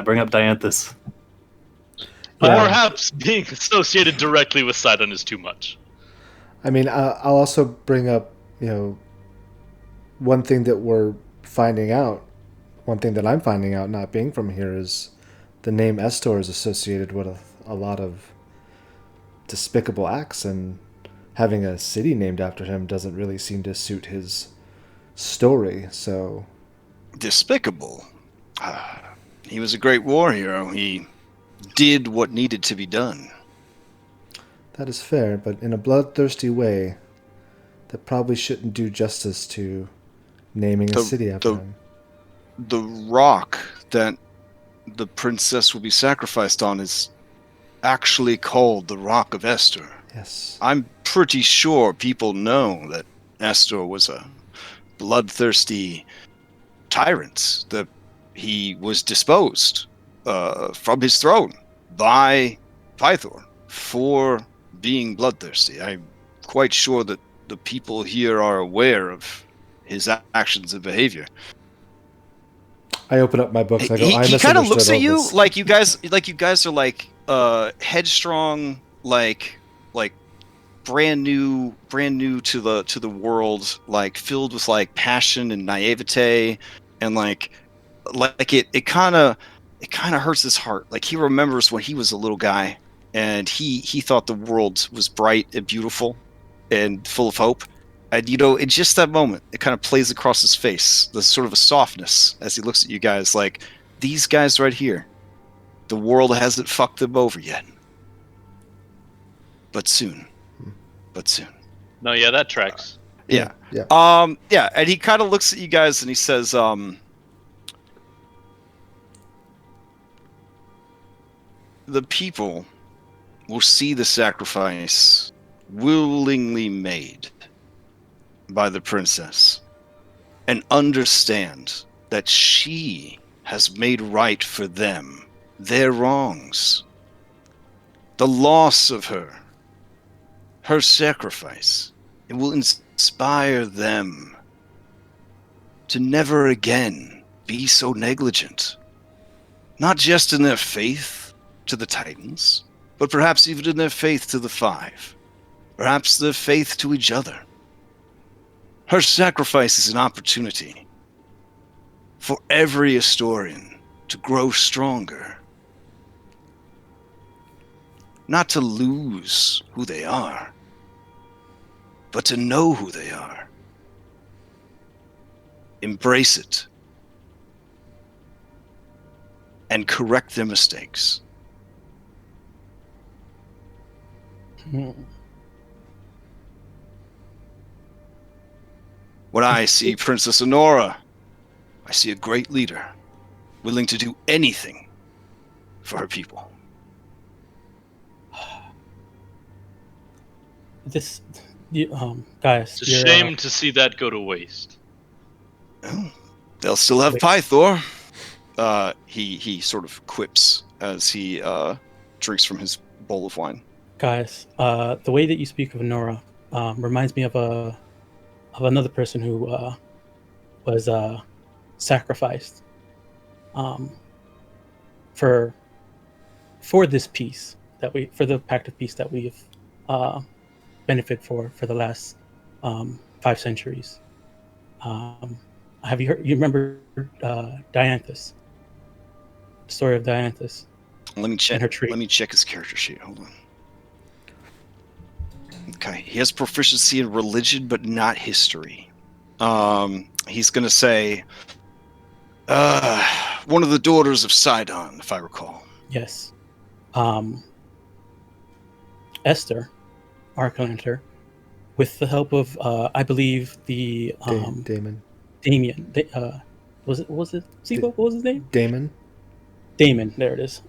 Bring up Dianthus. Perhaps being associated directly with Sidon is too much. I mean, I'll also bring up, one thing that we're finding out, one thing that I'm finding out not being from here is the name Estor is associated with a lot of despicable acts, and having a city named after him doesn't really seem to suit his story, so... Despicable? He was a great war hero. He did what needed to be done. That is fair, but in a bloodthirsty way that probably shouldn't do justice to naming a city after him. The rock that the princess will be sacrificed on is actually called the Rock of Esther. Yes. I'm pretty sure people know that Esther was a bloodthirsty tyrant, that he was disposed from his throne by Pythor for being bloodthirsty. I'm quite sure that the people here are aware of his actions and behavior. I open up my books. I go. He kind of looks at you like you guys are like headstrong, like brand new to the world, like filled with like passion and naivete, and like like it kind of hurts his heart. Like he remembers when he was a little guy and he thought the world was bright and beautiful and full of hope. And in just that moment, it kind of plays across his face. There's sort of a softness as he looks at you guys, like these guys right here. The world hasn't fucked them over yet, but soon. No, yeah, that tracks. Yeah. Yeah. And he kind of looks at you guys and he says, the people will see the sacrifice willingly made by the princess and understand that she has made right for them their wrongs. The loss of her sacrifice, it will inspire them to never again be so negligent, not just in their faith to the Titans, but perhaps even in their faith to the Five, perhaps their faith to each other. Her sacrifice is an opportunity for every historian to grow stronger, not to lose who they are, but to know who they are. Embrace it and correct their mistakes. When I see Princess Honora, I see a great leader, willing to do anything for her people. Guys, It's a shame to see that go to waste. Well, they'll still have Pythor. He sort of quips as he drinks from his bowl of wine. Guys, the way that you speak of Nora reminds me of another person who was sacrificed for this peace for the Pact of Peace that we've benefit for the last 5 centuries. Have you heard? You remember Dianthus? The story of Dianthus. Let me check. Her tree. Let me check his character sheet. Hold on. Okay, he has proficiency in religion, but not history. He's going to say, one of the daughters of Sidon, if I recall. Yes. Esther, Archaeolanter, with the help of, I believe, the Damon. Damien. Was it Sibo? What was his name? Damon. Damon. There it is.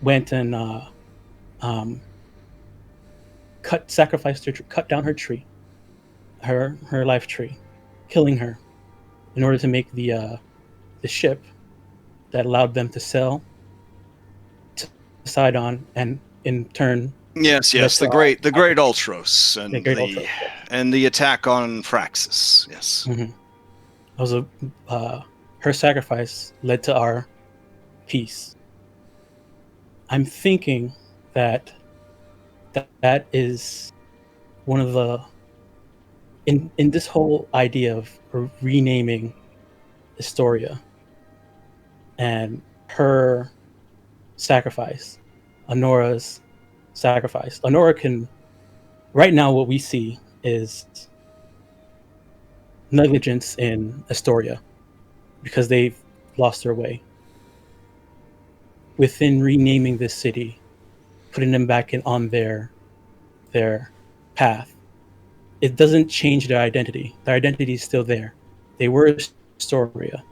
Went and cut down her tree, her life tree, killing her, in order to make the ship that allowed them to sail to Sidon, and in turn. Yes, the great Ultros Ultros, yeah. And the attack on Praxis. Yes. Mm-hmm. It was her sacrifice led to our peace. I'm thinking that is one of the in this whole idea of renaming Historia and her sacrifice, Honora's sacrifice. Honora can, right now what we see is negligence in Astoria because they've lost their way. Within renaming this city, putting them back on their path, it doesn't change their identity. Their identity is still there. They were Astoria,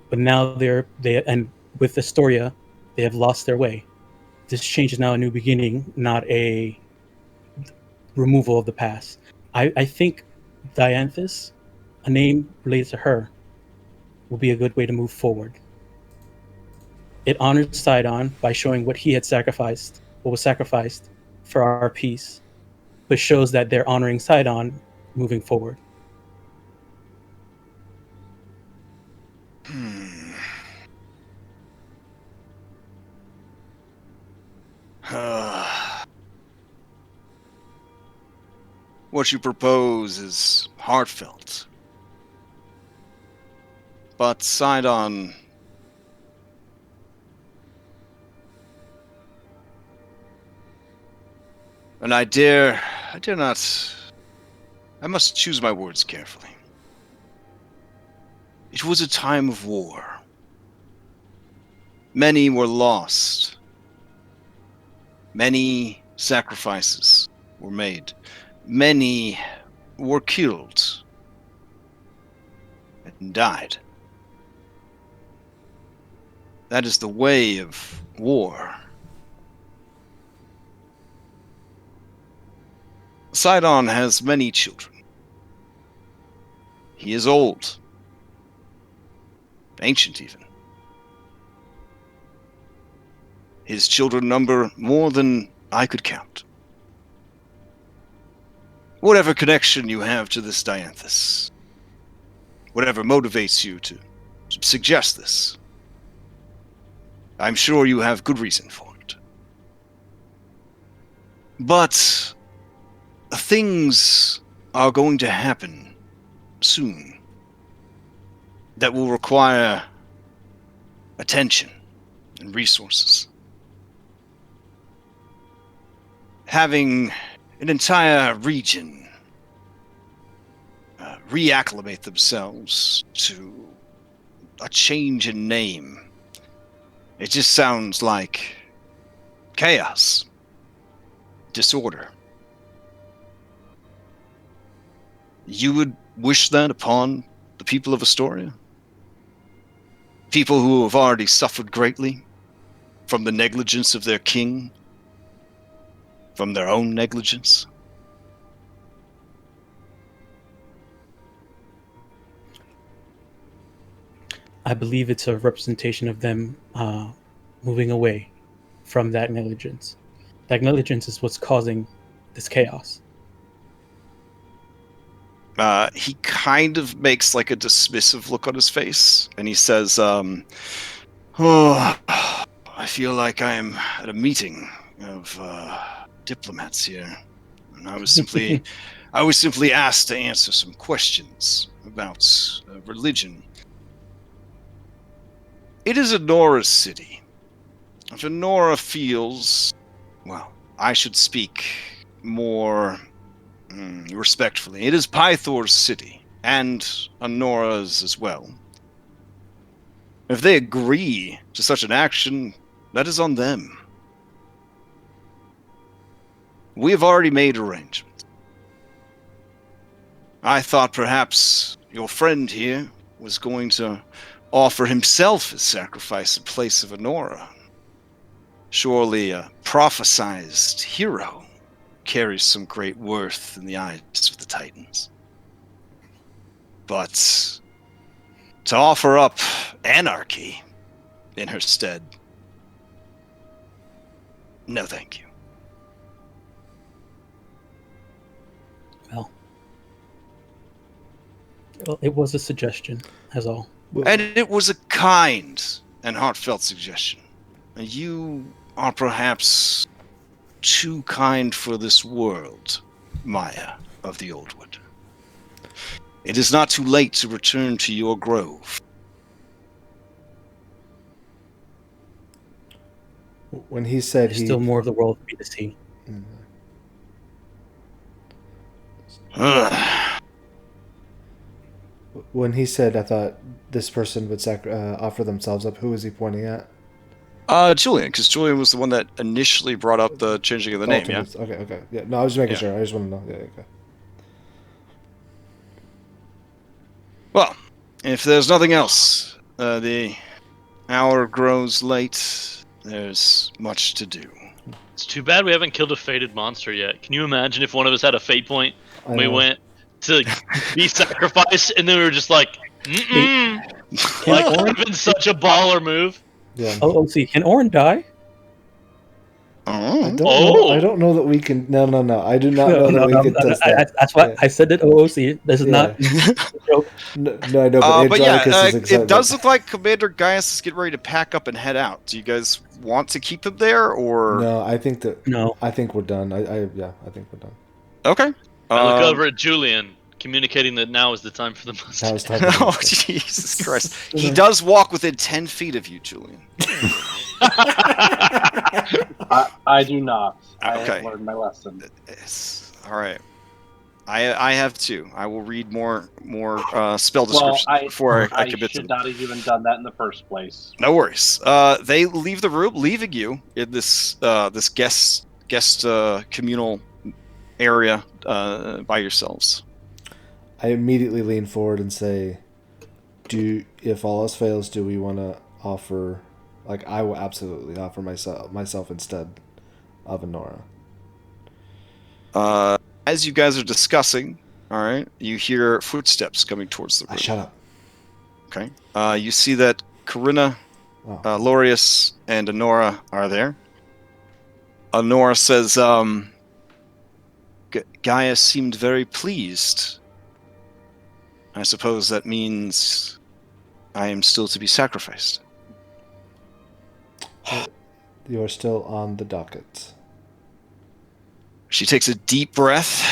but now and with Astoria, they have lost their way. This change is now a new beginning, not a removal of the past. I think Dianthus, a name related to her, will be a good way to move forward. It honors Sidon by showing what he had sacrificed, what was sacrificed for our peace, but shows that they're honoring Sidon moving forward. What you propose is heartfelt, But Sidon... And I dare not... I must choose my words carefully. It was a time of war. Many were lost. Many sacrifices were made. Many were killed and died. That is the way of war. Sidon has many children. He is old. Ancient, even. His children number more than I could count. Whatever connection you have to this Dianthus, whatever motivates you to suggest this, I'm sure you have good reason for it. But things are going to happen soon that will require attention and resources. Having an entire region reacclimate themselves to a change in name, it just sounds like chaos, disorder. You would wish that upon the people of Astoria? People who have already suffered greatly from the negligence of their king? From their own negligence? I believe it's a representation of them moving away from that negligence. That negligence is what's causing this chaos. He kind of makes like a dismissive look on his face, and he says, "Oh, I feel like I'm at a meeting of diplomats here, and I was simply asked to answer some questions about religion. It is Anora's city. If Anora feels, well, I should speak more respectfully. It is Pythor's city, and Anora's as well. If they agree to such an action, that is on them. We have already made arrangements. I thought perhaps your friend here was going to offer himself as sacrifice in place of Anora. Surely a prophesized hero carries some great worth in the eyes of the Titans. But to offer up anarchy in her stead, no thank you. Well, it was a suggestion, as all. And it was a kind and heartfelt suggestion. You are perhaps too kind for this world, Maya of the Oldwood. It is not too late to return to your grove. When he said There's still more of the world for me to see. When he said, I thought this person would offer themselves up, who was he pointing at? Julian, because Julian was the one that initially brought up the changing of the name, yeah? Okay. Yeah, no, I was just making sure. I just want to know. Yeah, okay. Well, if there's nothing else, the hour grows late. There's much to do. It's too bad we haven't killed a fated monster yet. Can you imagine if one of us had a fate point and we went to be sacrificed and then we were just like, Like, that would have been such a baller move. Yeah. Oh, see, can Orin die? I don't know that we can. No. I do not know that we can test that. That's why I said it. OOC. This is not a joke. No, I know. But it does look like Commander Gaius is getting ready to pack up and head out. Do you guys want to keep him there, or no? I think that. No. I think we're done. I think we're done. Okay. I look over at Julian. communicating that now is the time for the mustache. That was talking Oh, Jesus Christ. He does walk within 10 feet of you, Julian. I do not. I Okay. have learned my lesson. All right. I have two. I will read more spell descriptions before I commit to should them. not have even done that in the first place. No worries. They leave the room, leaving you in this this guest communal area by yourselves. I immediately lean forward and say, if all else fails, do we want to offer, like, I will absolutely offer myself instead of Honora. As you guys are discussing, all right, you hear footsteps coming towards the room. Shut up. Okay. You see that Corinna, Lorius, and Honora are there. Honora says, Gaia seemed very pleased. I suppose that means I am still to be sacrificed. You are still on the docket. She takes a deep breath,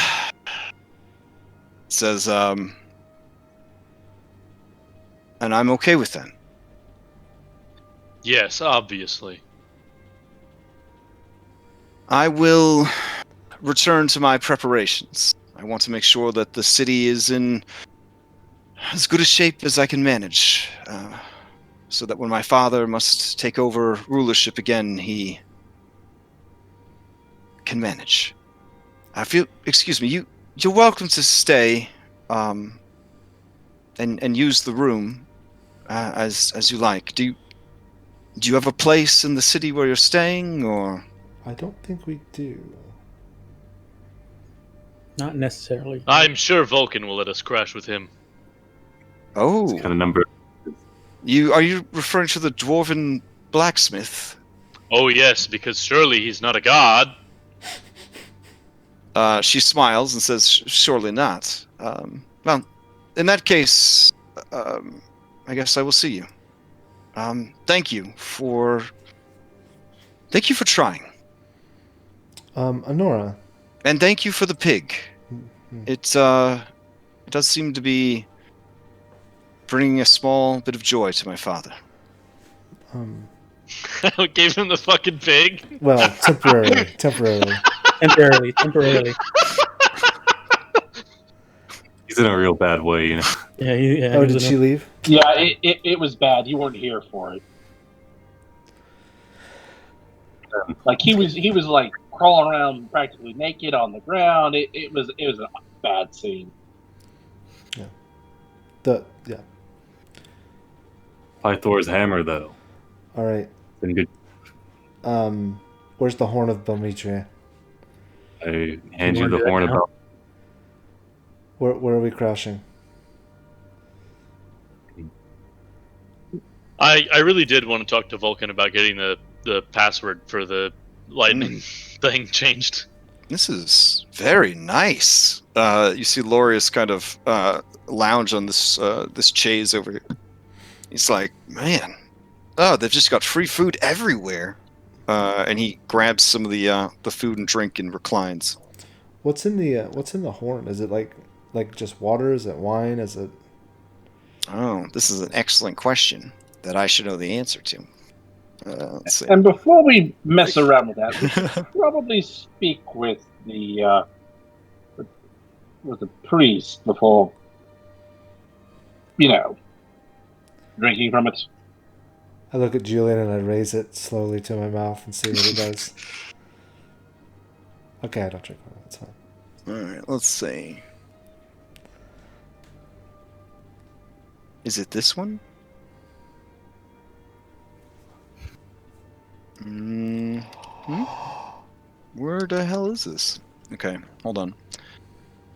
says, and I'm okay with that. Yes, obviously. I will return to my preparations. I want to make sure that the city is in as good a shape as I can manage, so that when my father must take over rulership again, he can manage. Excuse me, you're welcome to stay, and use the room as you like. Do you have a place in the city where you're staying, or? I don't think we do. Not necessarily. I'm sure Vulcan will let us crash with him. Oh, What kind of number? are you referring to the dwarven blacksmith? Oh yes, because surely he's not a god. She smiles and says, surely not. Well, in that case, I guess I will see you. Thank you for trying. Honora. And thank you for the pig. Mm-hmm. It does seem to be bringing a small bit of joy to my father. Gave him the fucking pig. Well, temporarily. Temporarily. He's in a real bad way, you know. Yeah. Oh, did she leave? Yeah, it was bad. You weren't here for it. Like he was like crawling around practically naked on the ground. It was a bad scene. Yeah. Pythor's hammer, though. All right. Been good. Where's the horn of Bomitria? I hand you the horn about. Where are we crashing? I really did want to talk to Vulcan about getting the password for the lightning thing changed. This is very nice. You see Lorius kind of lounge on this chaise over here. He's like, man, they've just got free food everywhere. And he grabs some of the food and drink and reclines. What's in the horn? Is it like just water? Is it wine? Is it? Oh, this is an excellent question that I should know the answer to. Let's see. And before we mess around with that, we should probably speak with the priest before, drinking from it. I look at Julian and I raise it slowly to my mouth and see what it does. Okay, I don't drink from it. That's fine. All right, let's see. Is it this one? Where the hell is this? Okay, hold on.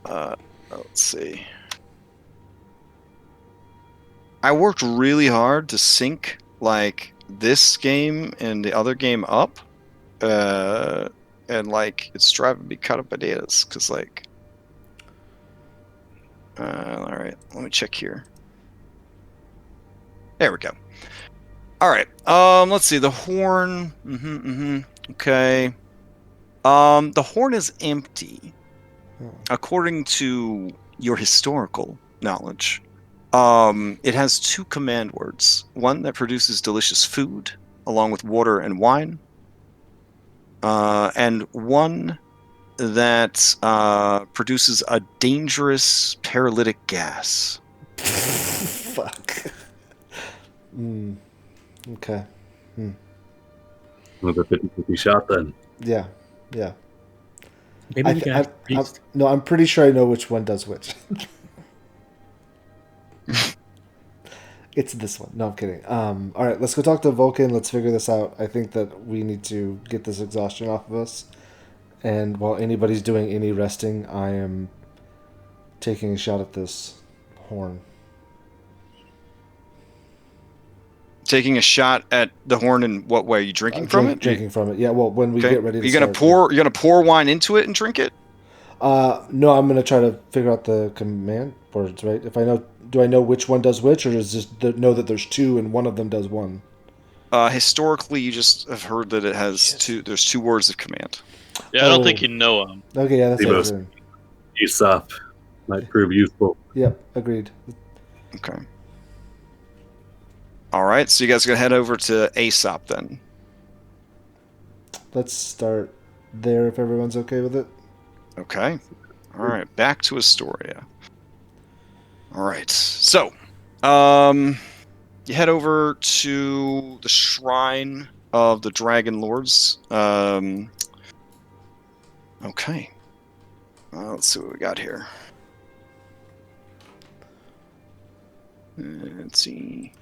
Let's see. I worked really hard to sync like this game and the other game up, and like it's driving me kind of bananas because like. All right, let me check here. There we go. All right. Let's see. The horn. Okay. The horn is empty. According to your historical knowledge. It has 2 command words. One that produces delicious food, along with water and wine. And one that produces a dangerous paralytic gas. Fuck. Okay. Another 50-50 shot then. Yeah. Maybe we can ask the priest. I'm pretty sure I know which one does which. It's this one. No, I'm kidding. All right, let's go talk to Vulcan. Let's figure this out. I think that we need to get this exhaustion off of us. And while anybody's doing any resting, I am taking a shot at this horn. Taking a shot at the horn in what way? Are you drinking from it? Drinking from it. Yeah. Well, when we get ready to You're gonna pour wine into it and drink it? No, I'm gonna try to figure out the command words. Right? If I know, do I know which one does which, or does just know that there's 2 and one of them does one? Historically, you just have heard that it has 2. There's 2 words of command. Yeah, I don't think you know them. Okay, yeah, that's Most what Aesop might prove useful. Yep, agreed. Okay. All right, so you guys are gonna head over to Aesop then. Let's start there if everyone's okay with it. Okay. All right, back to Astoria. All right, so you head over to the shrine of the Dragonlords. Okay. Let's see what we got here. Let's see.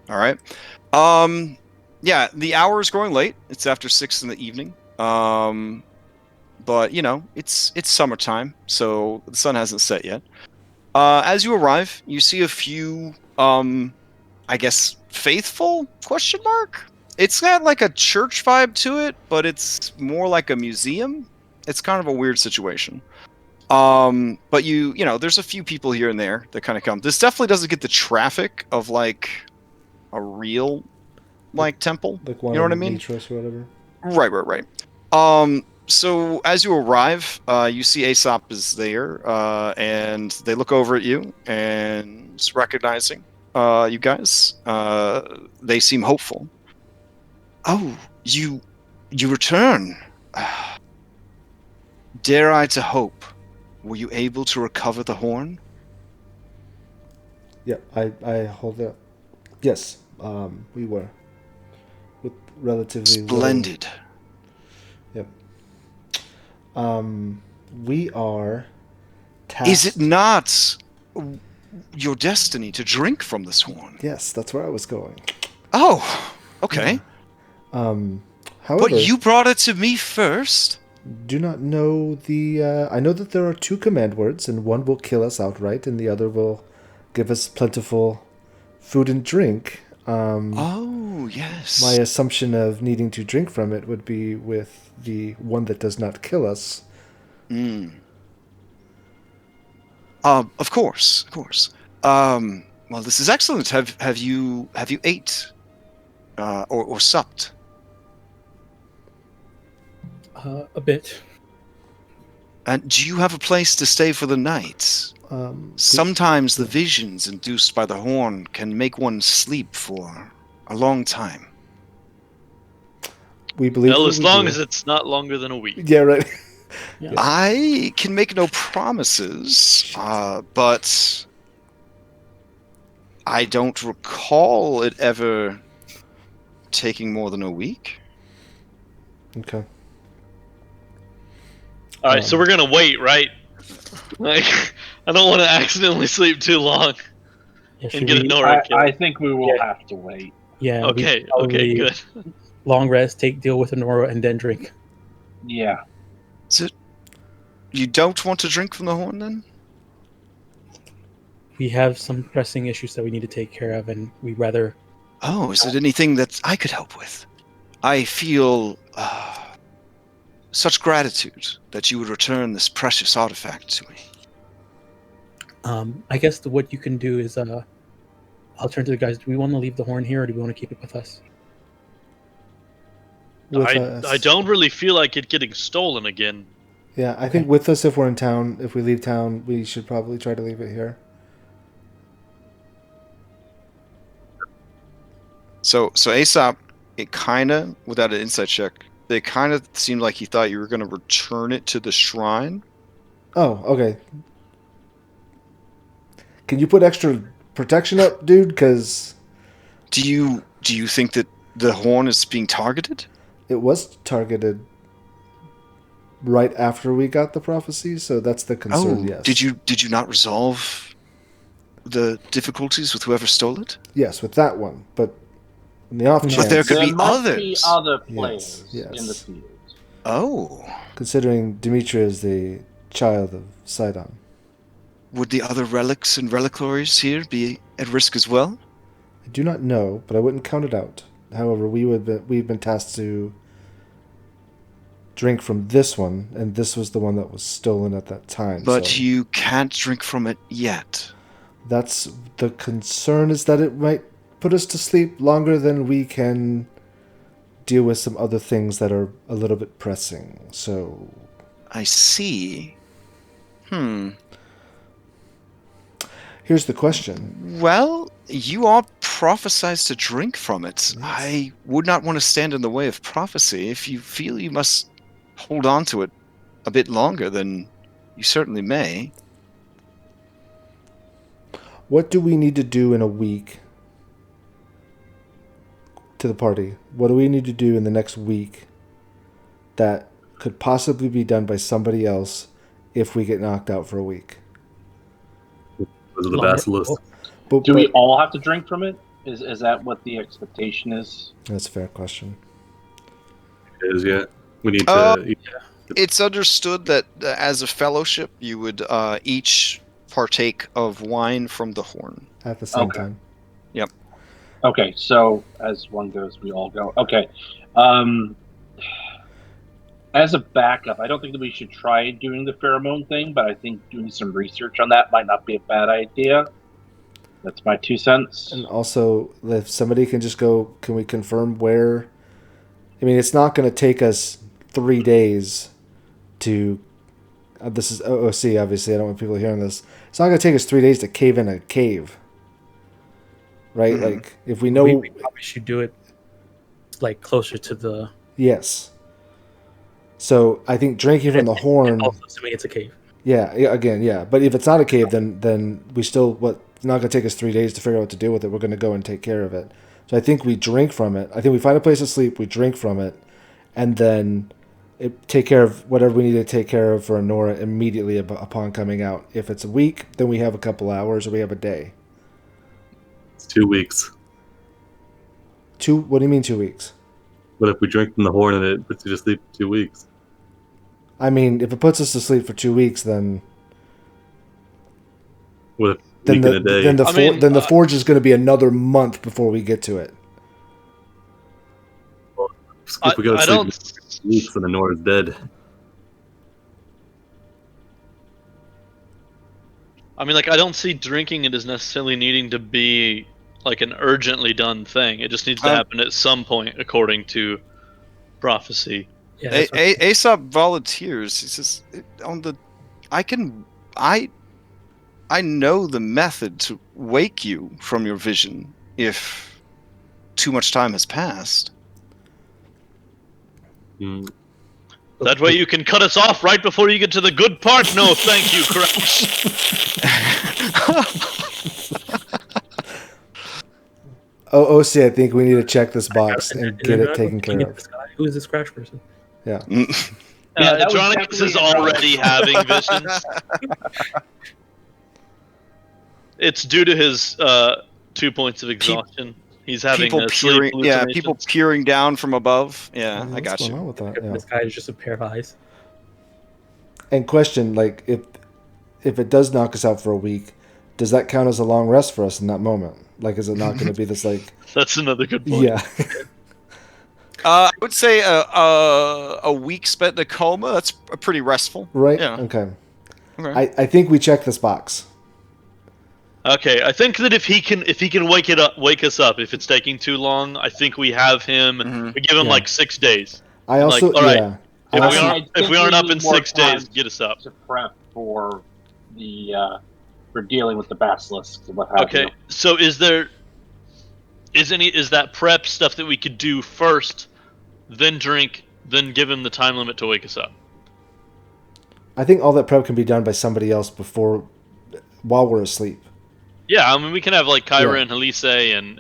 All right. Yeah, the hour is growing late. It's after 6 in the evening. But you know, it's summertime, so the sun hasn't set yet. As you arrive, you see a few, I guess, faithful ? It's got like a church vibe to it, but it's more like a museum. It's kind of a weird situation. But you know, there's a few people here and there that kind of come. This definitely doesn't get the traffic of like a real like temple. Like one, you know what I mean? Or whatever. Right. So as you arrive, you see Aesop is there, and they look over at you and recognizing you guys. They seem hopeful. Oh, you return. Dare I to hope? Were you able to recover the horn? Yeah, I hold it. Yes, we were. With relatively splendid. Yep. We are tasked. Is it not your destiny to drink from this horn? Yes, that's where I was going. Oh, okay. However, but you brought it to me first. Do not know the. I know that there are 2 command words, and one will kill us outright, and the other will give us plentiful food and drink. Oh, yes. My assumption of needing to drink from it would be with the one that does not kill us. Of course. Well, this is excellent. Have you ate or supped? A bit. And do you have a place to stay for the night? Sometimes the visions induced by the horn can make one sleep for a long time. We believe. Well, as long as it's not longer than a week. Yeah, right. Yeah. I can make no promises, but I don't recall it ever taking more than a week. Okay. All right, so we're gonna wait, right? Like, I don't want to accidentally sleep too long and get a Nora kill. I think we will have to wait. Yeah. Okay, good. Long rest, deal with Nora, and then drink. Yeah. So, you don't want to drink from the horn, then? We have some pressing issues that we need to take care of, and we'd rather... Oh, is it anything that I could help with? I feel such gratitude that you would return this precious artifact to me. I guess what you can do is, I'll turn to the guys. Do we want to leave the horn here, or do we want to keep it with us? I don't really feel like it getting stolen again. Yeah, I think with us, if we're in town, if we leave town, we should probably try to leave it here. So Aesop, it kind of, without an insight check, it kind of seemed like he thought you were going to return it to the shrine. Oh, okay. Can you put extra protection up, dude? Because do you think that the horn is being targeted? It was targeted right after we got the prophecy, so that's the concern. Yes. Did you not resolve the difficulties with whoever stole it? Yes, with that one, but in the off chance, but there could be must others. Be other players yes. in the field. Oh. Considering Demetra is the child of Sidon. Would the other relics and reliquaries here be at risk as well? I do not know, but I wouldn't count it out. However, we've been tasked to drink from this one, and this was the one that was stolen at that time. But so you can't drink from it yet. That's the concern, is that it might put us to sleep longer than we can deal with some other things that are a little bit pressing. So I see. Here's the question. Well, you are prophesied to drink from it. Yes. I would not want to stand in the way of prophecy. If you feel you must hold on to it a bit longer, then you certainly may. What do we need to do in a week to the party? What do we need to do in the next week that could possibly be done by somebody else if we get knocked out for a week? Those are the Basilisks. Do we all have to drink from it? Is that what the expectation is? That's a fair question. It is, yeah. We need to... It's understood that as a fellowship, you would each partake of wine from the horn. At the same time. Yep. Okay, so as one goes, we all go. Okay. As a backup, I don't think that we should try doing the pheromone thing, but I think doing some research on that might not be a bad idea. That's my 2 cents. And also, if somebody can just go, can we confirm where? I mean, it's not going to take us 3 days to... this is OOC, obviously. I don't want people hearing this. It's not going to take us 3 days to cave in a cave. Right? Mm-hmm. Like, if we know... We probably should do it, like, closer to the... Yes. So, I think drinking from the horn... Also assuming it's a cave. Yeah, again, yeah. But if it's not a cave, then we still... It's not going to take us 3 days to figure out what to do with it. We're going to go and take care of it. So I think we drink from it. I think we find a place to sleep, we drink from it, and then take care of whatever we need to take care of for Honora immediately upon coming out. If it's a week, then we have a couple hours, or we have a day. It's 2 weeks. What do you mean 2 weeks? But if we drink from the horn and it puts you to sleep 2 weeks. I mean, if it puts us to sleep for 2 weeks, then... What a week and a day? Then the forge is going to be another month before we get to it. Well, if we go to sleep for weeks, then Honora's dead. I mean, like, I don't see drinking it as necessarily needing to be like an urgently done thing. It just needs to happen at some point, according to prophecy. Yeah, Aesop volunteers. He says, I know the method to wake you from your vision if too much time has passed. That way you can cut us off right before you get to the good part. No, thank you, Crash. OC, I think we need to check this box and get it taken care of. Who is this Crash person? Yeah. Adronicus is already having visions. It's due to his 2 points of exhaustion. He's having people peering down from above. Yeah, I got you. With that? Yeah. This guy is just a pair of eyes. And question, like, if it does knock us out for a week, does that count as a long rest for us in that moment? Like, is it not going to be this, like... That's another good point. Yeah. I would say a week spent in a coma, that's pretty restful. Right? Yeah. Okay. I think we check this box. Okay, I think that if he can wake us up, if it's taking too long, I think we have him. We give him like 6 days. I also, all right, If we aren't up in 6 days, get us up to prep for the for dealing with the basilisks and what have you. Okay, so is that prep stuff that we could do first, then drink, then give him the time limit to wake us up? I think all that prep can be done by somebody else while we're asleep. Yeah, I mean we can have like Kyra and Halise and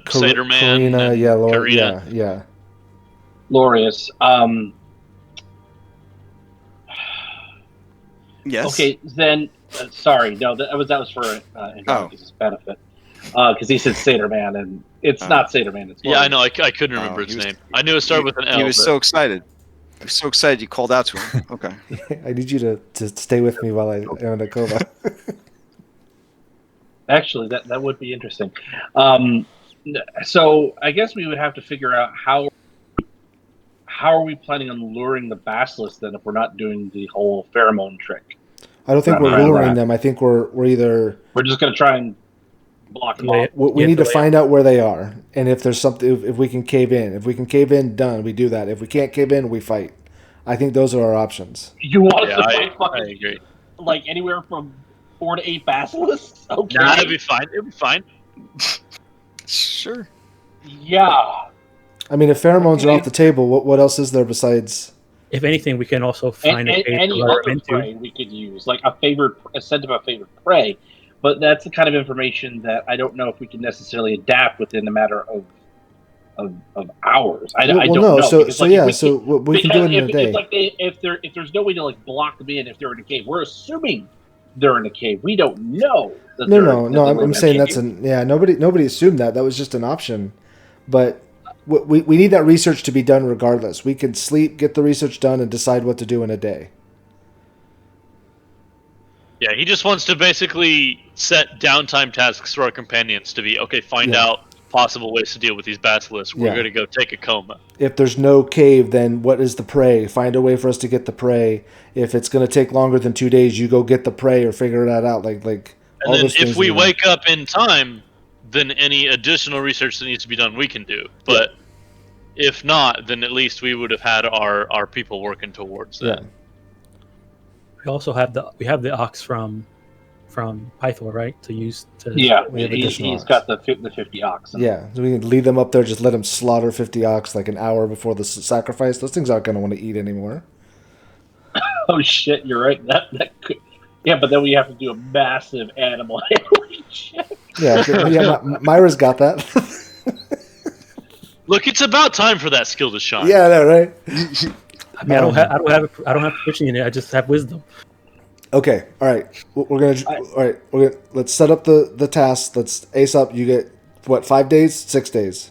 Satyr Man, Karina, and Karina. yeah. Lorius. Yes. Okay, then. Sorry, no, that was for Andronicus' benefit. Because he said Satyr Man, and it's not Satyr Man. It's I know. I couldn't remember his name. I knew it started with an L. He was so excited. He was so excited you called out to him. Okay. I need you to stay with me while I am in a coma. Actually, that would be interesting. So I guess we would have to figure out how are we planning on luring the basilisks then if we're not doing the whole pheromone trick? I don't think we're luring them. I think we're just going to try and block them off. We need to find out where they are, and if there's something, if we can cave in. If we can cave in, done. We do that. If we can't cave in, we fight. I think those are our options. You want us to fight fucking, I agree. Like anywhere from 4 to 8 basilisks? Okay. Nah, it'd be fine. It'd be fine. Sure. Yeah. I mean, if pheromones are off the table, what else is there besides? If anything, we can also find any other prey we could use, like a scent of a favorite prey. But that's the kind of information that I don't know if we can necessarily adapt within a matter of hours. I don't know. So we can do it in a day. If there's no way to like block them in if they're in a cave, we're assuming they're in a cave. We don't know. No. I'm saying nobody assumed that. That was just an option, but. We need that research to be done regardless. We can sleep, get the research done, and decide what to do in a day. Yeah, he just wants to basically set downtime tasks for our companions to be, find out possible ways to deal with these basilisks. We're going to go take a coma. If there's no cave, then what is the prey? Find a way for us to get the prey. If it's going to take longer than 2 days, you go get the prey or figure that out. Like and all then if we wake up in time, then any additional research that needs to be done we can do. But if not, then at least we would have had our people working towards that. Yeah. We also have the ox from Pythor, right? To use to he's got the 50 ox. Yeah, so we can lead them up there, just let them slaughter 50 ox like an hour before the sacrifice. Those things aren't going to want to eat anymore. Oh shit, you're right. That could. Yeah, but then we have to do a massive animal handling check. Yeah, Myra's got that. Look, it's about time for that skill to shine. Yeah, I know, right? I mean, I don't have pushing in it. I just have wisdom. Okay, all right. Let's set up the task. Let's ace up. You get what? 5 days? 6 days?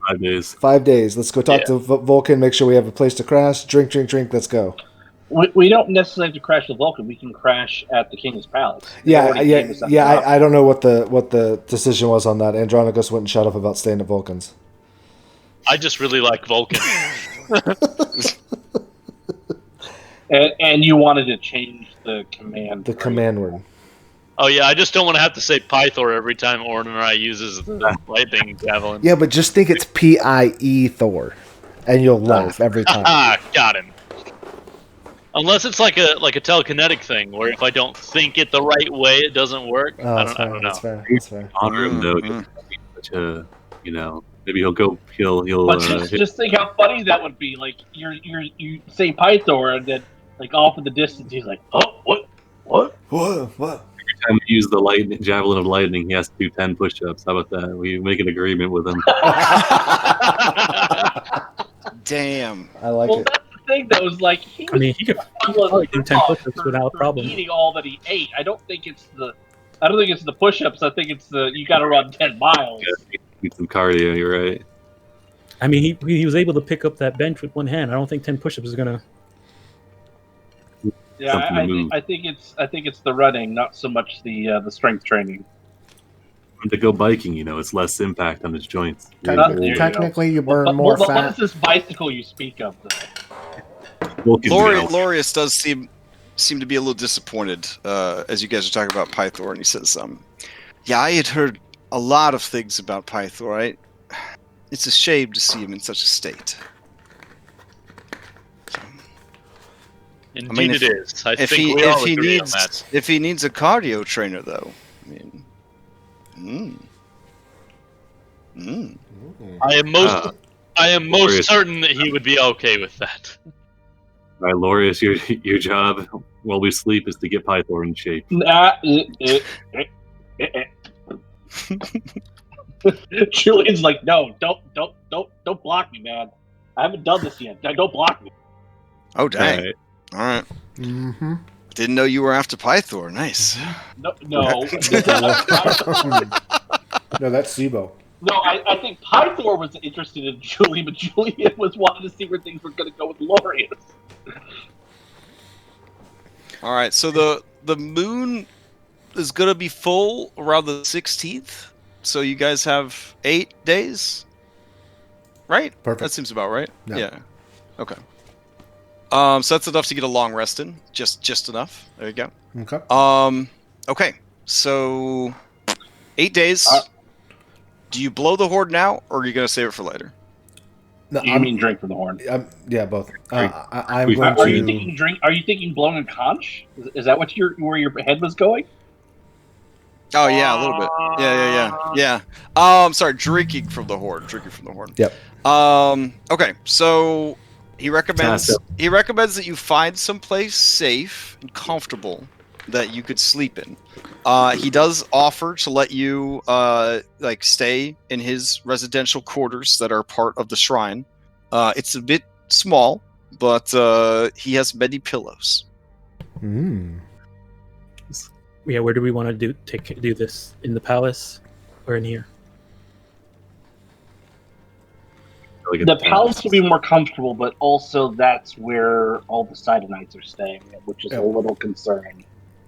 5 days. 5 days. Let's go talk to Vulcan. Make sure we have a place to crash. Drink. Let's go. We don't necessarily have to crash the Vulcan. We can crash at the King's Palace. I don't know what the decision was on that. Andronicus wouldn't shut up about staying at Vulcan's. I just really like Vulcan. and you wanted to change the command. The command word. Oh yeah, I just don't want to have to say Pythor every time Orrin or I uses the lightning javelin. Yeah, but just think it's P-I-E Thor, and you'll laugh every time. Got him. Unless it's like a telekinetic thing, where if I don't think it the right way, it doesn't work. I don't know. That's fair. Honor him though. Maybe he'll go. He'll. But just think how funny that would be. Like you say Pythor, and then like off in the distance, he's like, "Oh, what?" Every time we use the javelin of lightning, he has to do 10 push-ups. How about that? We make an agreement with him. Damn, I like it. Thing that was like he could probably do 10 push-ups without a problem. Eating all that he ate. I don't think it's the push-ups. I think it's you got to run 10 miles. Yeah, need some cardio. You're right. I mean, he was able to pick up that bench with one hand. I don't think 10 push-ups is gonna. Yeah, I think it's the running, not so much the strength training. To go biking, it's less impact on his joints. Technically, you burn more fat. What is this bicycle you speak of, though? Lorius does seem to be a little disappointed as you guys are talking about Pythor, and he says, I had heard a lot of things about Pythor. it's a shame to see him in such a state. Indeed, it is. I If think we all he agree needs on that. if he needs a cardio trainer, though, I mean, I am most certain that he would be okay with that. All right, Lorius, your job while we sleep is to get Pythor in shape. Julian's like, no, don't block me, man. I haven't done this yet. Don't block me. Oh, dang. All right. Mm-hmm. Didn't know you were after Pythor. Nice. No. No, that's Sibo. No, I think Pythor was interested in Julian, but Julian was wanting to see where things were going to go with Lorius. All right. So the moon is going to be full around the 16th. So you guys have 8 days, right? Perfect. That seems about right. Yeah. Okay. So that's enough to get a long rest in. Just enough. There you go. Okay. Okay. So 8 days. Do you blow the horde now, or are you going to save it for later? No, You mean drink from the horn? Yeah, both. I'm Are going you to. thinking drink? Are you thinking blowing a conch? Is that what where your head was going? Oh yeah, a little bit. Yeah. Sorry, drinking from the horde. Yep. Okay, so he recommends that you find someplace safe and comfortable that you could sleep in. He does offer to let you stay in his residential quarters that are part of the shrine. It's a bit small, but he has many pillows. Yeah, where do we want to do this? In the palace or in here? The palace will be more comfortable, but also that's where all the Sidonites are staying, which is a little concerning.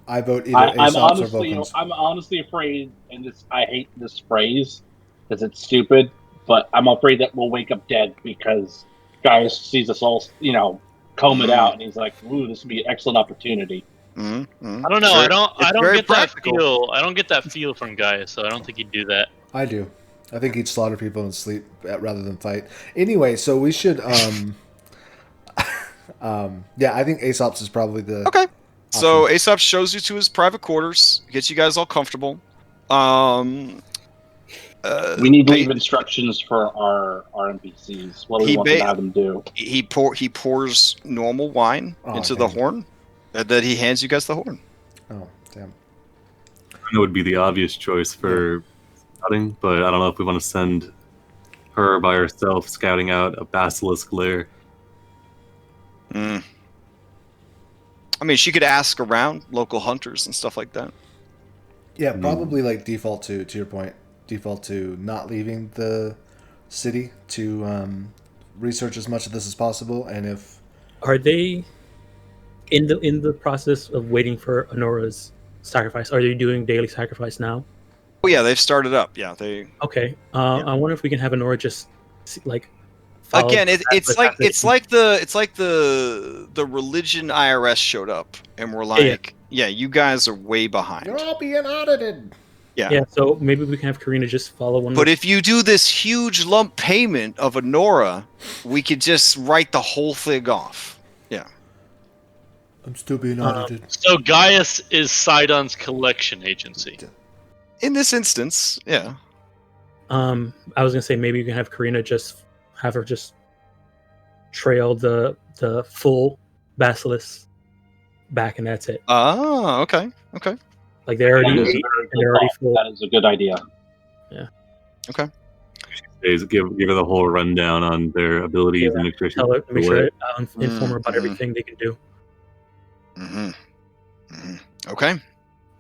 I vote either Aesop's or Vulcans. I'm honestly afraid, and I hate this phrase because it's stupid, but I'm afraid that we'll wake up dead because Gaius sees us all, comb it out, and he's like, "Ooh, this would be an excellent opportunity." I don't know. I don't get that feel. I don't get that feel from Gaius, so I don't think he'd do that. I do. I think he'd slaughter people and sleep rather than fight. Anyway, so we should. I think Aesop's is probably the. Okay. So Aesop shows you to his private quarters, gets you guys all comfortable. We need to leave instructions for our NPCs. What do we want to have them do? He pours normal wine into the horn, and then he hands you guys the horn. Oh, damn. It would be the obvious choice for scouting, but I don't know if we want to send her by herself scouting out a basilisk lair. I mean, she could ask around local hunters and stuff like that. Yeah, probably default to your point, default to not leaving the city to research as much of this as possible. And if are they in the process of waiting for Honora's sacrifice? Are they doing daily sacrifice now? Oh yeah, they've started up. Yeah, they. Okay. I wonder if we can have Honora just Again, it's like the religion IRS showed up and we're like, yeah, you guys are way behind. You're all being audited. Yeah. So maybe we can have Karina just follow one. But if you do this huge lump payment of Honora, we could just write the whole thing off. Yeah. I'm still being audited. So Gaius is Sidon's collection agency. In this instance, yeah. I was gonna say maybe you can have Karina just have her just trail the full basilisk back, and that's it. Oh, okay. Like they're already full. That is a good idea. Yeah. Okay. Give her the whole rundown on their abilities and make sure she inform her about everything they can do. Okay.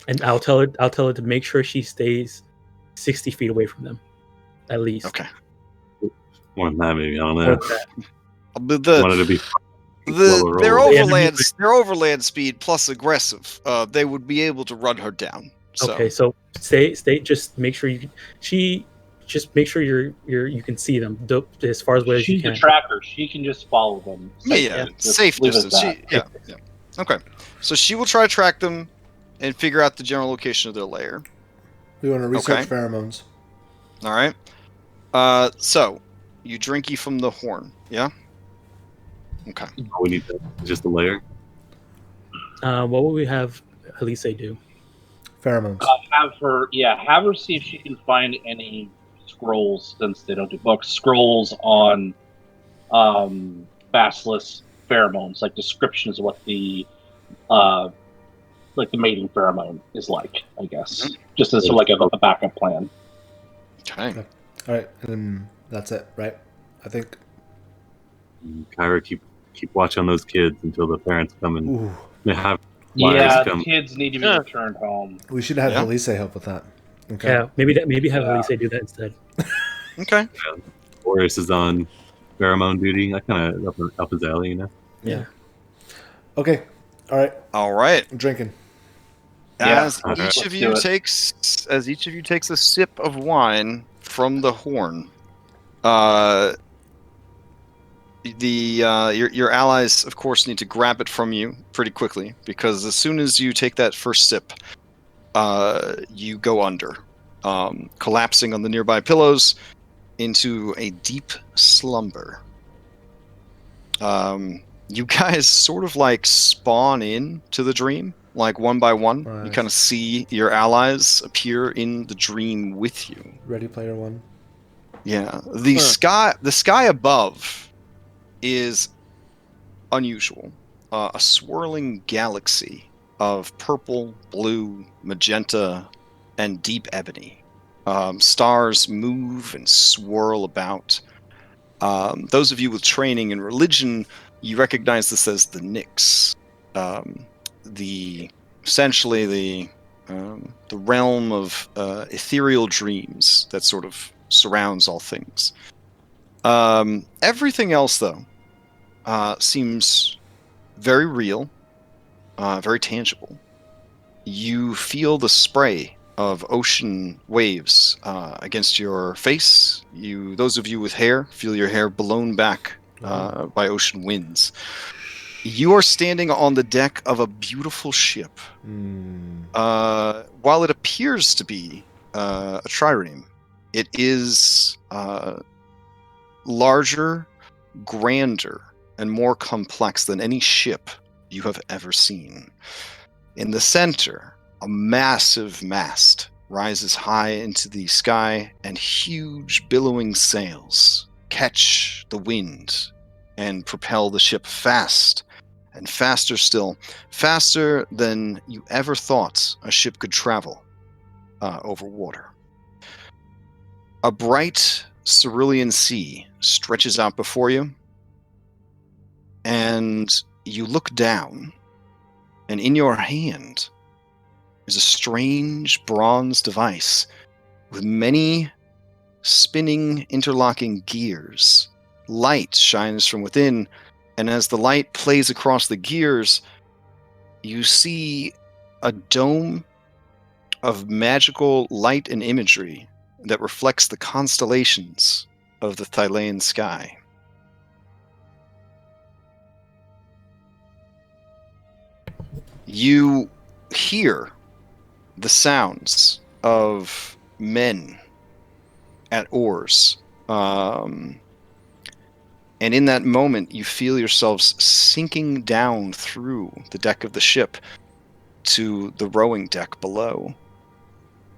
And I'll tell her to make sure she stays 60 feet away from them, at least. Okay. More than that, maybe. I don't know. Wanted to be their overland speed plus aggressive. They would be able to run her down. So. Okay, so stay. Just make sure you can see them as far away as you can. She's a tracker. She can just follow them. Safe distance. Okay. So she will try to track them and figure out the general location of their lair. We want to research pheromones. All right. So You drinky from the horn, yeah? Okay. We need just a layer. What will we have Elise do? Pheromones. Have her see if she can find any scrolls, since they don't do books. Scrolls on basilisk pheromones, like descriptions of what the mating pheromone is like. I guess just as sort of like a backup plan. Okay. All right, and then that's it, right? I think. Kyra, keep watch on those kids until the parents come and Ooh. they have. The kids need to be returned home. We should have Elise help with that. Okay. Yeah, maybe have Elise do that instead. Okay. Boris is on pheromone duty. That kind of up his alley, you know. Yeah. Okay. All right. I'm drinking. As each of you takes a sip of wine from the horn, your allies, of course, need to grab it from you pretty quickly, because as soon as you take that first sip, you go under, collapsing on the nearby pillows into a deep slumber. You guys sort of like spawn in to the dream, like one by one. Nice. You kind of see your allies appear in the dream with you. Ready Player One. Yeah, the sky above is unusual. A swirling galaxy of purple, blue, magenta, and deep ebony. Stars move and swirl about. Those of you with training in religion, you recognize this as the Nyx, essentially the realm of ethereal dreams that sort of surrounds all things. Everything else, though, seems very real, very tangible. You feel the spray of ocean waves against your face. Those of you with hair, feel your hair blown back by ocean winds. You are standing on the deck of a beautiful ship. While it appears to be a trireme, it is larger, grander, and more complex than any ship you have ever seen. In the center, a massive mast rises high into the sky, and huge billowing sails catch the wind and propel the ship fast and faster still, faster than you ever thought a ship could travel over water. A bright cerulean sea stretches out before you, and you look down, and in your hand is a strange bronze device with many spinning, interlocking gears. Light shines from within, and as the light plays across the gears, you see a dome of magical light and imagery that reflects the constellations of the Thylean sky. You hear the sounds of men at oars. And in that moment, you feel yourselves sinking down through the deck of the ship to the rowing deck below.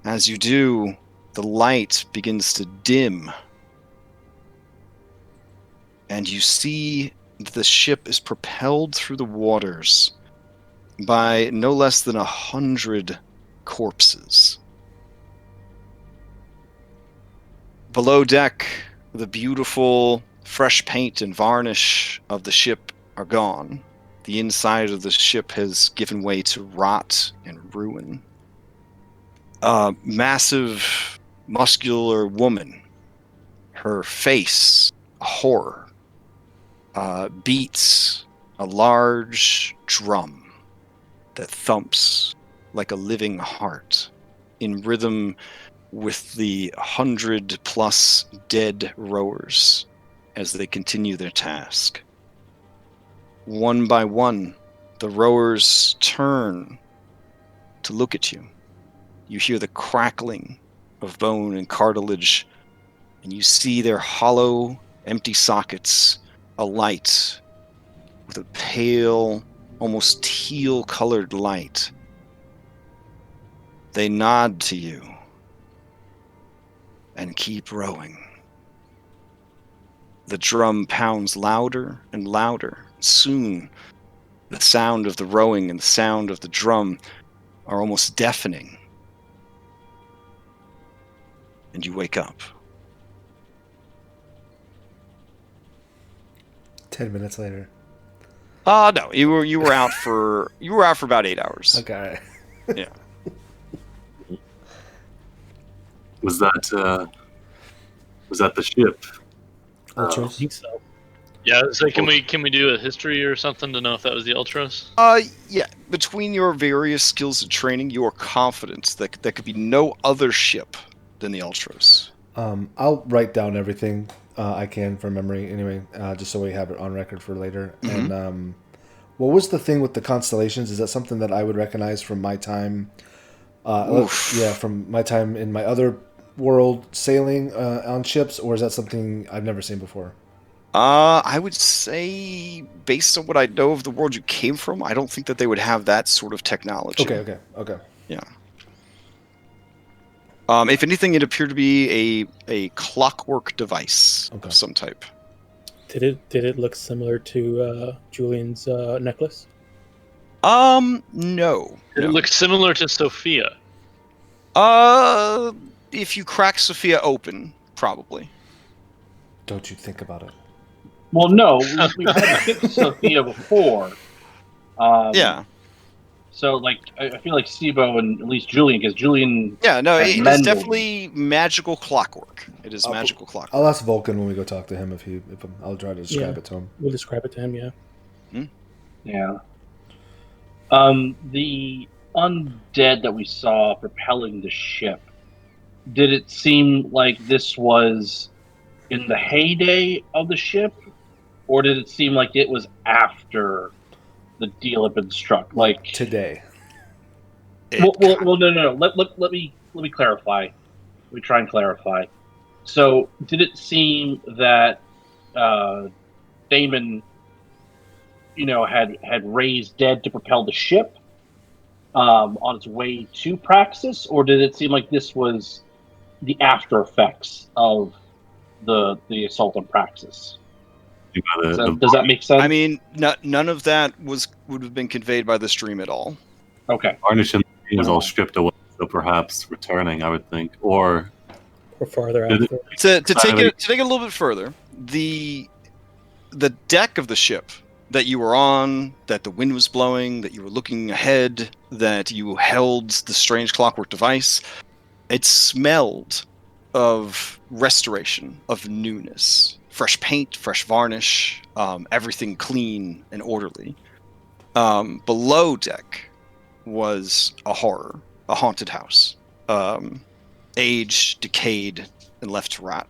As you do, the light begins to dim, and you see that the ship is propelled through the waters by no less than 100 corpses. Below deck, the beautiful fresh paint and varnish of the ship are gone. The inside of the ship has given way to rot and ruin. A massive, muscular woman, her face a horror, beats a large drum that thumps like a living heart in rhythm with the 100+ dead rowers as they continue their task. One by one, the rowers turn to look at you. You hear the crackling of bone and cartilage, and you see their hollow, empty sockets, a light with a pale, almost teal-colored light. They nod to you and keep rowing. The drum pounds louder and louder. Soon, the sound of the rowing and the sound of the drum are almost deafening. And you wake up. 10 minutes later. No, you were out for about 8 hours. Okay. Yeah. Was that the ship? I think so. Yeah, so can we do a history or something to know if that was the Ultros? Yeah. Between your various skills and training, you are confident that there could be no other ship than the Ultros. I'll write down everything I can from memory anyway, just so we have it on record for later. Mm-hmm. And what was the thing with the constellations? Is that something that I would recognize from my time? From my time in my other world sailing on ships, or is that something I've never seen before? I would say, based on what I know of the world you came from, I don't think that they would have that sort of technology. Okay. Yeah. If anything, it appeared to be a clockwork device of some type. Did it look similar to Julian's necklace? No. Did it look similar to Sophia? If you crack Sophia open, probably. Don't you think about it. Well, no, we've had fixed Sophia before. Yeah. So, like, I feel like Sibo and at least Julian, because Julian... Yeah, no, it is mended. Definitely magical clockwork. It is magical clockwork. I'll ask Vulcan when we go talk to him I'll try to describe it to him. We'll describe it to him, yeah. Yeah. The undead that we saw propelling the ship, did it seem like this was in the heyday of the ship, or did it seem like it was after the deal had been struck? Like today. Well, no. Let me clarify. Let me try and clarify. So, did it seem that Damon, had raised dead to propel the ship on its way to Praxis, or did it seem like this was the after effects of the assault on Praxis? Does that make sense? I mean, none of that would have been conveyed by the stream at all. Okay. Varnish was all stripped away, so perhaps returning, I would think, or farther out. To take it a little bit further, the deck of the ship that you were on, that the wind was blowing, that you were looking ahead, that you held the strange clockwork device, it smelled of restoration, of newness. Fresh paint, fresh varnish, everything clean and orderly. Below deck was a horror, a haunted house. Aged, decayed, and left to rot.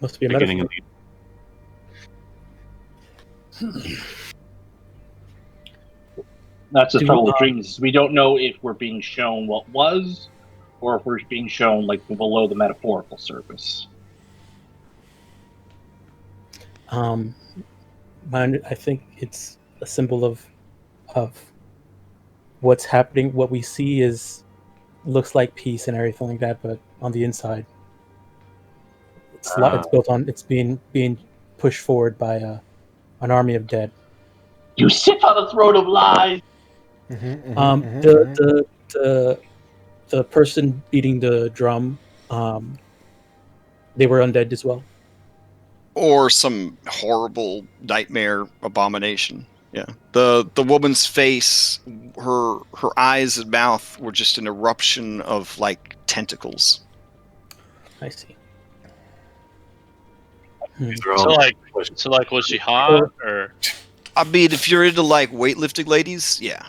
Must be a metaphor. That's the trouble with dreams. We don't know if we're being shown what was, or if we're being shown like below the metaphorical surface. I think it's a symbol of what's happening. What we see looks like peace and everything like that, but on the inside, it's built on. It's being pushed forward by an army of dead. You sit on the throne of lies. The person beating the drum, they were undead as well. Or some horrible nightmare abomination. Yeah. The woman's face, her eyes and mouth were just an eruption of like tentacles. I see. So was she hot or? I mean, if you're into like weightlifting ladies, yeah.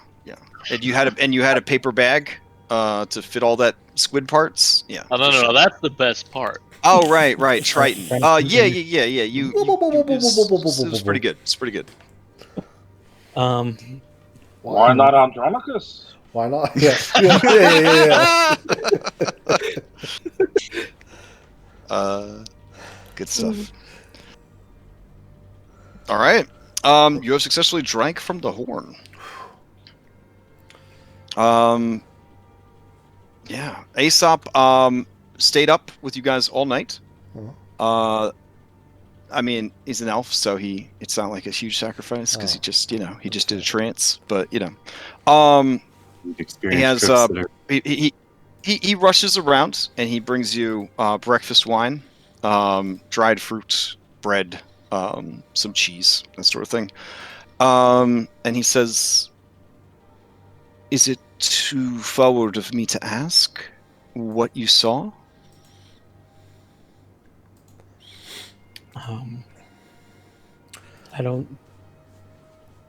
And you had a paper bag to fit all that squid parts. Yeah. Oh, no, that's the best part. Oh, right, Triton. Yeah. You it was pretty good. It's pretty good. Why not Andronicus? Why not? Yeah. Good stuff. All right. You have successfully drank from the horn. Yeah. Aesop stayed up with you guys all night. I mean, he's an elf, so it's not like a huge sacrifice because he just did a trance. But he has he rushes around and he brings you breakfast wine, dried fruit, bread, some cheese, that sort of thing. And he says, "Is it too forward of me to ask what you saw?" I don't.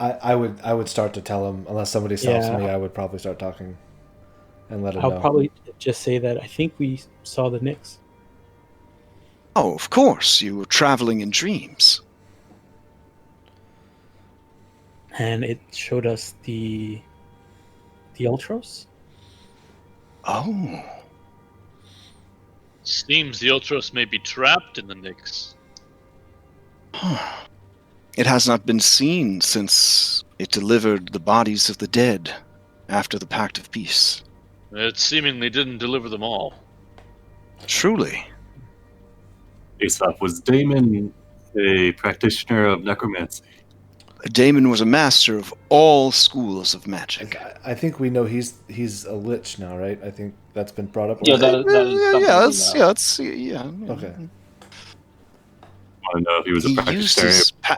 I would start to tell him, unless somebody stops me. I would probably start talking and let him know. I'll probably just say that I think we saw the Nyx. Oh, of course, you were traveling in dreams. And it showed us the Ultros. Oh. Seems the Ultros may be trapped in the Nyx. It has not been seen since it delivered the bodies of the dead after the Pact of Peace. It seemingly didn't deliver them all. Truly. Aesop, was Damon a practitioner of necromancy? Damon was a master of all schools of magic. I think we know he's a lich now, right? I think that's been brought up. Yeah, that is yeah. Okay. I don't know if he was a practitioner.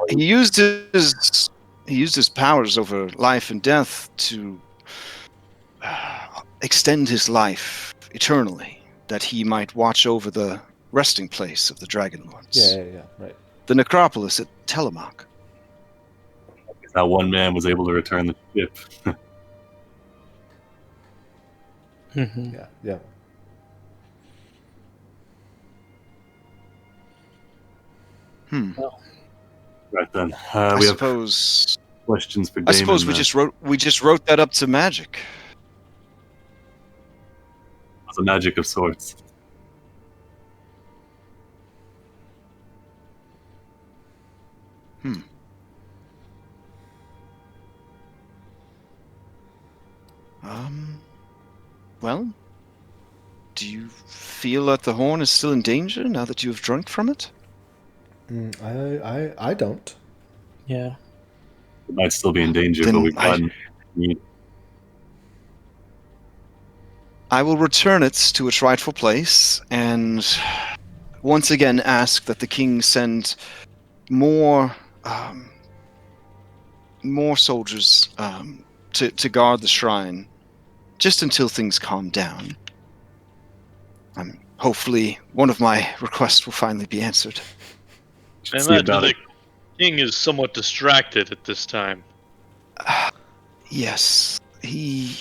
He used his powers over life and death to extend his life eternally, that he might watch over the resting place of the Dragonlords. Yeah, right. The necropolis at Telemach. How one man was able to return the ship. Mm-hmm. Yeah. Well, Right then, I we suppose. have questions for Damon. I suppose we just wrote that up to magic. It's a magic of sorts. Well, do you feel that the horn is still in danger now that you have drunk from it? I don't. Yeah. It might still be in danger, Then but we've gotten. I will return it to its rightful place, and once again ask that the king send more soldiers to guard the shrine, just until things calm down. Hopefully, one of my requests will finally be answered. I imagine the king is somewhat distracted at this time. Yes, he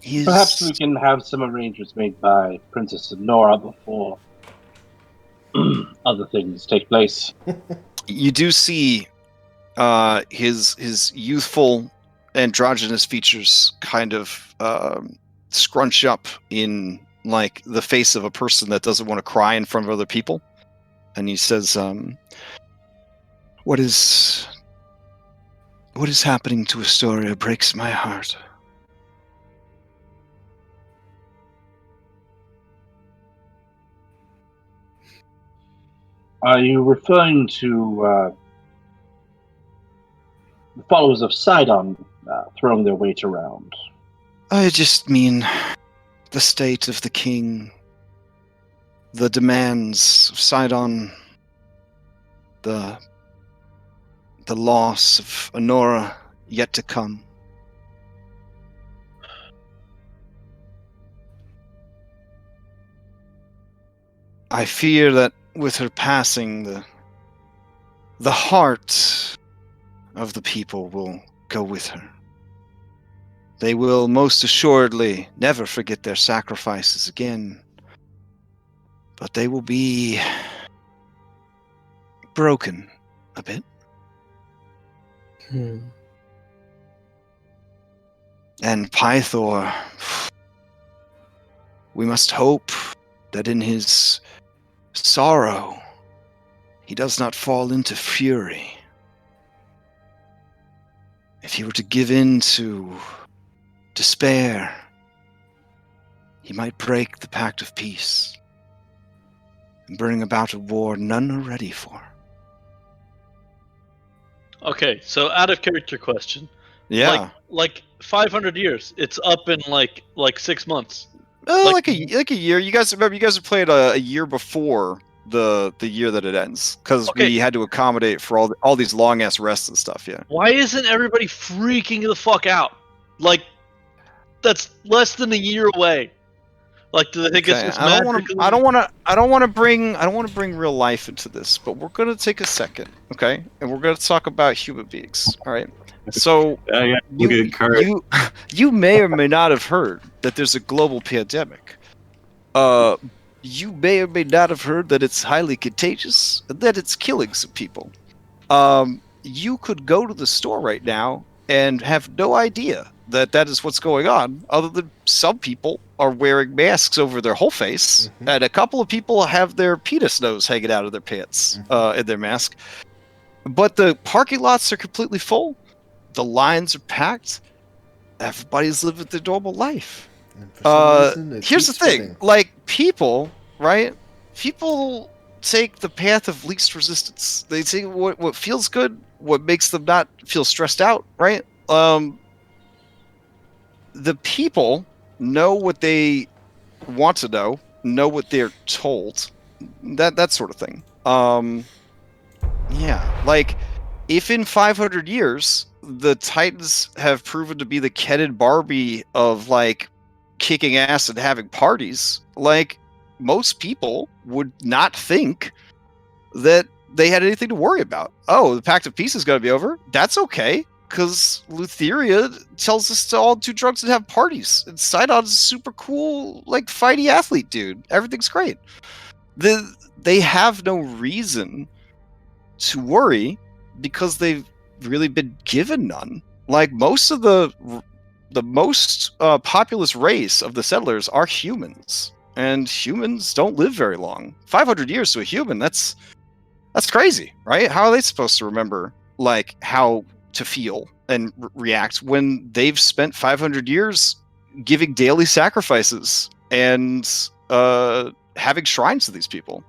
is... Perhaps we can have some arrangements made by Princess Nora before other things take place. You do see his youthful androgynous features kind of scrunch up in like the face of a person that doesn't want to cry in front of other people, and he says, what is happening to Astoria breaks my heart. Are you referring to the followers of Sidon throwing their weight around? I just mean the state of the king, the demands of Sidon, the loss of Honora yet to come. I fear that with her passing, the heart of the people will go with her. They will most assuredly never forget their sacrifices again, but they will be broken a bit. And Pythor, we must hope that in his sorrow he does not fall into fury. If he were to give in to despair, he might break the pact of peace and bring about a war none are ready for. Okay, so out of character question. Yeah. Like 500 years. It's up in like 6 months. Like a year. You guys remember? You guys have played a year before the year that it ends, because we had to accommodate for all these long ass rests and stuff. Yeah. Why isn't everybody freaking the fuck out? Like, that's less than a year away. Like, do they think it's just I don't want to bring real life into this, but we're gonna take a second, okay? And we're gonna talk about human beings. All right. So you may or may not have heard that there's a global pandemic. You may or may not have heard that it's highly contagious and that it's killing some people. You could go to the store right now and have no idea that is what's going on, other than some people are wearing masks over their whole face, and a couple of people have their penis nose hanging out of their pants in their mask. But the parking lots are completely full. The lines are packed. Everybody's living their normal life. Here's the thing. Like, people, right? People take the path of least resistance. They take what feels good, what makes them not feel stressed out, right? The people know what they want to know what they're told, that sort of thing. Yeah, like, if in 500 years the Titans have proven to be the Ken and Barbie of, like, kicking ass and having parties, like, most people would not think that they had anything to worry about. Oh, the Pact of Peace is going to be over? That's okay, because Lutheria tells us to all do drugs and have parties. And Sidon's a super cool, like, fighty athlete dude. Everything's great. They have no reason to worry because they've really been given none. Like, most of the most populous race of the settlers are humans, and humans don't live very long. 500 years to a human, that's crazy, right? How are they supposed to remember, like, how to feel and react when they've spent 500 years giving daily sacrifices and having shrines to these people?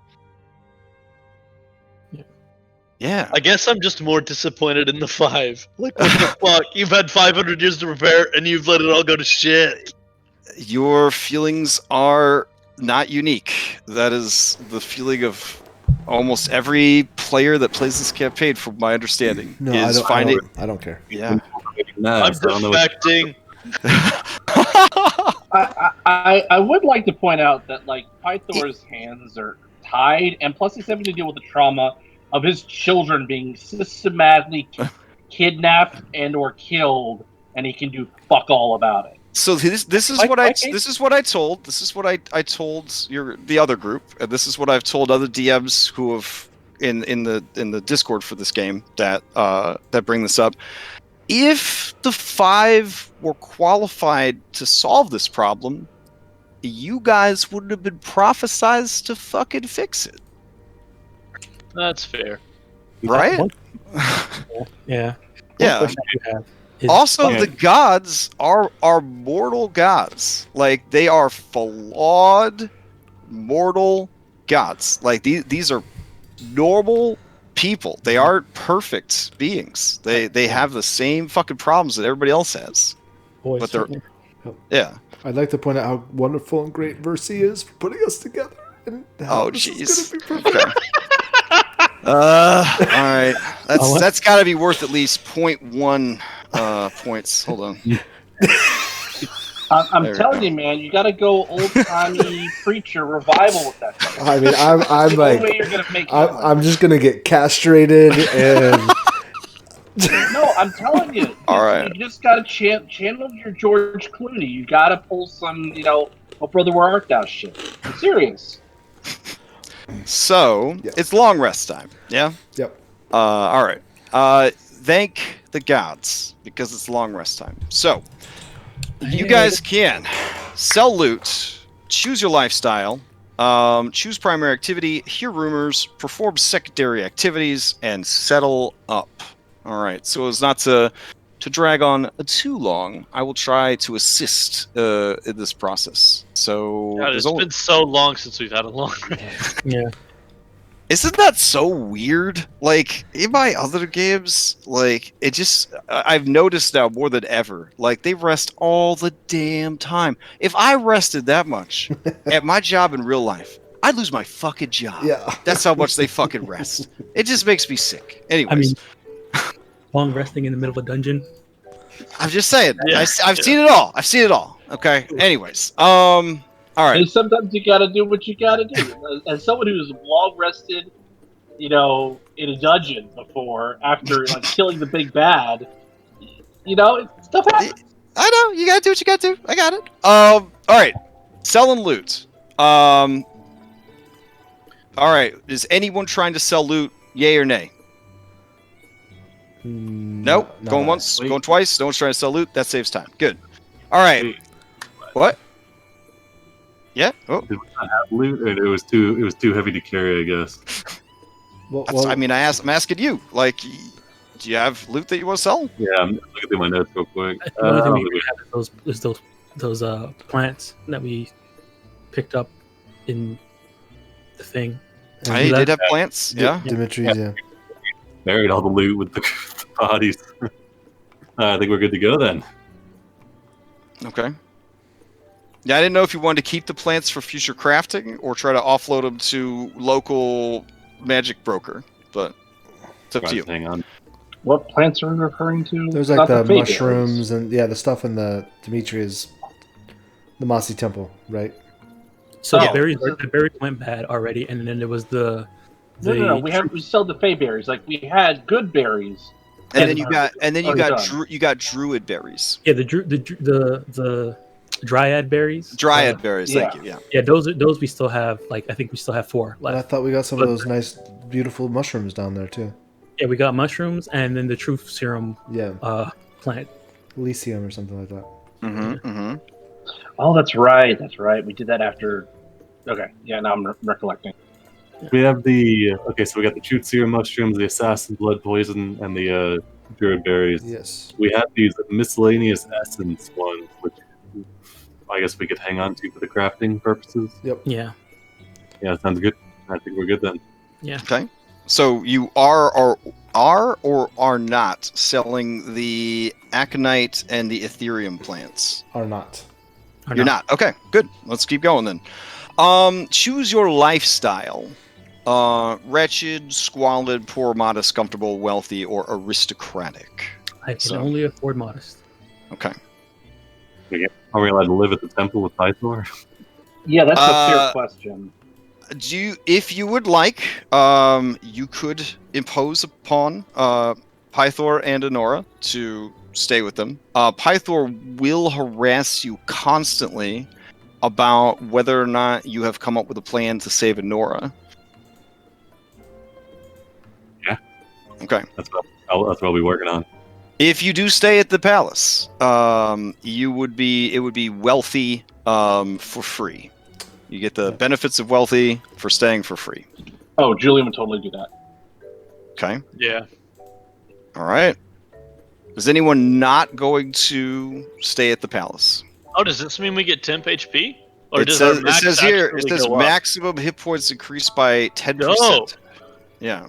Yeah. I guess I'm just more disappointed in the 5. Like, what the fuck? You've had 500 years to prepare, and you've let it all go to shit. Your feelings are not unique. That is the feeling of almost every player that plays this campaign, from my understanding. No, I don't care. Yeah. I'm defecting. I would like to point out that, like, Pythor's hands are tied, and plus he's having to deal with the trauma of his children being systematically kidnapped and or killed, and he can do fuck all about it. So this is what I told the other group, and this is what I've told other DMs who have in the Discord for this game that bring this up. If the 5 were qualified to solve this problem, you guys wouldn't have been prophesized to fucking fix it. That's fair. Right? Yeah. Yeah. Also, the gods are mortal gods. Like, they are flawed, mortal gods. Like, these are normal people. They aren't perfect beings. They have the same fucking problems that everybody else has. But they're... Yeah. I'd like to point out how wonderful and great Versi is for putting us together. And how jeez. Okay. All right. That's got to be worth at least 0.1 points. Hold on. I'm telling you, man, you got to go old-timey preacher revival with that stuff. I mean, I'm like, I'm just gonna get castrated and. No, I'm telling you. All right. You just got to channel your George Clooney. You got to pull some, oh brother, where art thou shit. I'm serious. So, It's long rest time, yeah? Yep. All right. Thank the gods, because it's long rest time. So, you guys can sell loot, choose your lifestyle, Choose primary activity, hear rumors, perform secondary activities, and settle up. All right. So as not to drag on too long, I will try to assist in this process. So God, it's been so long since we've had a long rest. Yeah. Isn't that so weird? Like, in my other games, like, I've noticed now more than ever, like, they rest all the damn time. If I rested that much at my job in real life, I'd lose my fucking job. Yeah. That's how much they fucking rest. It just makes me sick. Anyways. I mean, long resting in the middle of a dungeon. I'm just saying. Yeah. I've seen it all. I've seen it all. Okay? Anyways. All right. And sometimes you gotta do what you gotta do. As someone who's long rested, in a dungeon before, after like killing the big bad, stuff happens. I know. You gotta do what you gotta do. I got it. All right. Selling loot. All right. Is anyone trying to sell loot? Yay or nay? Nope. Going once, going twice. No one's trying to sell loot. That saves time. Good. All right. What? Yeah. Oh. Did we not have loot, or it was too heavy to carry, I guess. I mean, I'm asking you. Like, do you have loot that you want to sell? Yeah, I'm looking through my notes real quick. The only thing we have is those plants that we picked up in the thing. I did have plants. Yeah. Dimitri's, yeah. Buried all the loot with the bodies. I think we're good to go then. Okay. Yeah, I didn't know if you wanted to keep the plants for future crafting or try to offload them to local magic broker, but it's up to you. Hang on. What plants are we referring to? There's like the mushrooms and the stuff in the Dimitri's, the Mossy Temple, right? So the berries went bad already, and then there was the No. We sold the fey berries. Like we had good berries. And then you got druid berries. Yeah, the dryad berries. Dryad berries, thank you. Yeah. Yeah, those we still have. Like, I think we still have 4 left. And I thought we got some of those nice, beautiful mushrooms down there too. Yeah, we got mushrooms and then the truth serum. Yeah. Plant. Lycium or something like that. Mm-hmm. Mm-hmm. Oh, that's right. We did that after. Okay. Yeah. Now I'm recollecting. We have so we got the truth serum mushrooms, the assassin blood poison, and the druid berries. Yes. We have these miscellaneous essence ones, which I guess we could hang on to for the crafting purposes. Yep. Yeah. Yeah, sounds good. I think we're good then. Yeah. Okay. So you are or are not selling the aconite and the Ethereum plants? Are not. You're not. Okay, good. Let's keep going then. Choose your lifestyle. Wretched, squalid, poor, modest, comfortable, wealthy, or aristocratic. I can only afford modest. Okay. Are we allowed to live at the temple with Pythor? Yeah, that's a fair question. If you would like, you could impose upon Pythor and Honora to stay with them. Pythor will harass you constantly about whether or not you have come up with a plan to save Honora. Yeah. Okay. That's what I'll be working on. If you do stay at the palace, it would be wealthy for free. You get the benefits of wealthy for staying for free. Oh, Julian would totally do that. Okay. Yeah. All right. Is anyone not going to stay at the palace? Oh, does this mean we get temp HP? Or It does says, our max it says here, actually it says go up? maximum hit points increased by 10%. No. Yeah.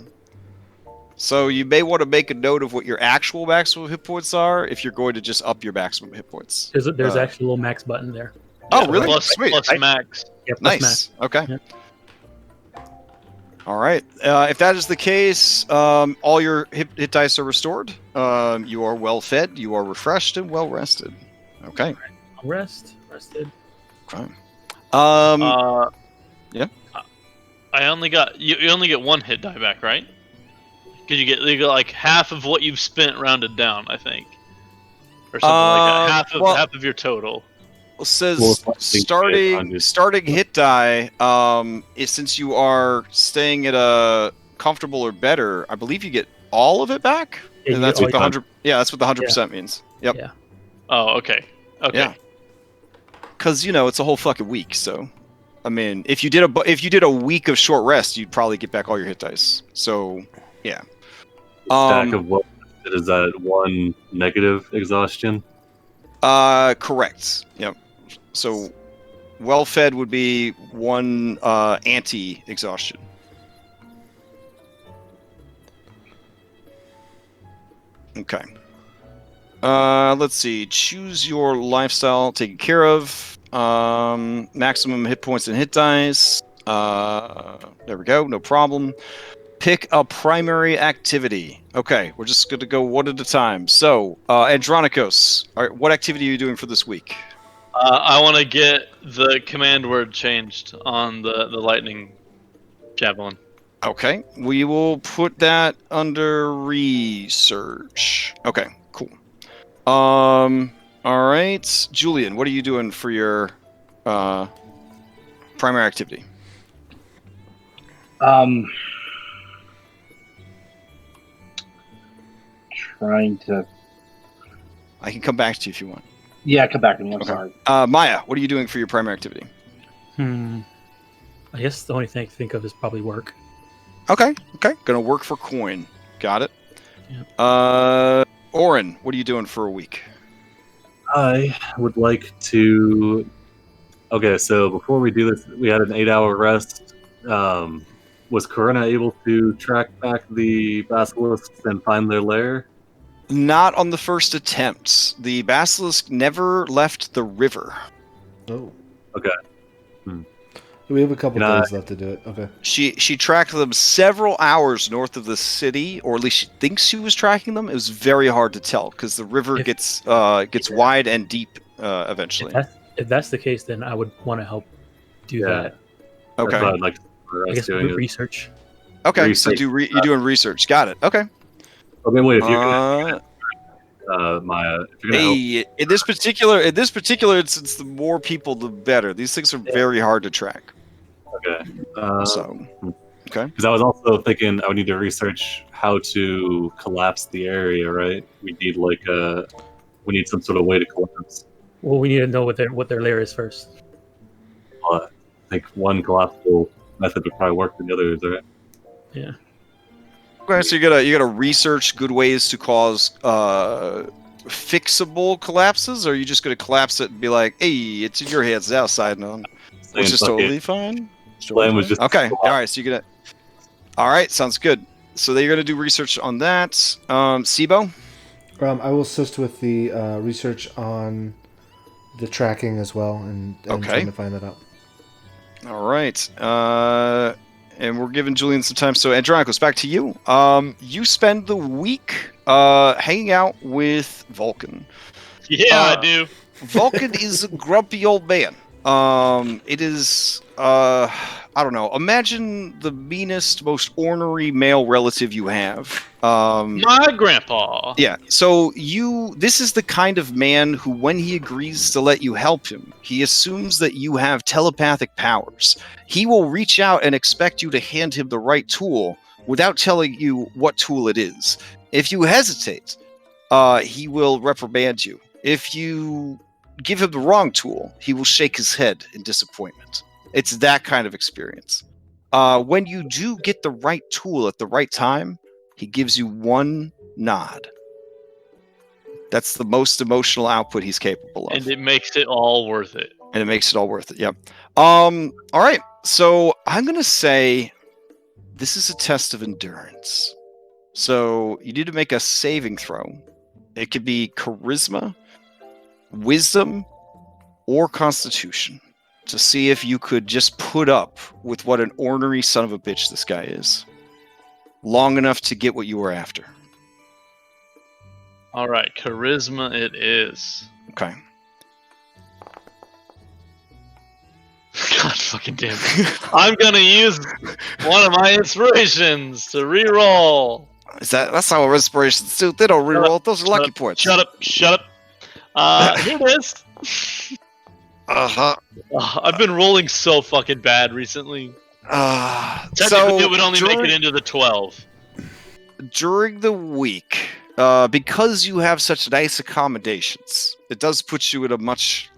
So you may want to make a note of what your actual maximum hit points are if you're going to just up your maximum hit points. There's actually a little max button there. Oh, really? Plus, Sweet. plus max. Yeah, plus Nice. max. Okay. Yeah. All right. If that is the case, all your hit dice are restored. You are well fed. You are refreshed and well rested. Okay. Rested. Okay. Yeah. I only got you only get 1 hit die back, right? Because you get like half of what you've spent rounded down, I think, or something like that. Half of your total. It says starting hit die. Since you are staying at a comfortable or better, I believe you get all of it back. Yeah, and that's what the 100. Yeah, that's what the 100% means. Yep. Yeah. Oh, okay. Okay. Yeah. Because it's a whole fucking week, so. I mean, if you did a week of short rest, you'd probably get back all your hit dice. So, yeah. Stack of what is that? 1 negative exhaustion. Correct. Yep. So, well fed would be 1 anti exhaustion. Okay. Let's see. Choose your lifestyle taken care of. Maximum hit points and hit dice. There we go. No problem. Pick a primary activity. Okay, we're just going to go one at a time. So, Andronikos, all right, what activity are you doing for this week? I want to get the command word changed on the lightning javelin. Okay, we will put that under research. Okay, cool. All right, Julian, what are you doing for your primary activity? Trying to. I can come back to you if you want. Yeah, come back to me. I'm sorry. Maya, what are you doing for your primary activity? I guess the only thing I can think of is probably work. Okay. Gonna work for coin. Got it. Yep. Oren, what are you doing for a week? I would like to. Okay, so before we do this, we had an 8-hour rest. Was Corona able to track back the basilisks and find their lair? Not on the first attempt. The basilisk never left the river. Oh. Okay. We have a couple days left to do it. Okay. She tracked them several hours north of the city, or at least she thinks she was tracking them. It was very hard to tell because the river gets wide and deep eventually. If that's the case, then I would want to help do that. Okay. That's what I'd like to I guess do research. Okay, so you're doing research. Got it. Okay. Okay, wait. If you're gonna, Maya, if you're gonna help. In this particular instance, the more people, the better. These things are very hard to track. Okay. Okay. Because I was also thinking I would need to research how to collapse the area. Right? We need some sort of way to collapse. Well, we need to know what their lair is first. I think one collapsible method would probably work than the others, right? Yeah. Okay, so you gotta research good ways to cause fixable collapses, or are you just gonna collapse it and be like, "Hey, it's in your hands outside now," which is totally fine. Plan was just okay. All right, so you're gonna. All right, sounds good. So you're gonna do research on that. Sibo? I will assist with the research on the tracking as well, and trying to find that out. All right. And we're giving Julian some time. So, Andronikos, back to you. You spend the week hanging out with Vulcan. Yeah, I do. Vulcan is a grumpy old man. It is, I don't know. Imagine the meanest, most ornery male relative you have. My grandpa. Yeah. So this is the kind of man who, when he agrees to let you help him, he assumes that you have telepathic powers. He will reach out and expect you to hand him the right tool without telling you what tool it is. If you hesitate, he will reprimand you. If you give him the wrong tool, he will shake his head in disappointment. It's that kind of experience. When you do get the right tool at the right time, he gives you one nod. That's the most emotional output he's capable of. And it makes it all worth it. Yep. All right. So I'm going to say this is a test of endurance. So you need to make a saving throw. It could be charisma, wisdom, or constitution to see if you could just put up with what an ornery son of a bitch this guy is long enough to get what you were after. All right, charisma it is. Okay. God fucking damn it. I'm gonna use one of my inspirations to reroll. That's how inspirations do. They don't reroll. Those are lucky points. Shut up. Here it is. I've been rolling so fucking bad recently. Technically, it would only make it into the 12. During the week, because you have such nice accommodations, it does put you in a much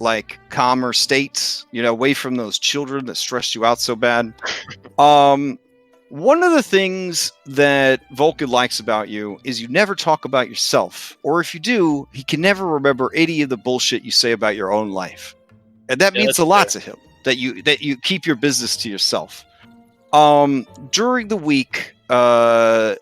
calmer state, away from those children that stressed you out so bad. One of the things that Vulcan likes about you is you never talk about yourself, or if you do, he can never remember any of the bullshit you say about your own life, and that means a lot to him. That you keep your business to yourself. During the week, I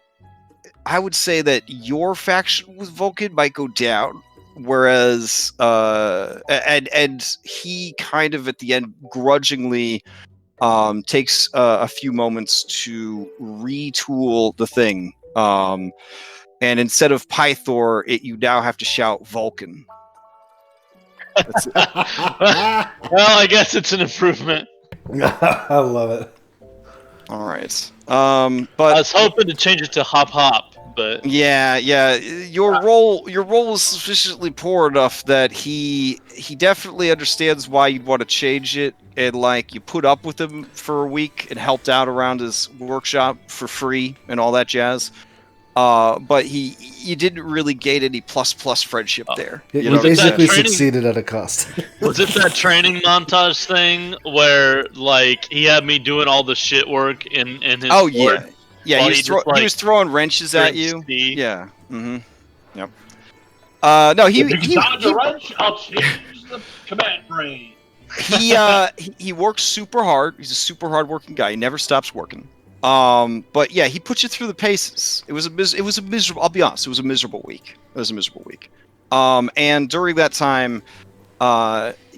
would say that your faction with Vulcan might go down, whereas and he kind of at the end grudgingly takes a few moments to retool the thing. And instead of Pythor, you now have to shout Vulcan. Well, I guess it's an improvement. I love it. All right. But I was hoping to change it to Hop Hop, but yeah. Your role is sufficiently poor enough that he definitely understands why you'd want to change it, and you put up with him for a week and helped out around his workshop for free and all that jazz. But you didn't really gain any plus friendship there. You basically succeeded at a cost. Was it that training montage thing where he had me doing all the shit work in his board? Yeah, he was throwing wrenches at you. Yeah. Mm-hmm. Yep. No, he wrench, I'll change the command frame. He works super hard. He's a super hard-working guy. He never stops working. But yeah, he put you through the paces. It was a miserable. I'll be honest. It was a miserable week. And during that time,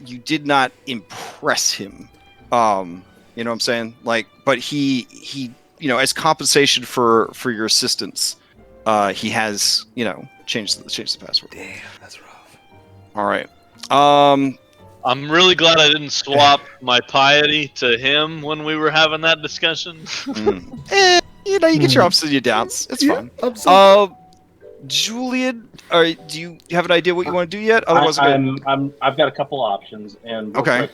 you did not impress him. You know what I'm saying? But he as compensation for your assistance, he has changed the password. Damn, that's rough. All right. I'm really glad I didn't swap my piety to him when we were having that discussion. You get your ups and your downs. It's fine. Julian, do you have an idea what you want to do yet? Otherwise, I've got a couple options. And okay.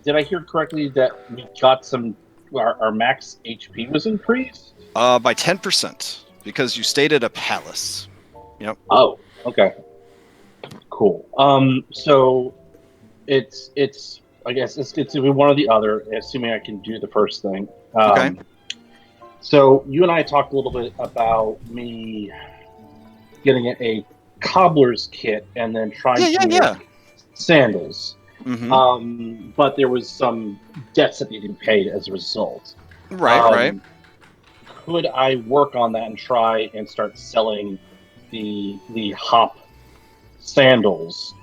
Did I hear correctly that we got our max HP was increased? By 10% because you stayed at a palace. Yep. Oh, okay. Cool. So. It's I guess it's to be one or the other, assuming I can do the first thing. Okay. So you and I talked a little bit about me getting a cobbler's kit and then trying to make sandals. Mm-hmm. But there was some debts that needed to be paid as a result. Right. Could I work on that and try and start selling the hop sandals?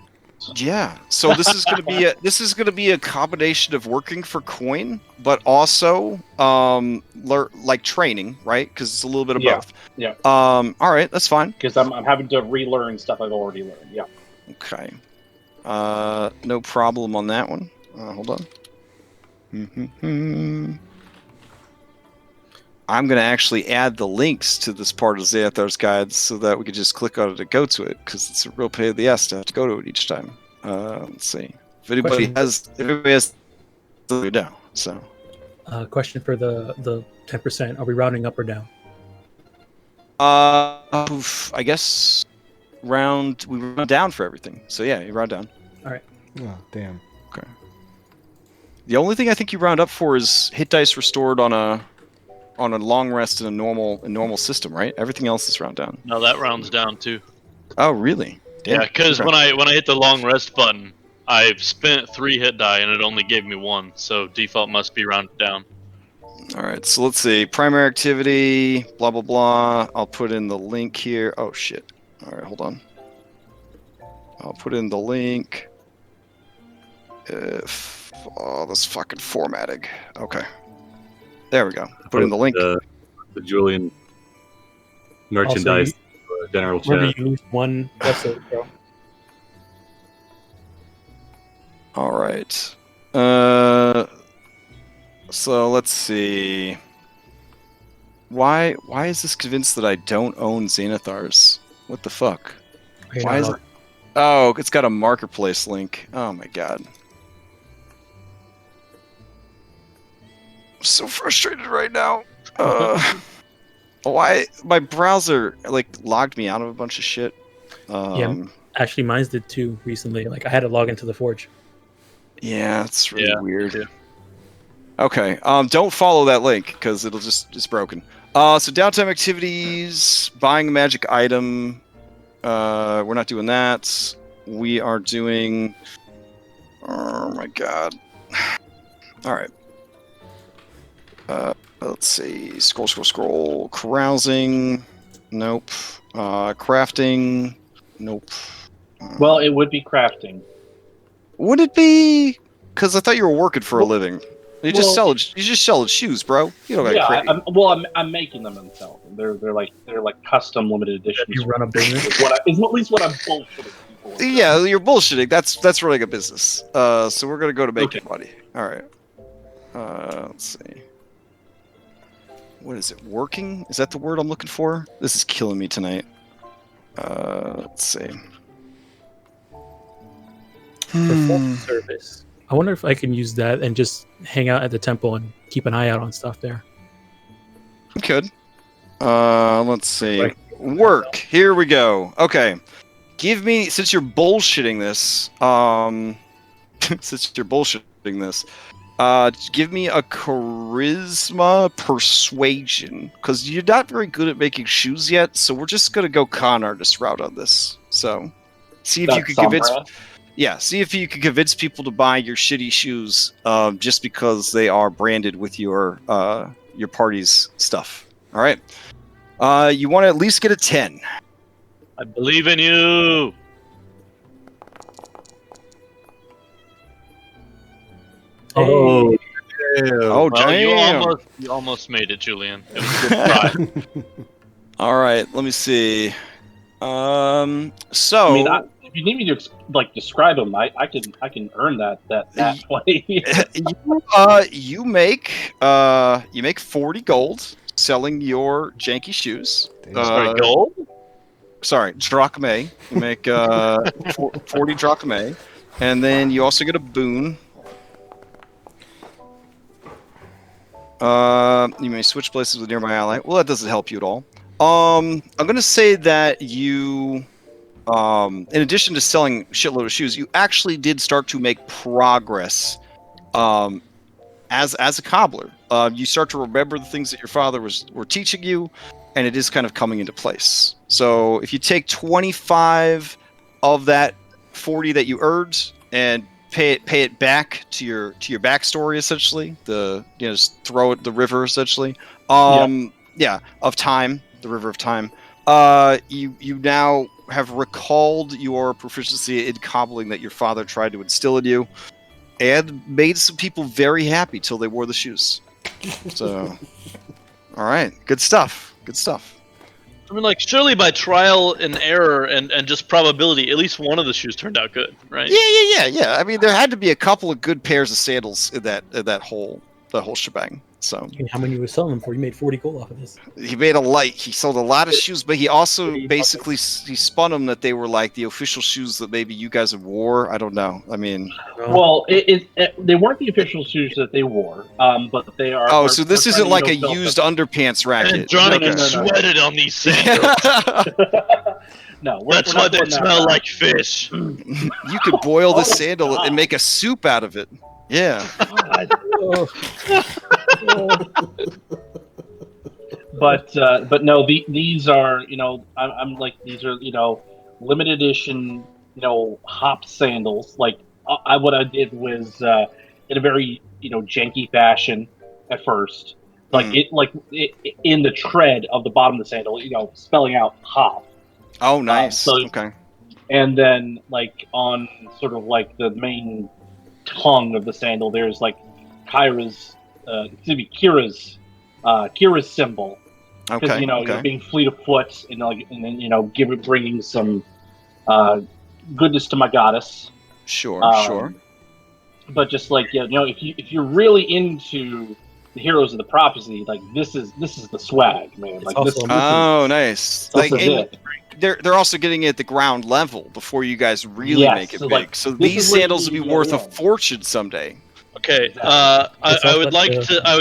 Yeah. So this is going to be a combination of working for coin, but also training, right? Because it's a little bit of both. Yeah. All right, that's fine. Because I'm having to relearn stuff I've already learned. Yeah. Okay. No problem on that one. Hold on. I'm going to actually add the links to this part of Xanathar's guide so that we can just click on it and go to it, because it's a real pain in the ass to have to go to it each time. Let's see. If everybody has the down. So. Question for the 10%. Are we rounding up or down? I guess we round down for everything. So yeah, you round down. All right. Oh, damn. Okay. The only thing I think you round up for is hit dice restored on a long rest in a normal system, right? Everything else is round down. No, that rounds down too. Oh, really? Damn. Yeah, because when I hit the long rest button, I've spent 3 hit die and it only gave me 1, so default must be rounded down. All right, so let's see. Primary activity, blah blah blah. I'll put in the link here. Oh shit. All right, hold on. I'll put in the link. This fucking formatting. Okay. There we go. Put in the link. The Julian merchandise general chat. Remember, you lose 1 vessel, bro. All right. So let's see. Why is this convinced that I don't own Xanathars? What the fuck? Why is it? Oh, it's got a marketplace link. Oh my god. I'm so frustrated right now. Why my browser like logged me out of a bunch of shit. Actually, mine's did too recently. Like I had to log into the Forge. Yeah, it's really weird. Yeah. Okay, don't follow that link because it's broken. So downtime activities, buying a magic item. We're not doing that. We are doing. Oh my god! All right. Let's see. Scroll. Carousing. Nope. Crafting. Nope. Well, it would be crafting. Would it be? Because I thought you were working for a living. You just sell shoes, bro. You don't got crazy. I'm making them and selling them. They're like custom limited editions. You run a business. Is at least what I'm bullshitting people. Yeah, you're bullshitting. That's running a business. So we're gonna go to making money. All right. Let's see. What is it? Working? Is that the word I'm looking for? This is killing me tonight. Let's see. Perform service. I wonder if I can use that and just hang out at the temple and keep an eye out on stuff there. You could. Let's see. Work. Here we go. Okay. Give me, since you're bullshitting this, give me a charisma persuasion, because you're not very good at making shoes yet, so we're just going to go con artist route on this. So, see if you can convince... Yeah, see if you can convince people to buy your shitty shoes just because they are branded with your party's stuff. All right. You want to at least get a 10. I believe in you. Oh, damn. Oh, well, damn. You almost made it, Julian. It was a good try. All right, let me see. So I mean, if you need me to describe them, I can earn that 20. You make 40 gold selling your janky shoes. Gold? Sorry, drachmae. You make 40 drachmae, and then you also get a boon. You may switch places with nearby ally. Well, that doesn't help you at all. I'm gonna say that you, in addition to selling a shitload of shoes, you actually did start to make progress, as a cobbler. You start to remember the things that your father were teaching you, and it is kind of coming into place. So if you take 25 of that 40 that you earned and pay it back to your backstory, essentially, just throw it the river, essentially. Of time. The river of time. You now have recalled your proficiency in cobbling that your father tried to instill in you, and made some people very happy till they wore the shoes. So, all right, good stuff. I mean, surely by trial and error and just probability, at least one of the shoes turned out good, right? Yeah. I mean, there had to be a couple of good pairs of sandals in that whole shebang. So, how many you were selling them for? You made 40 gold off of this. He sold a lot of shoes, but he also basically he spun them that they were like the official shoes that maybe you guys have wore. I don't know. I mean, well, they weren't the official shoes that they wore, but they are. Oh, so this isn't like a used underpants racket. And sweated on these sandals. No, that's why they smell like fish. You could boil the sandal and make a soup out of it. Yeah. But no, these are I'm like, these are limited edition hop sandals. Like what I did was in a very janky fashion at first, in the tread of the bottom of the sandal, spelling out hop. Oh, nice. Okay. And then on sort of the main tongue of the sandal, there's Kira's symbol, because you're being fleet of foot, and then bringing some goodness to my goddess. Sure. But just if you're really into the heroes of the prophecy, this is the swag, man. Nice. They're also getting it at the ground level before you guys really make it big. So these sandals will be worth a fortune someday. Okay. Exactly. I would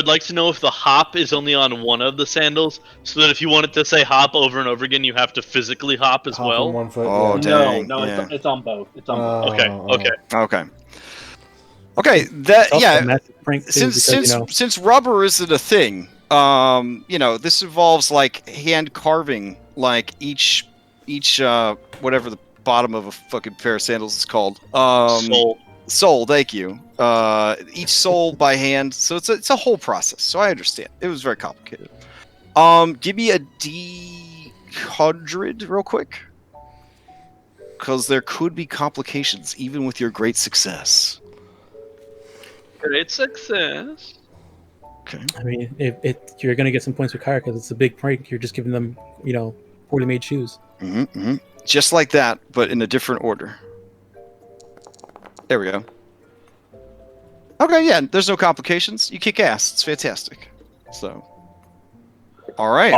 like to know if the hop is only on one of the sandals, so that if you wanted to say hop over and over again, you have to physically hop as Hop well. on 1 foot. Oh, yeah. dang. No, yeah. it's on both. It's on both. Okay. Okay. That It's also a yeah. massive prank too, Since because, since rubber isn't a thing, this involves like hand carving, like each whatever the bottom of a fucking pair of sandals is called. Sole, thank you. Each sole by hand, so it's a whole process. So I understand. It was very complicated. Give me a D100 real quick, because there could be complications even with your great success. Great success. Okay. I mean, you're gonna get some points with Kyra because it's a big prank. You're just giving them, poorly made shoes. Just like that, but in a different order. There we go. Okay, yeah, there's no complications. You kick ass. It's fantastic. So, all right.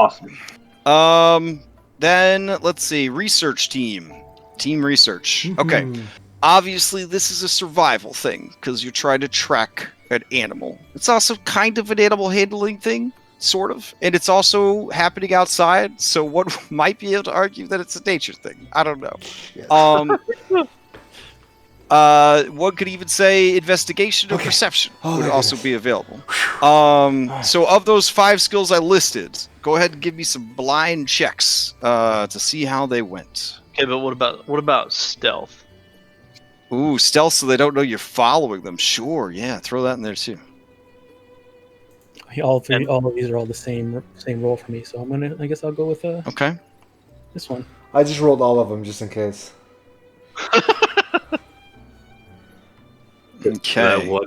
Awesome. Then let's see. Research team. Team research. Okay. Obviously, this is a survival thing because you're trying to track an animal. It's also kind of an animal handling thing, sort of, and it's also happening outside. So one might be able to argue that it's a nature thing. I don't know. Yeah. One could even say investigation or perception would also be available. So of those 5 skills I listed, go ahead and give me some blind checks to see how they went. Okay, but what about stealth? Ooh, stealth, so they don't know you're following them. Sure, yeah, throw that in there too. All of these are all the same roll for me, so I guess I'll go with Okay. this one. I just rolled all of them just in case. Okay. That one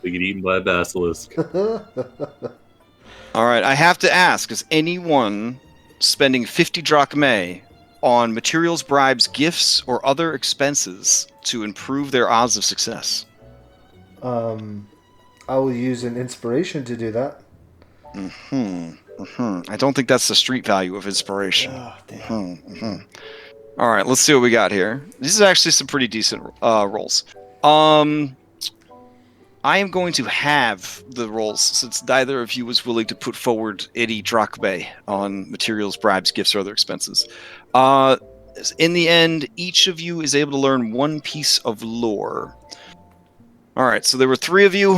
we get eaten by a basilisk. All right, I have to ask, is anyone spending 50 drachmae on materials, bribes, gifts, or other expenses to improve their odds of success? I will use an inspiration to do that. I don't think that's the street value of inspiration. Oh, damn. All right, let's see what we got here. These are actually some pretty decent rolls. I am going to have the rolls since neither of you was willing to put forward any drachmae on materials, bribes, gifts, or other expenses. In the end, each of you is able to learn 1 piece of lore. All right, so there were 3 of you.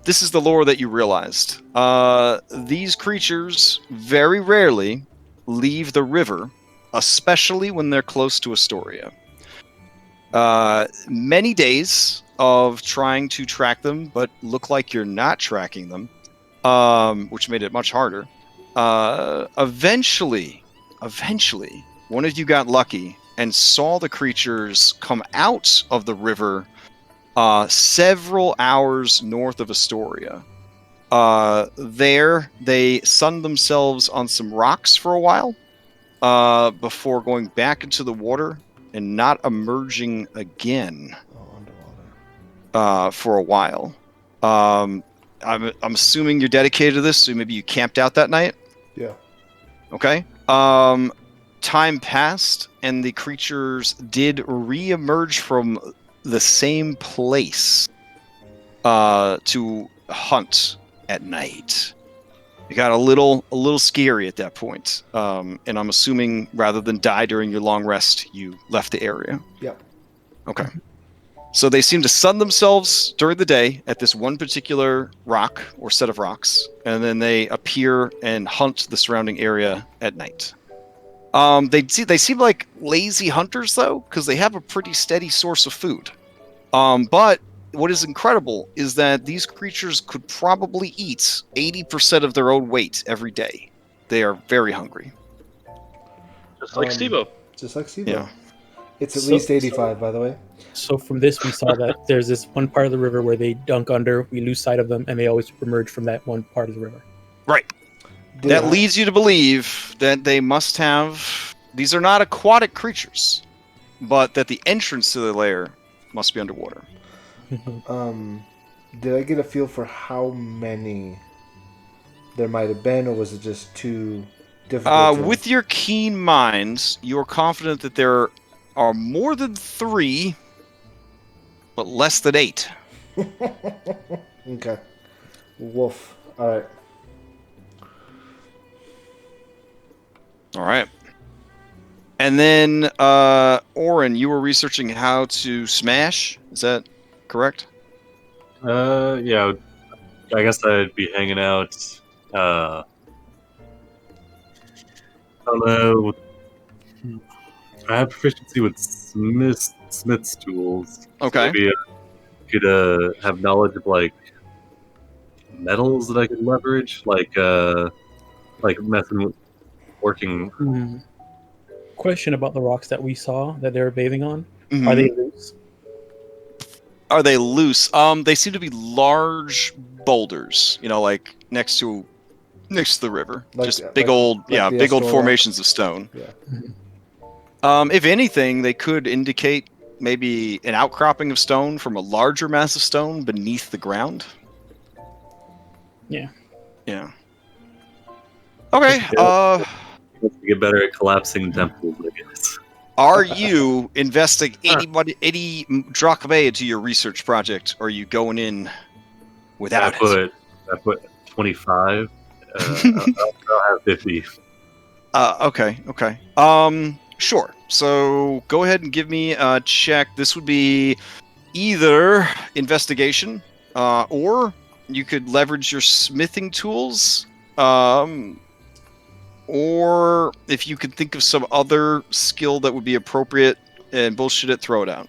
This is the lore that you realized. These creatures very rarely leave the river, especially when they're close to Astoria. Many days of trying to track them, but look like you're not tracking them, which made it much harder. Eventually, one of you got lucky and saw the creatures come out of the river several hours north of Astoria. There, they sunned themselves on some rocks for a while before going back into the water and not emerging again for a while. I'm assuming you're dedicated to this, so maybe you camped out that night? Yeah. Okay. Time passed, and the creatures did re-emerge from the same place to hunt at night. It got a little scary at that point, and I'm assuming rather than die during your long rest, you left the area. Yep. Okay. So they seem to sun themselves during the day at this one particular rock or set of rocks, and then they appear and hunt the surrounding area at night. They seem like lazy hunters though, because they have a pretty steady source of food. But what is incredible is that these creatures could probably eat 80% of their own weight every day. They are very hungry. Just like Steve-O. Just like Steve-O. Yeah. It's at least 85, by the way. So from this, we saw that there's this one part of the river where they dunk under, we lose sight of them, and they always emerge from that one part of the river. Right. That leads you to believe that they must have... These are not aquatic creatures, but that the entrance to the lair must be underwater. Did I get a feel for how many there might have been, or was it just too difficult? With your keen minds, you're confident that there are more than 3, but less than 8. Okay. Wolf. All right. All right. And then, Oren, you were researching how to smash. Is that correct? Yeah. I guess I'd be hanging out. I don't know. I have proficiency with smith's tools. Okay. So maybe I could have knowledge of like metals that I could leverage, like messing with working. Question about the rocks that we saw that they were bathing on. Mhm. Are they loose? Are they loose? They seem to be large boulders. You know, like next to the river. Like- Just like- big old, like the big old Estor formations of stone. Yeah. If anything, they could indicate maybe an outcropping of stone from a larger mass of stone beneath the ground. Yeah. Yeah. Okay. To get better at collapsing temples, I guess. Are you investing any drachma into your research project, or are you going in without it? I put 25. I'll have 50. Okay. Sure. So go ahead and give me a check. This would be either investigation, or you could leverage your smithing tools, or if you could think of some other skill that would be appropriate and bullshit it, throw it out.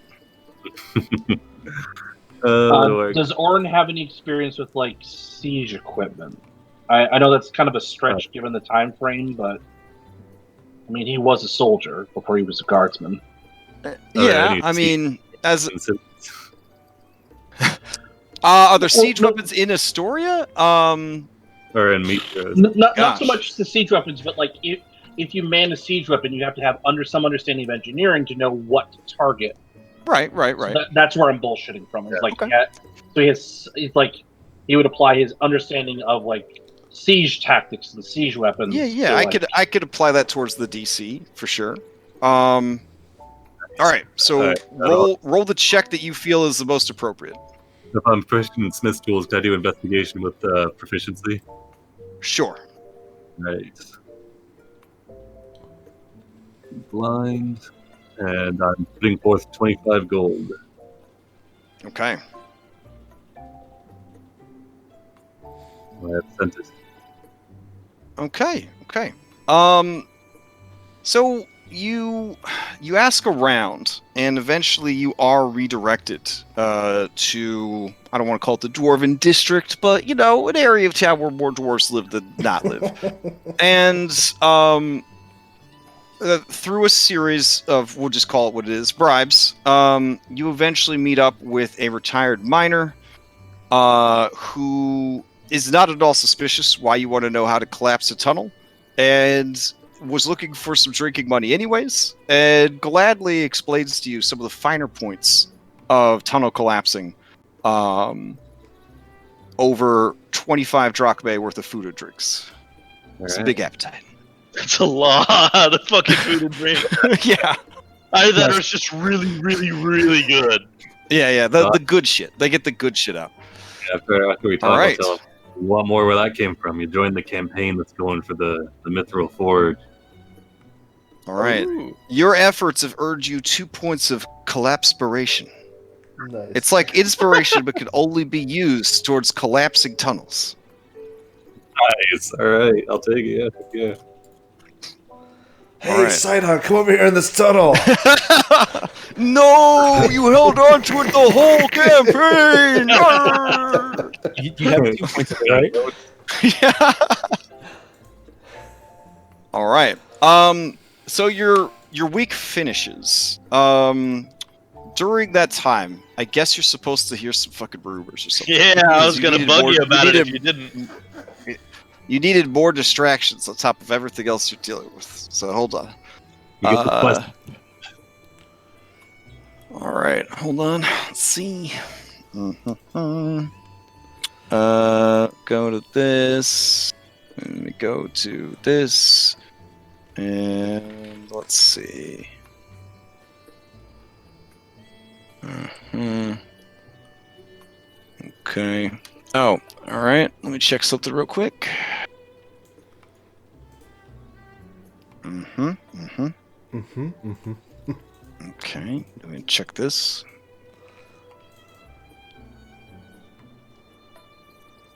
Does Oren have any experience with like siege equipment? I know that's kind of a stretch given the time frame, but I mean he was a soldier before he was a guardsman. Yeah, I mean, as are there siege weapons in Astoria? Or in Mythos. Not so much the siege weapons, but like if you man a siege weapon, you have to have some understanding of engineering to know what to target. Right. So that's where I'm bullshitting from. It's like, okay. yeah, so it's like he would apply his understanding of like siege tactics and siege weapons. Yeah. I could apply that towards the DC for sure. All right. So roll the check that you feel is the most appropriate. If I'm proficient in Smith's tools, can I do investigation with proficiency? Sure. Right. Blind. And I'm putting forth 25 gold. Okay. I have sent it. Okay. So you ask around, and eventually you are redirected to, I don't want to call it the Dwarven District, but an area of town where more dwarves live than not live. And through a series of, we'll just call it what it is, bribes, you eventually meet up with a retired miner who is not at all suspicious why you want to know how to collapse a tunnel, and was looking for some drinking money anyways, and gladly explains to you some of the finer points of tunnel collapsing over 25 drachmae worth of food or drinks. It's a big appetite. That's a lot of fucking food and drink. Yeah. Either that or it's just really, really, really good. Yeah, the good shit. They get the good shit out. After we talk, right. I'll tell them you want more where that came from. You joined the campaign that's going for the Mithril Forge. All right. Ooh. Your efforts have earned you 2 points of collapspiration. Nice. It's like inspiration, but can only be used towards collapsing tunnels. Nice. All right, I'll take it. Yeah. Hey, Sidon, come over here in this tunnel. No, you held on to it the whole campaign. You have 2 points of it, right? Yeah. All right. So your week finishes. During that time, I guess you're supposed to hear some fucking rumors or something. Yeah, I was gonna bug you about it if you didn't. You needed more distractions on top of everything else you're dealing with. So hold on. You get the quest. All right, hold on. Let's see. Go to this. Let me go to this. And let's see. Okay. Oh, all right. Let me check something real quick. Okay, let me check this.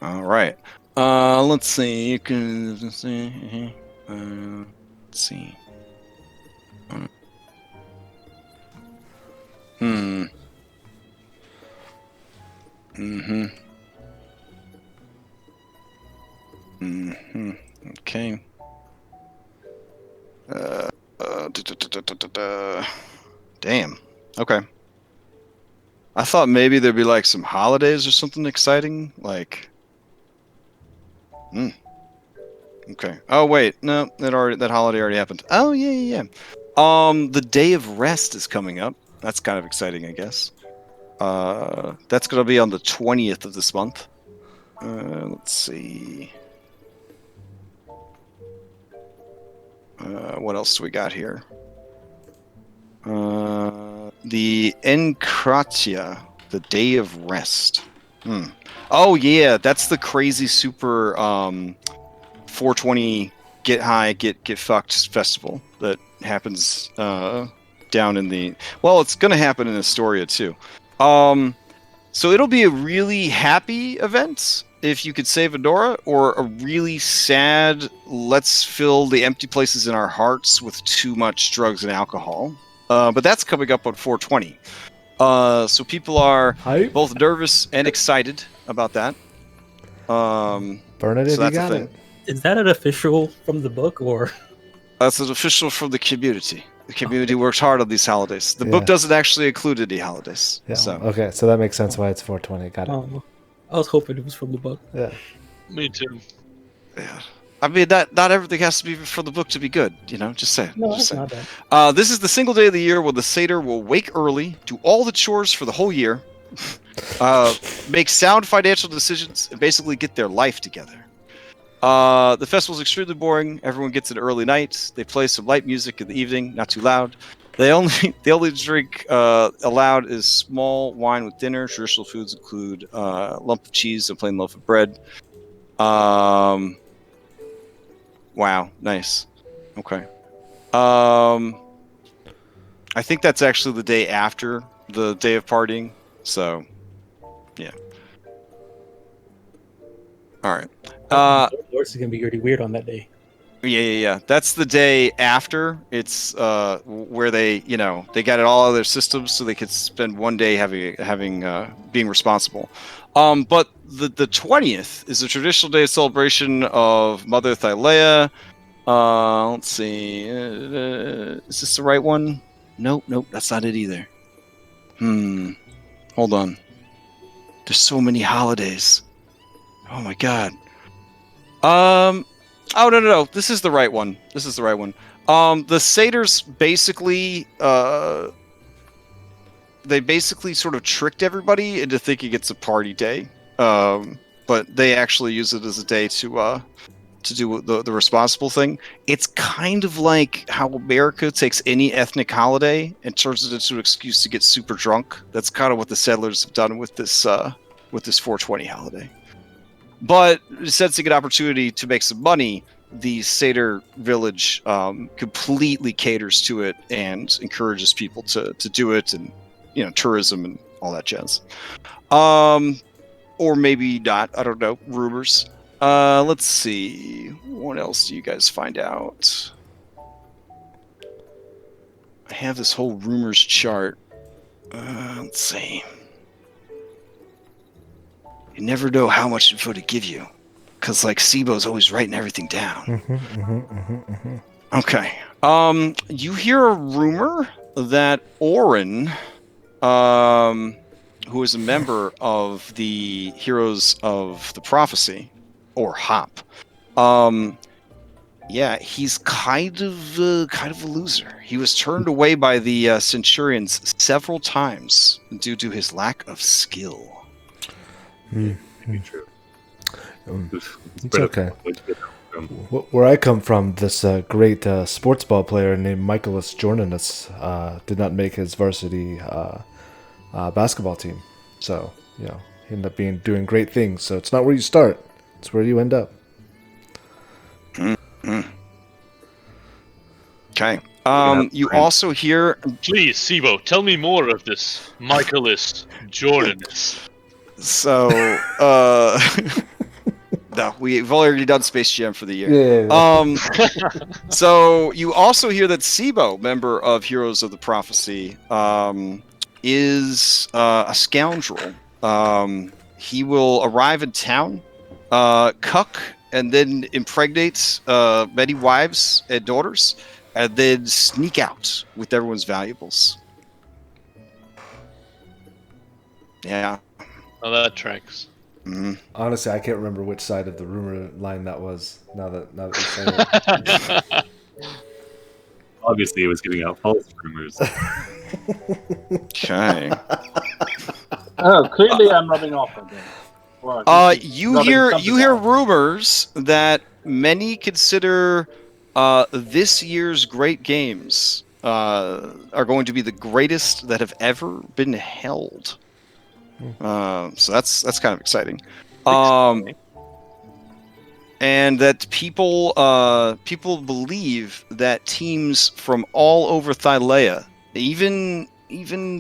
All right. Let's see. You can see. Let's see. Okay. Damn. Okay. I thought maybe there'd be like some holidays or something exciting, like. Okay. Oh wait, no, that holiday already happened. Oh yeah. The Day of Rest is coming up. That's kind of exciting, I guess. That's gonna be on the 20th of this month. Let's see. What else do we got here? The Enkratia, the Day of Rest. Oh yeah, that's the crazy super 420 get high, get fucked festival that happens down in the. Well, it's gonna happen in Astoria too. So it'll be a really happy event if you could save Adora, or a really sad, let's fill the empty places in our hearts with too much drugs and alcohol. But that's coming up on 420. So people are both nervous and excited about that. Burn it if so you got it. Is that an official from the book, or? That's an official from the community. The community works hard on these holidays. The book doesn't actually include any holidays. Yeah. So. Okay, so that makes sense why it's 420. Got it. I was hoping it was from the book. Yeah. Me too. Yeah. I mean, not everything has to be from the book to be good, you know? Just saying. No, just that's saying. not bad. This is the single day of the year when the satyr will wake early, do all the chores for the whole year, make sound financial decisions, and basically get their life together. The festival is extremely boring. Everyone gets an early night. They play some light music in the evening, not too loud. The only drink allowed is small wine with dinner. Traditional foods include a lump of cheese and plain loaf of bread. Wow, nice. Okay. I think that's actually the day after the day of partying. So, yeah. All right. Lords is gonna be really weird on that day. Yeah. That's the day after. It's where they got it all out of their systems, so they could spend one day being responsible. But the 20th is a traditional day of celebration of Mother Thylea. Let's see. Is this the right one? Nope, that's not it either. Hold on. There's so many holidays. Oh my god. Oh no. This is the right one. The satyrs basically they basically sort of tricked everybody into thinking it's a party day. But they actually use it as a day to do the responsible thing. It's kind of like how America takes any ethnic holiday and turns it into an excuse to get super drunk. That's kind of what the settlers have done with this 420 holiday. But sensing an opportunity to make some money, the satyr village completely caters to it and encourages people to do it, and tourism and all that jazz. Or maybe not. I don't know. Rumors. Let's see. What else do you guys find out? I have this whole rumors chart. Let's see. You never know how much info to give you, because like Sibo's always writing everything down. Okay. You hear a rumor that Ohlen, who is a member of the Heroes of the Prophecy, or HOP, he's kind of a loser. He was turned away by the Centurions several times due to his lack of skill. True. It's okay. Where I come from, this great sports ball player named Michaelis Jordanus did not make his varsity basketball team. So, end up doing great things. So it's not where you start; it's where you end up. Mm-hmm. Okay. You also hear... Please, Sibo, tell me more of this Michaelis Jordanus. So, no, we've already done Space Jam for the year. Yeah. So you also hear that Sibo, member of Heroes of the Prophecy, is a scoundrel. He will arrive in town, cuck, and then impregnate many wives and daughters, and then sneak out with everyone's valuables. Yeah. Oh, that tracks. Mm-hmm. Honestly, I can't remember which side of the rumor line that was. Now that you say it. Obviously, it was giving out false rumors. Okay. Oh, clearly I'm rubbing off on them. You hear rumors that many consider this year's great games are going to be the greatest that have ever been held. So that's kind of exciting. And that people believe that teams from all over Thylea, even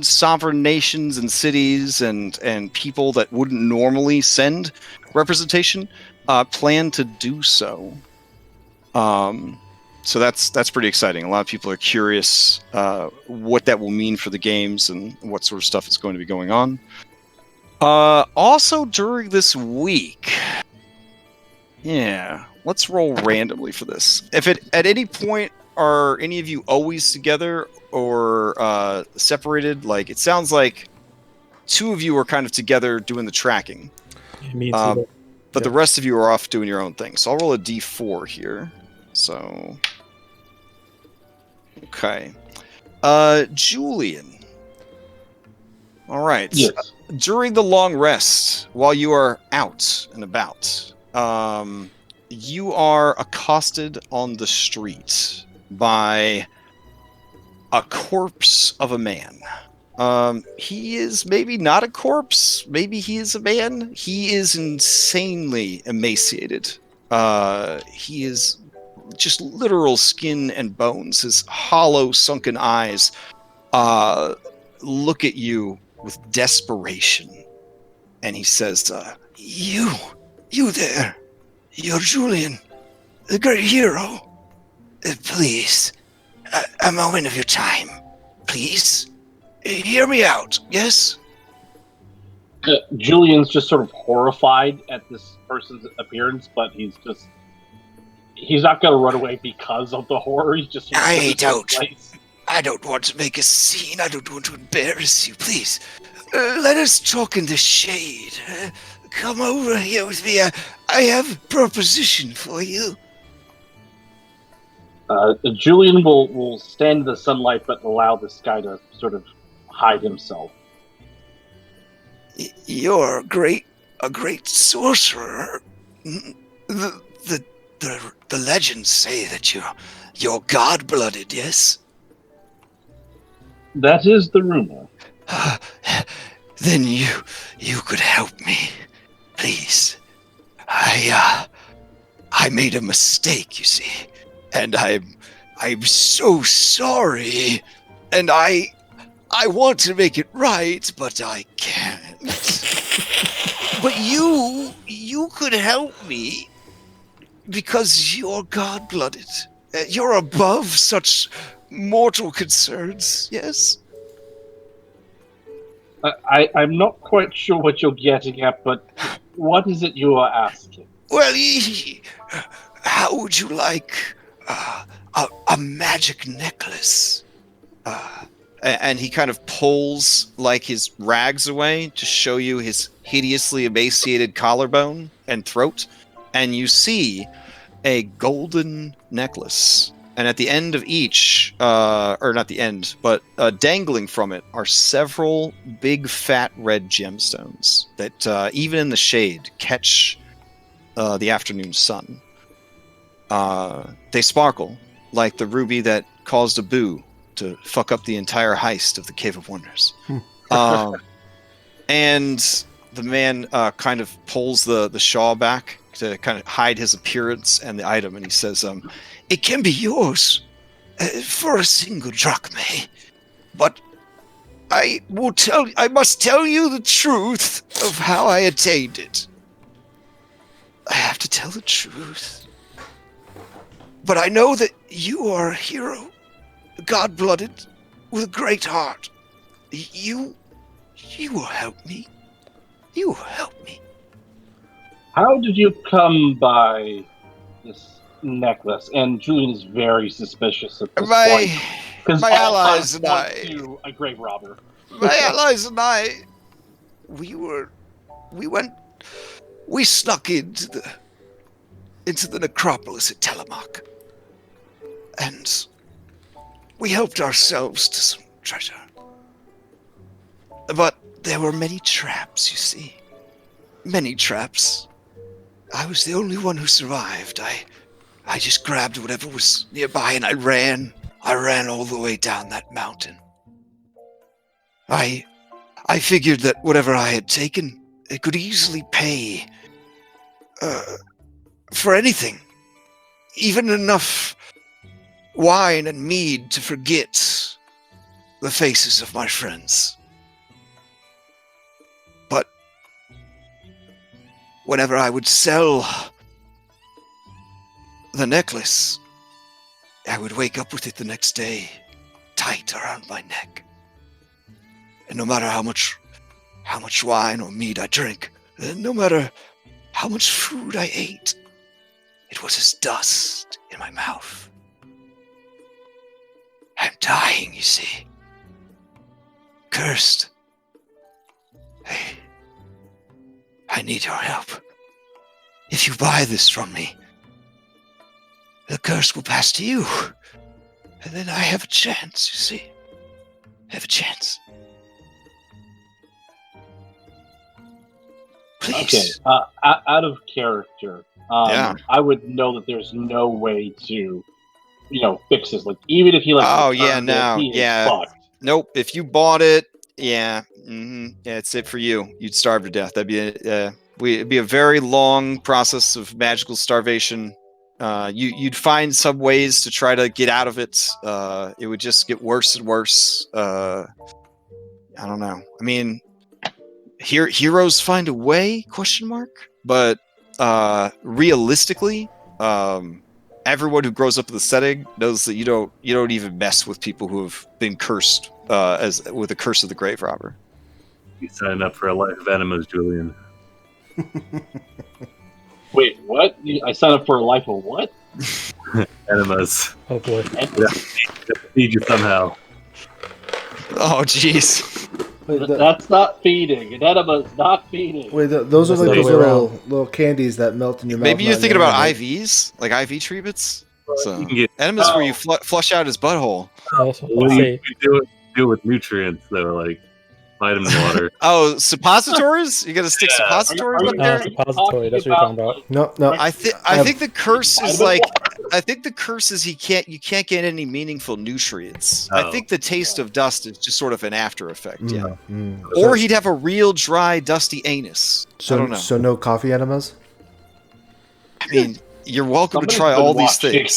sovereign nations and cities and people that wouldn't normally send representation, plan to do so. So that's pretty exciting. A lot of people are curious what that will mean for the games and what sort of stuff is going to be going on. Also during this week, let's roll randomly for this. If at any point are any of you always together or separated, like it sounds like two of you are kind of together doing the tracking. Yeah, me too. But the rest of you are off doing your own thing. So I'll roll a d4 here. So, okay. Julian. All right. Yes. During the long rest, while you are out and about, you are accosted on the street by a corpse of a man. He is maybe not a corpse. Maybe he is a man. He is insanely emaciated. He is just literal skin and bones. His hollow, sunken eyes look at you with desperation. And he says, You there. You're Julian, the great hero. Please, a moment of your time. Please, hear me out, yes? Julian's just sort of horrified at this person's appearance, but he's not going to run away because of the horror. He's just... I don't want to make a scene. I don't want to embarrass you. Please, let us talk in the shade. Come over here with me. I have a proposition for you. Julian will stand in the sunlight, but allow this guy to sort of hide himself. You're a great sorcerer. The legends say that you're god-blooded, yes? That is the rumor. Then you could help me, please. I made a mistake, you see, and I'm so sorry, and I want to make it right, but I can't. But you could help me because you're god-blooded. You're above such mortal concerns, yes? I'm not quite sure what you're getting at, but what is it you are asking? Well, how would you like a magic necklace? And he kind of pulls like his rags away to show you his hideously emaciated collarbone and throat, and you see a golden necklace. And at the end of each, or not the end, but dangling from it are several big fat red gemstones that even in the shade catch the afternoon sun. They sparkle like the ruby that caused Abu to fuck up the entire heist of the Cave of Wonders. And The man kind of pulls the shawl back to kind of hide his appearance and the item, and he says, It can be yours for a single drachma, but I must tell you the truth of how I attained it. I have to tell the truth. But I know that you are a hero, god-blooded, with a great heart. You will help me. You will help me. How did you come by this necklace? And Julian is very suspicious at this point. Because my allies and I, to a grave robber. My allies and I, we snuck into the necropolis at Telemark, and we helped ourselves to some treasure. But there were many traps, you see, many traps. I was the only one who survived. I just grabbed whatever was nearby and I ran. I ran all the way down that mountain. I figured that whatever I had taken, it could easily pay for anything. Even enough wine and mead to forget the faces of my friends. But whenever I would sell the necklace, I would wake up with it the next day, tight around my neck. And no matter how much wine or mead I drank, and no matter how much food I ate, it was as dust in my mouth. I'm dying, you see. Cursed. Hey, I need your help. If you buy this from me, the curse will pass to you. And then I have a chance, you see. I have a chance. Please. Okay, out of character, I would know that there's no way to, fix this. Like, even if he fucked. Nope. If you bought it, it's it for you. You'd starve to death. That'd be it'd be a very long process of magical starvation. You'd find some ways to try to get out of it. It would just get worse and worse. I don't know. I mean, heroes find a way? ? But realistically, everyone who grows up in the setting knows that you don't even mess with people who have been cursed with the curse of the grave robber. You signed up for a life of enemas, Julian. Wait, what? I signed up for a life of what? Enemas. Oh boy. Feed you somehow. Oh jeez. That's not feeding. An enema is not feeding. Wait, those are like those little candies that melt in your mouth. Maybe you're thinking about IVs, like IV treatments. So enemas where you flush out his butthole. You do it with nutrients though, like vitamin water. Oh, suppositories? You gotta stick suppositories up there? Suppository, that's what you're talking about. No. I think the curse is like, I think the curse is you can't get any meaningful nutrients. I think the taste of dust is just sort of an after effect, Or he'd have a real dry, dusty anus. I don't know. So no coffee enemas? I mean, you're welcome to try all these things.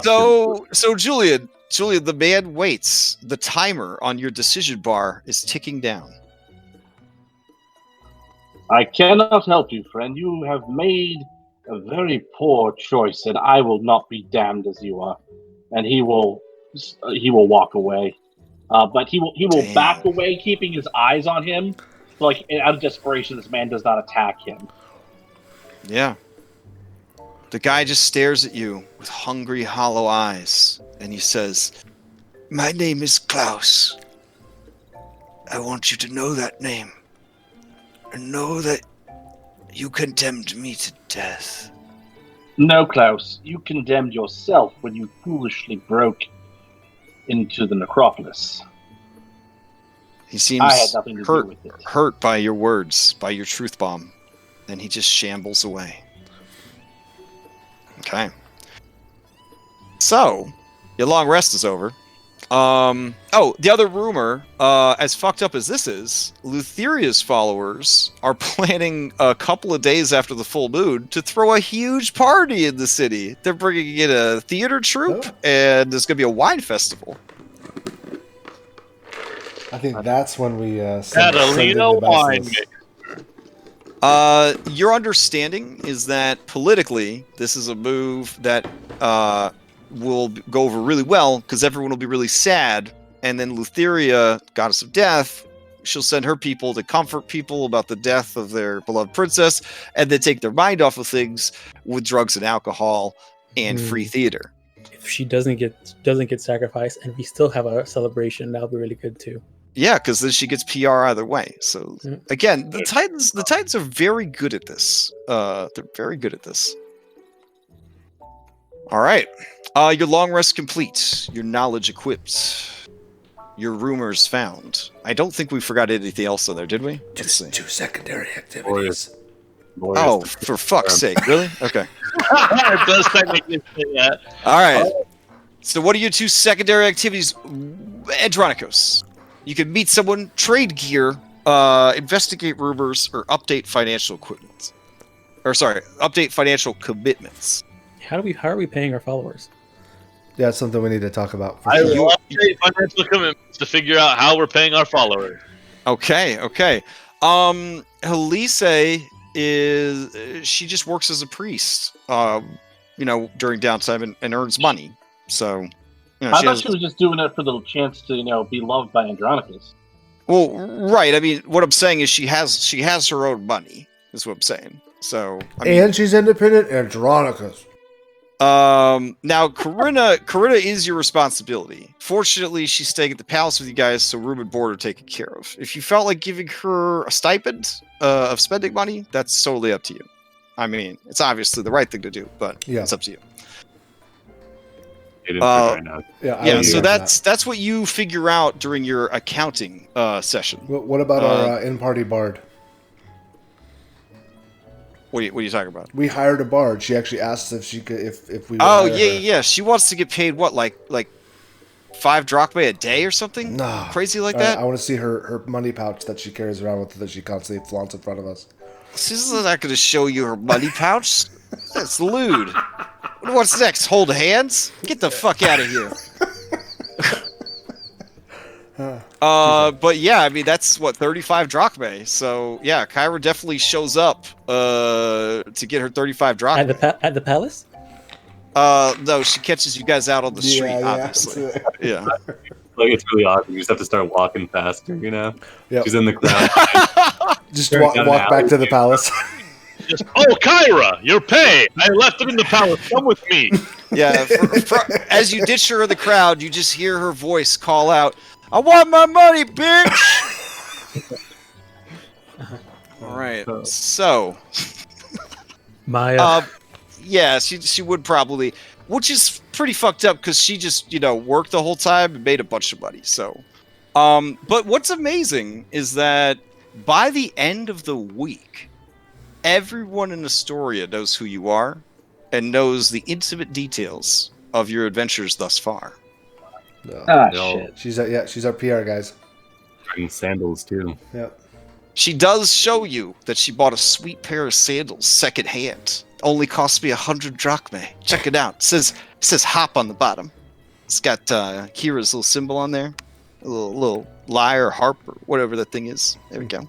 So Julian, the man waits. The timer on your decision bar is ticking down. I cannot help you, friend. You have made a very poor choice, and I will not be damned as you are. And he will walk away. But he will back away, keeping his eyes on him. So, like, out of desperation, this man does not attack him. Yeah. The guy just stares at you with hungry, hollow eyes, and he says, My name is Klaus. I want you to know that name, and know that you condemned me to death. No, Klaus, you condemned yourself when you foolishly broke into the necropolis. He seems I had nothing to do with it. Hurt by your words, by your truth bomb, and he just shambles away. Okay. So, your long rest is over. Oh, the other rumor, as fucked up as this is, Lutheria's followers are planning a couple of days after the full moon to throw a huge party in the city. They're bringing in a theater troupe, and there's going to be a wine festival. I think that's when we Catalina wine. Your understanding is that politically, this is a move that will go over really well because everyone will be really sad, and then Lutheria, goddess of death, she'll send her people to comfort people about the death of their beloved princess, and then take their mind off of things with drugs and alcohol and free theater. If she doesn't get sacrificed, and we still have a celebration, that'll be really good too. Yeah, because then she gets PR either way. So again, the Titans are very good at this. They're very good at this. All right. Your long rest complete. Your knowledge equipped. Your rumors found. I don't think we forgot anything else on there, did we? Just 2 secondary activities. Oh, for fuck's sake. Really? Okay. It does technically say that. All right. So what are your 2 secondary activities? Andronikos. You can meet someone, trade gear, investigate rumors, or update financial equipment. Update financial commitments. How are we paying our followers? Yeah, it's something we need to talk about. I will update financial commitments to figure out how we're paying our followers. Okay. Helise she just works as a priest, during downtime and earns money. So, I thought she was just doing it for the chance to, be loved by Andronicus. Well, right. I mean, what I'm saying is she has her own money, is what I'm saying. So, and she's independent, Andronicus. Now Corinna is your responsibility. Fortunately, she's staying at the palace with you guys, so room and board are taken care of. If you felt like giving her a stipend of spending money, that's totally up to you. I mean, it's obviously the right thing to do, but it's up to you. Right now. So that's what you figure out during your accounting session. What about our in-party bard? What are you talking about? We hired a bard. She actually asked if she could, if we. Oh yeah. She wants to get paid what, like 5 drachmae a day or something? No, crazy like that. I want to see her money pouch that she carries around with her that she constantly flaunts in front of us. She's not going to show you her money pouch. That's lewd. What's next? Hold hands? Get the fuck out of here. But yeah, I mean, that's what, 35 drachmae. So yeah, Kyra definitely shows up to get her 35 drachmae. At the palace? No, she catches you guys out on the street, obviously. Yeah. Like, it's really awesome. You just have to start walking faster, Yep. She's in the crowd. Just walk back to the palace. Oh, Kyra, your pay! I left it in the palace. Come with me. Yeah. As you ditch her in the crowd, you just hear her voice call out, "I want my money, bitch!" All right. So, yeah, she would probably, which is pretty fucked up because she just worked the whole time and made a bunch of money. So, but what's amazing is that by the end of the week, everyone in Astoria knows who you are and knows the intimate details of your adventures thus far. Shit. She's our PR guys. And sandals too. Yep. She does show you that she bought a sweet pair of sandals secondhand. Only cost me 100 drachmae. Check it out. It says hop on the bottom. It's got Kira's little symbol on there. A little lyre, harp, or whatever that thing is. There we go.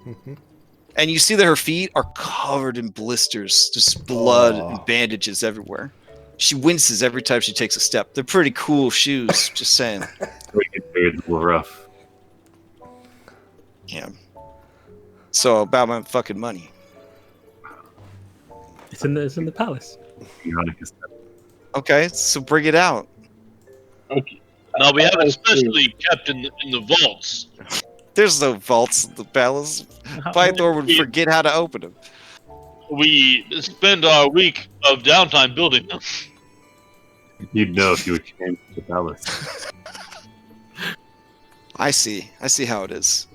And you see that her feet are covered in blisters, just blood and bandages everywhere. She winces every time she takes a step. They're pretty cool shoes, just saying. It's a little rough. Yeah. So about my fucking money. It's in the palace. Okay, so bring it out. Okay. Now we have it specially kept in the vaults. There's no vaults in the palace. Pythor would forget how to open them. We spend our week of downtime building them. You'd know if you would change the palace. I see how it is.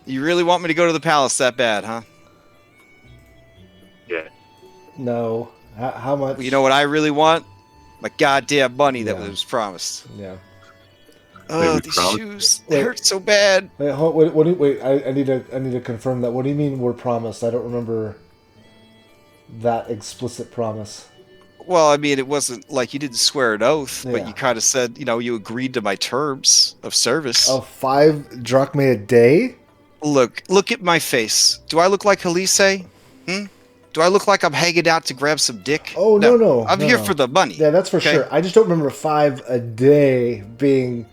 You really want me to go to the palace that bad, huh? Yeah. No. How much? You know what I really want? My goddamn money that was promised. Yeah. Oh, these shoes they hurt so bad. Wait, I need to confirm that. What do you mean we're promised? I don't remember that explicit promise. Well, I mean, it wasn't like you didn't swear an oath, Yeah. but you kind of said, you agreed to my terms of service. Of 5 drachmae a day? Look at my face. Do I look like Halise? Do I look like I'm hanging out to grab some dick? Oh, no. I'm here for the money. Yeah, that's for sure. I just don't remember 5 a day being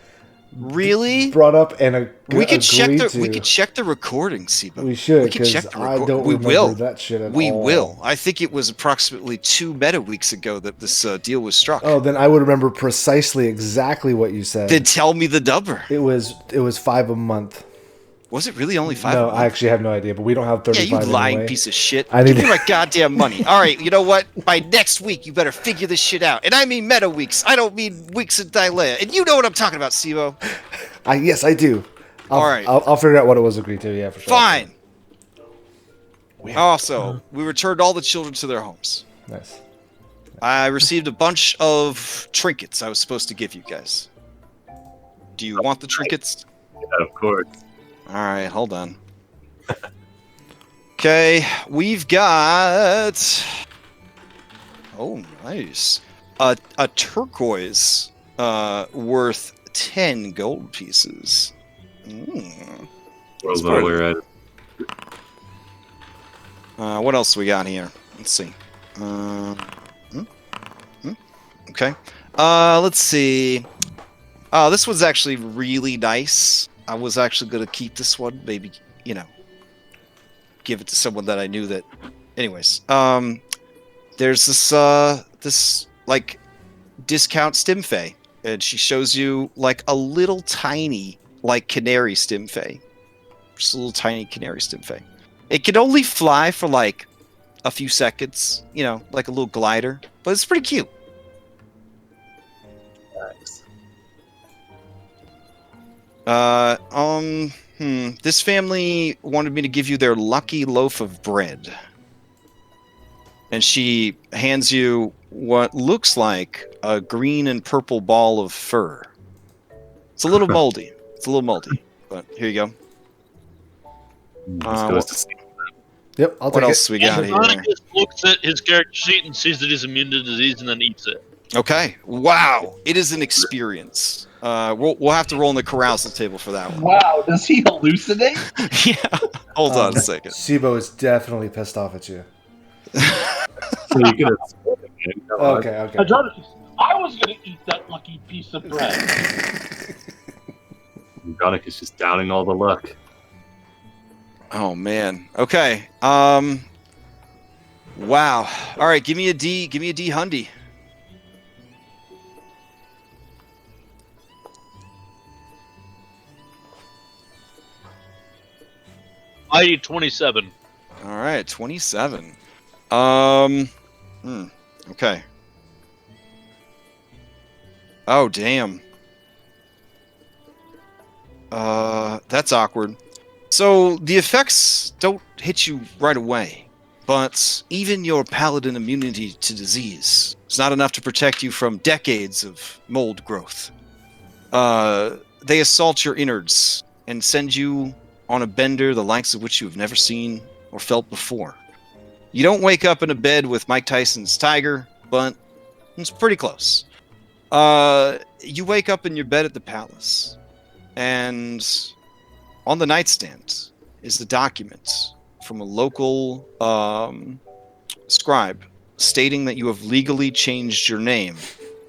really brought up and we could check the recording, Sibo. We should, because I don't remember that shit at all. We will. I think it was approximately 2 meta weeks ago that this deal was struck. Oh, then I would remember precisely exactly what you said. Then tell me the number. It was 5 a month. Was it really only 5? No, I actually have no idea, but we don't have 35 Yeah, you lying anyway. piece of shit. Give me my goddamn money. All right, you know what? By next week, you better figure this shit out. And I mean meta weeks. I don't mean weeks in Thylea. And you know what I'm talking about, Sibo. Yes, I do. All right. I'll figure out what it was agreed to, yeah, for sure. Fine. Also, we returned all the children to their homes. Nice. I received a bunch of trinkets I was supposed to give you guys. Do you want the trinkets? Yeah, of course. All right, hold on. Okay, we've got... Oh, nice. A turquoise worth 10 gold pieces. Well, we're at it. What else we got here? Let's see. Okay. Let's see. This one's actually really nice. I was actually going to keep this one. Maybe, give it to someone that I knew that... Anyways. There's this like, discount Stimfey. And she shows you, like, a little tiny, like, canary Stimfey. Just a little tiny canary Stimfey. It can only fly for, like, a few seconds. Like a little glider. But it's pretty cute. Nice. This family wanted me to give you their lucky loaf of bread. And she hands you what looks like a green and purple ball of fur. It's a little moldy. But here you go. Yep, I'll take it. What else we got here? Andronicus looks at his character sheet and sees that he's immune to disease and then eats it. Okay. Wow. It is an experience. We'll have to roll in the carousal table for that one. Wow, does he hallucinate? Yeah. Hold on a second. Sibo is definitely pissed off at you. Okay. Andronicus, I was going to eat that lucky piece of bread. Andronicus just downing all the luck. Oh, man. Okay. Wow. All right, give me a D Hundy. I eat 27. All right, 27. Okay. Oh, damn. That's awkward. So, the effects don't hit you right away, but even your paladin immunity to disease is not enough to protect you from decades of mold growth. They assault your innards and send you on a bender the likes of which you have never seen or felt before. You don't wake up in a bed with Mike Tyson's tiger, but it's pretty close. You wake up in your bed at the palace, and on the nightstand is the document from a local scribe stating that you have legally changed your name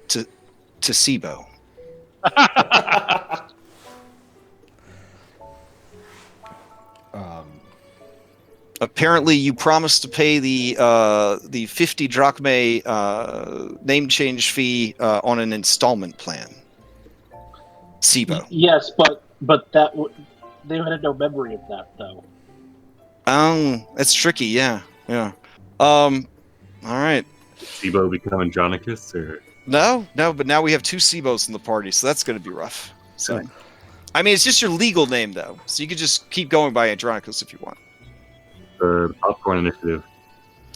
to Sibo. Apparently, you promised to pay the 50 drachmae name change fee on an installment plan. Sibo. Yes, but that they had no memory of that though. That's tricky. Yeah. All right. Sibo become Andronicus, or No, but now we have 2 Sibos in the party, so that's going to be rough. So, I mean, it's just your legal name though, so you could just keep going by Andronicus if you want. the popcorn initiative?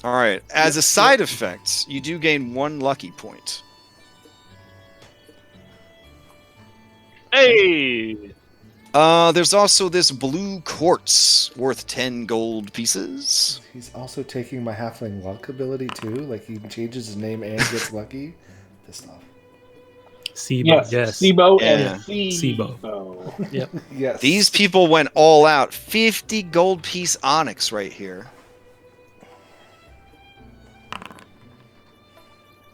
All right. As a side effect, you do gain 1 lucky point. Hey! There's also this blue quartz worth 10 gold pieces. He's also taking my halfling luck ability too. Like he changes his name and gets lucky. This stuff. Sibo, yes. Sibo Yeah. and Sibo. Yep. Yes. These people went all out. 50 gold piece onyx right here.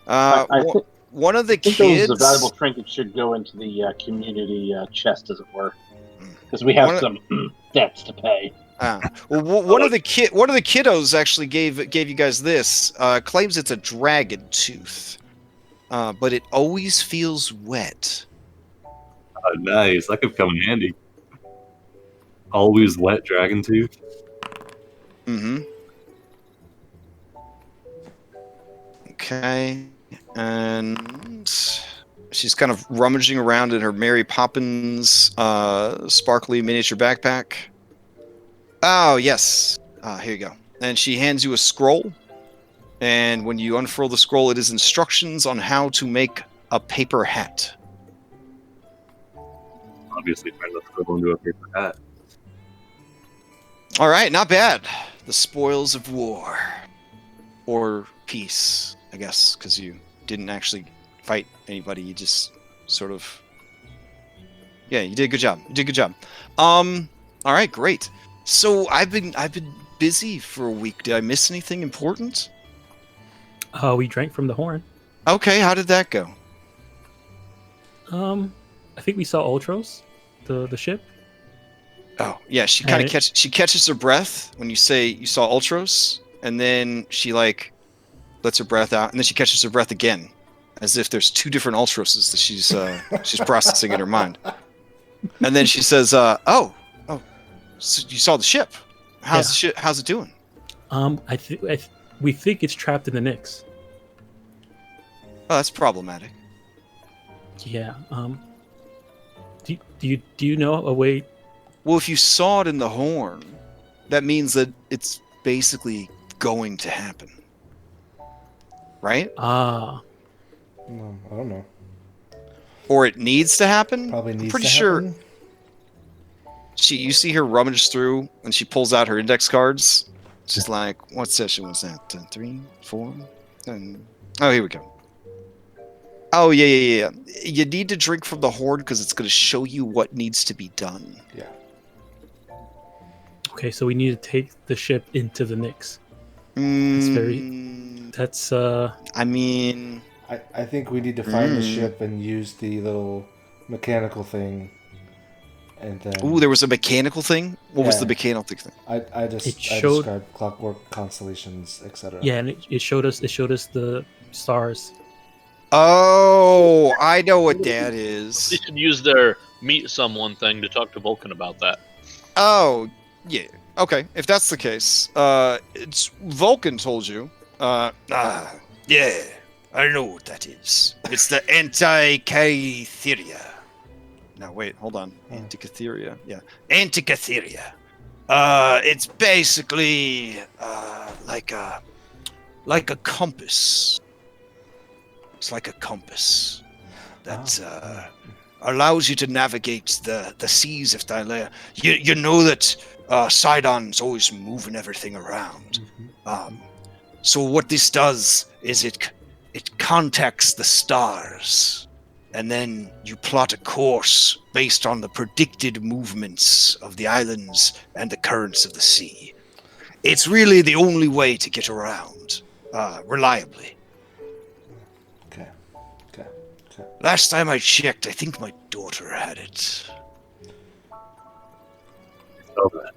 One of the I think kids. those valuable trinkets should go into the community chest, as it were, because we have some debts to pay. One of the kiddos actually gave you guys this. Claims it's a dragon tooth, but it always feels wet. Oh, nice. That could come in handy. Always wet dragon tooth. Mm-hmm. Okay. And she's kind of rummaging around in her Mary Poppins sparkly miniature backpack. Oh, yes. Here you go. And she hands you a scroll. And when you unfurl the scroll, it is instructions on how to make a paper hat. Obviously, turn the scroll into a paper hat. All right, not bad. The spoils of war. Or peace, I guess, because you didn't actually fight anybody. You just sort of... Yeah, you did a good job. You did a good job. All right, great. So I've been busy for a week. Did I miss anything important? We drank from the horn. Okay, how did that go? I think we saw Ultros, the ship. Oh, yeah, she kind of catches her breath when you say you saw Ultros, and then she like lets her breath out, and then she catches her breath again, as if there's two different Ultroses that she's processing in her mind. And then she says, "Oh, so you saw the ship? How's the ship? How's it doing?" We think it's trapped in the Nyx. Oh, that's problematic. Yeah. Do you know a way? Well, if you saw it in the horn, that means that it's basically going to happen, right? No, I don't know. Or it needs to happen. Probably needs I'm pretty to sure. happen. You see her rummage through, and she pulls out her index cards. She's like, "What session was that? 3, 4, and oh, here we go." Oh yeah. You need to drink from the horn because it's going to show you what needs to be done. Yeah. Okay, so we need to take the ship into the Nyx. That's I mean, I think we need to find the ship and use the little mechanical thing, and then. Ooh, there was a mechanical thing. What was Yeah. the mechanical thing? I showed- described clockwork constellations, etc. yeah, and it showed us the stars. Oh, I know what that is. They should use their meet someone thing to talk to Vulcan about that. Oh, yeah. Okay, if that's the case, it's Vulcan told you. Yeah, I know what that is. It's the Antikytheria. No, wait, hold on. Antikytheria. Yeah. Antikytheria. It's basically like a compass. It's like a compass that allows you to navigate the seas of Thylea. You know that Sidon's always moving everything around. So what this does is it contacts the stars, and then you plot a course based on the predicted movements of the islands and the currents of the sea. It's really the only way to get around reliably. Okay. Last time I checked, I think my daughter had it. Spell that.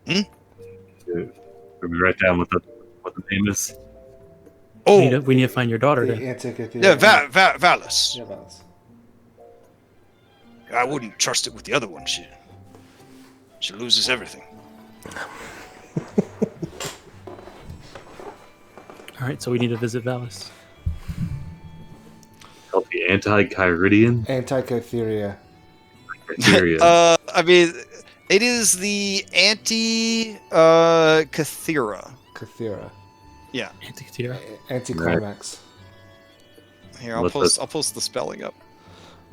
Dude, can we write down what the name is? Oh, We need to find your daughter The then. Antikytheria. yeah, Valis. Yeah, Valis. I wouldn't trust it with the other one. She loses everything. All right, so we need to visit Valis. Called the Anti-Kyridian Antikytheria. criteria. I mean, it is the Antikythera. Kythera. Yeah. Antikythera. Anticlimax. Here, I'll What's post the spelling up.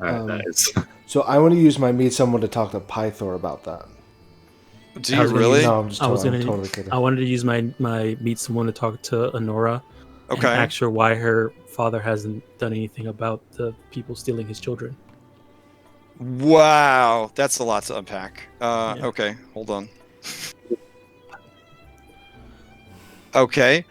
All right, nice. So I want to use my meet someone to talk to Pythor about that. Do you really? No, I'm just totally kidding. I wanted to use my meet someone to talk to Honora. Okay. And ask her why her father hasn't done anything about the people stealing his children. Wow, that's a lot to unpack. Okay, hold on. Okay.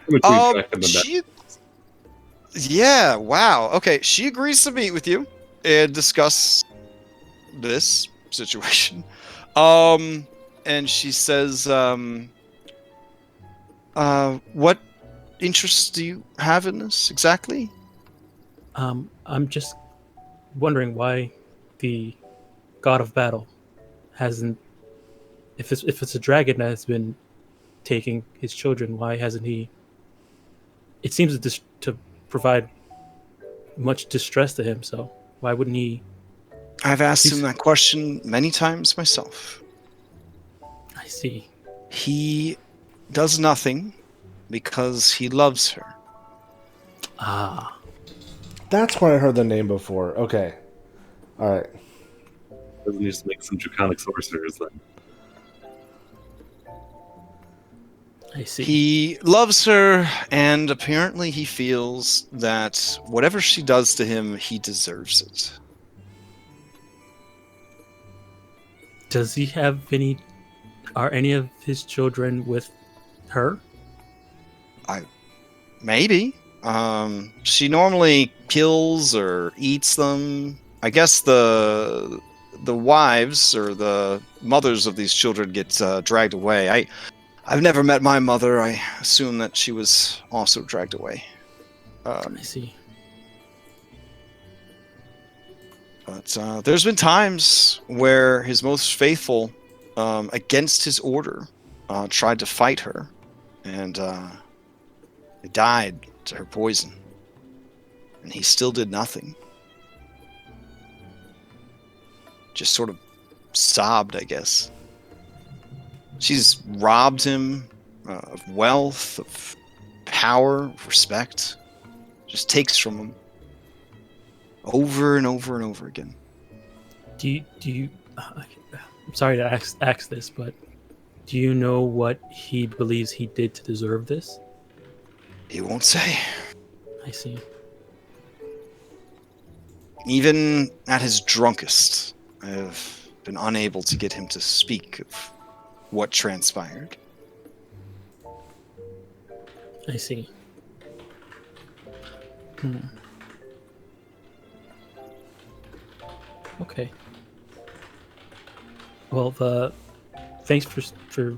Yeah, wow. Okay, she agrees to meet with you and discuss this situation. And she says, what interests do you have in this exactly? I'm just wondering why the god of battle hasn't, if it's a dragon that has been taking his children, why hasn't he? It seems to provide much distress to him, so why wouldn't he? I've asked him that question many times myself. I see. He does nothing because he loves her. Ah. That's where I heard the name before. Okay. All right. Doesn't he just make some draconic sorcerers then? I see. He loves her, and apparently he feels that whatever she does to him, he deserves it. Does he have any? Are any of his children with her? Maybe. She normally kills or eats them. I guess the wives or the mothers of these children get dragged away. I've never met my mother. I assume that she was also dragged away. I see. But there's been times where his most faithful, against his order, tried to fight her, and they died to her poison. And he still did nothing. Just sort of sobbed, I guess. She's robbed him of wealth, of power, of respect. Just takes from him over and over and over again. Do you? I'm sorry to ask this, but do you know what he believes he did to deserve this? He won't say. I see. Even at his drunkest, I have been unable to get him to speak of what transpired. I see. Okay. Well, thanks for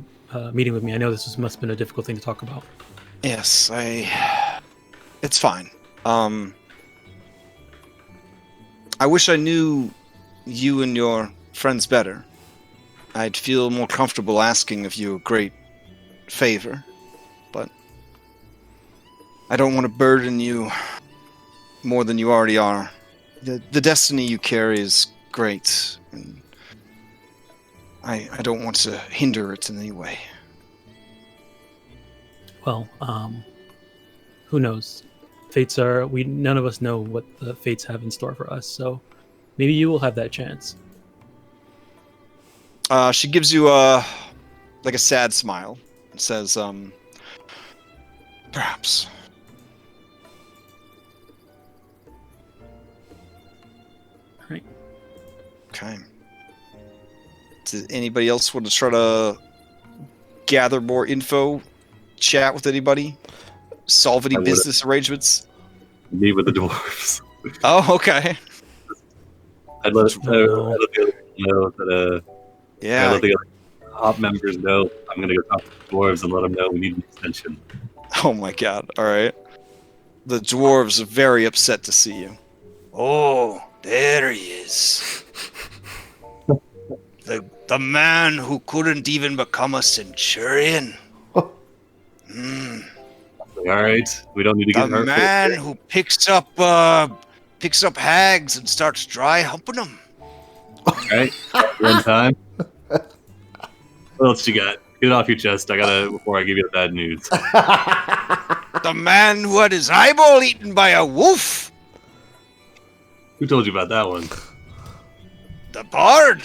meeting with me. I know this must have been a difficult thing to talk about. Yes, it's fine. I wish I knew you and your friends better. I'd feel more comfortable asking of you a great favor, but I don't want to burden you more than you already are. The destiny you carry is great, and I don't want to hinder it in any way. Well, who knows? None of us know what the fates have in store for us, so maybe you will have that chance. She gives you a sad smile and says, perhaps. All right. Okay. Does anybody else want to try to gather more info, chat with anybody, solve any business arrangements? Meet with the dwarves. Oh, okay. I'd let the other know that. Yeah. I'd let the other hop members know. I'm gonna go talk to the dwarves and let them know we need an extension. Oh my god! All right. The dwarves are very upset to see you. Oh, there he is. The man who couldn't even become a centurion. All right, we don't need to get hurt. The man who picks up hags and starts dry humping them. All right, one time. What else you got? Get it off your chest. Before I give you the bad news. The man who had his eyeball eaten by a wolf. Who told you about that one? The bard?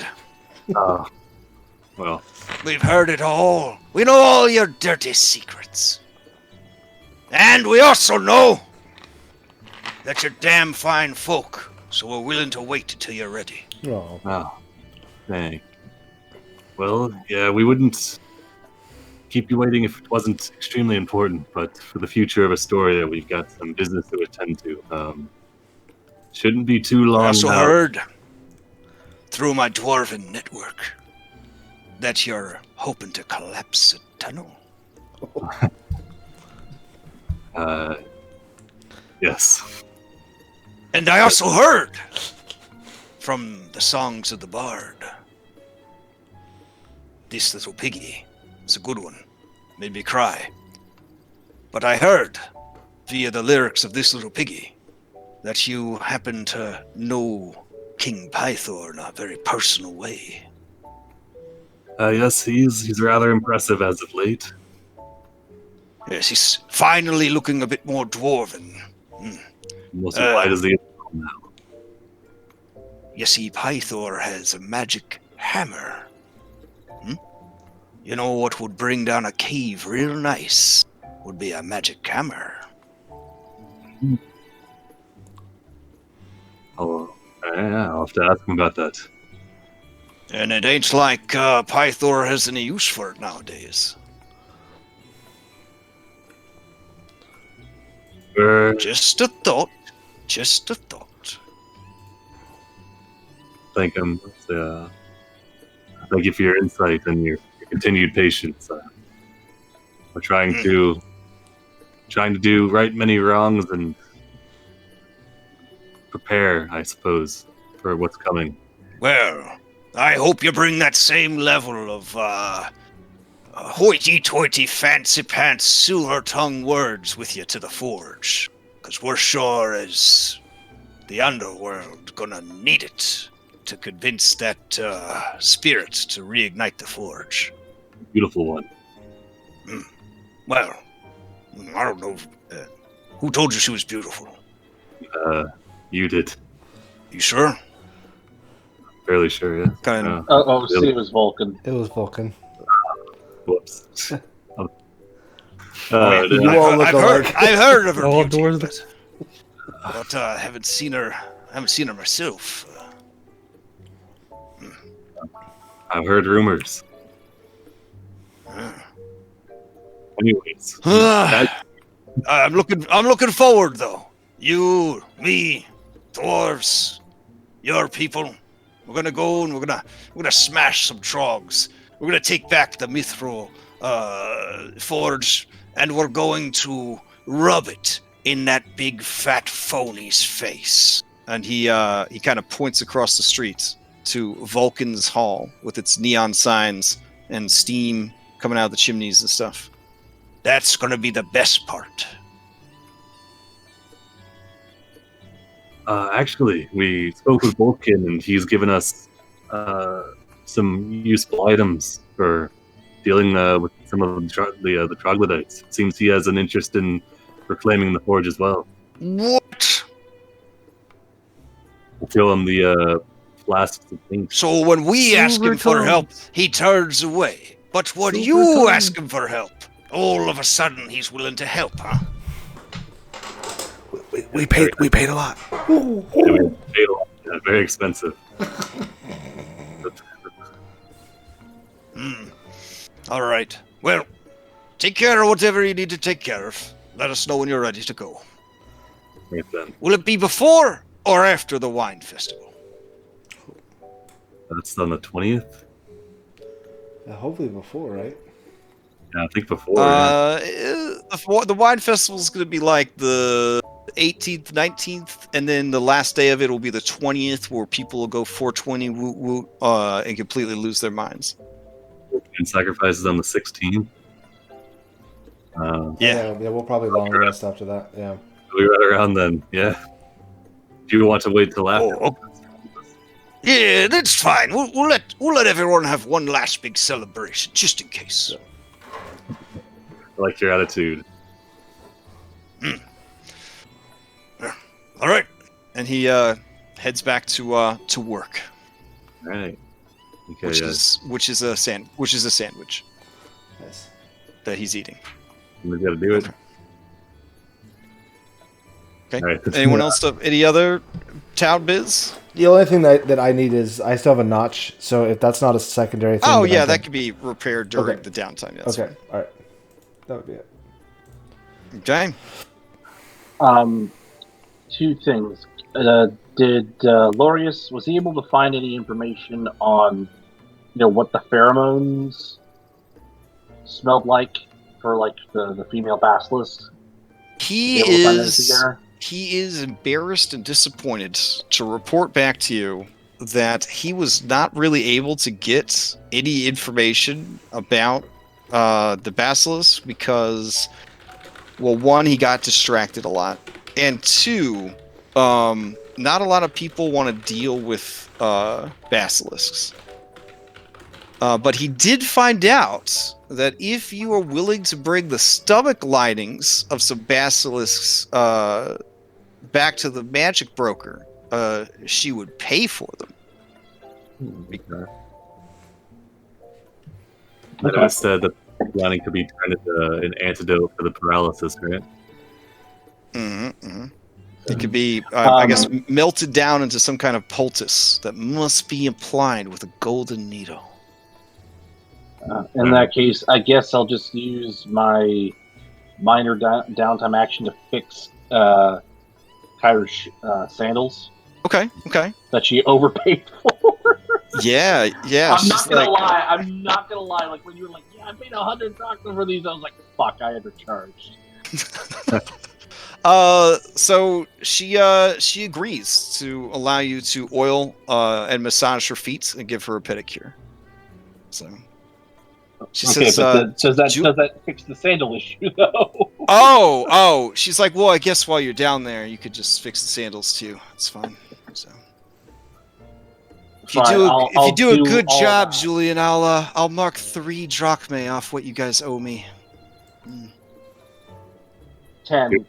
Well, We've heard it all. We know all your dirty secrets. And we also know that you're damn fine folk, so we're willing to wait until you're ready. Oh. wow. Dang. Well, yeah, we wouldn't keep you waiting if it wasn't extremely important, but for the future of Astoria, we've got some business to attend to. Shouldn't be too long I also now. heard through my dwarven network that you're hoping to collapse a tunnel. Yes. And I also heard from the songs of the bard. This little piggy is a good one. Made me cry. But I heard, via the lyrics of this little piggy, that you happen to know King Pythor in a very personal way. Yes, he's rather impressive as of late. Yes, he's finally looking a bit more dwarven. Most why does he now? You see, Pythor has a magic hammer. You know what would bring down a cave real nice? Would be a magic hammer. Oh, yeah, I'll have to ask him about that. And it ain't like Pythor has any use for it nowadays. Just a thought. Just a thought. Thank him. Thank you for your insight and your continued patience. We're trying to do right many wrongs and prepare, I suppose, for what's coming. Well, I hope you bring that same level of hoity-toity, fancy-pants, silver-tongued words with you to the forge. Because we're sure as the underworld gonna need it to convince that spirit to reignite the forge. Beautiful one. Well, I don't know. Who told you she was beautiful? You did. You sure? Fairly sure, yeah. Kind of. See, it was Vulcan. It was Vulcan. Whoops. You all look alike. I've heard of her All beauty, doors. but haven't seen her. Haven't seen her myself. I've heard rumors. Anyways, I'm looking forward though. You, me, dwarves, your people. We're gonna go and we're gonna smash some trogs. We're gonna take back the Mithril forge, and we're going to rub it in that big fat phony's face. And he kind of points across the street to Vulcan's Hall with its neon signs and steam coming out of the chimneys and stuff. That's gonna be the best part. Actually, we spoke with Vulcan, and he's given us some useful items for dealing with some of the troglodytes. It seems he has an interest in reclaiming the forge as well. What? We'll show him the flasks of things. So when we ask him for help, he turns away. But when you ask him for help, all of a sudden he's willing to help, huh? We paid a lot. Yeah, we paid a lot. Yeah, very expensive. All right. Well, take care of whatever you need to take care of. Let us know when you're ready to go. Right then. Will it be before or after the wine festival? That's on the 20th? Hopefully before, right? Yeah, I think before. Yeah. The wine festival is going to be like the 18th, 19th, and then the last day of it will be the 20th, where people will go 420 woot woot and completely lose their minds. And sacrifices on the 16th. Yeah, we'll probably long rest after that. Yeah. We're right around then, yeah. Do you want to wait till after? Oh, yeah, that's fine. We'll let everyone have one last big celebration, just in case. I like your attitude. All right, and he heads back to work. Right. Okay. which is a sandwich Nice. that he's eating. We got to do it. Okay. All right. Anyone else? Any other town biz? The only thing that I need is I still have a notch, so if that's not a secondary thing. Oh then yeah, I that can- could be repaired during Okay. the downtime. Yeah, that's Okay, all right. That would be it. fine. Um, two things. Did Lorius, was he able to find any information on, what the pheromones smelled like for like the female basilisk? He is embarrassed and disappointed to report back to you that he was not really able to get any information about the basilisk because, well, one, he got distracted a lot, and two, not a lot of people want to deal with basilisks. But he did find out that if you are willing to bring the stomach linings of some basilisks back to the magic broker, she would pay for them. But I said that lining could be turned into an antidote for the paralysis, right? It could be, I guess, melted down into some kind of poultice that must be applied with a golden needle. In that case, I guess I'll just use my minor downtime action to fix Kyra's sandals Okay. that she overpaid for. Yeah. I'm not gonna lie. Like when you were like, "Yeah, I paid 100 drachma for these," I was like, "Fuck, I undercharged." So she agrees to allow you to oil and massage her feet and give her a pedicure. So she says, does that fix the sandal issue though? Oh, she's like, well, I guess while you're down there, you could just fix the sandals too. It's fine. So if you do a good job, Julian, I'll mark 3 drachmae off what you guys owe me. 10.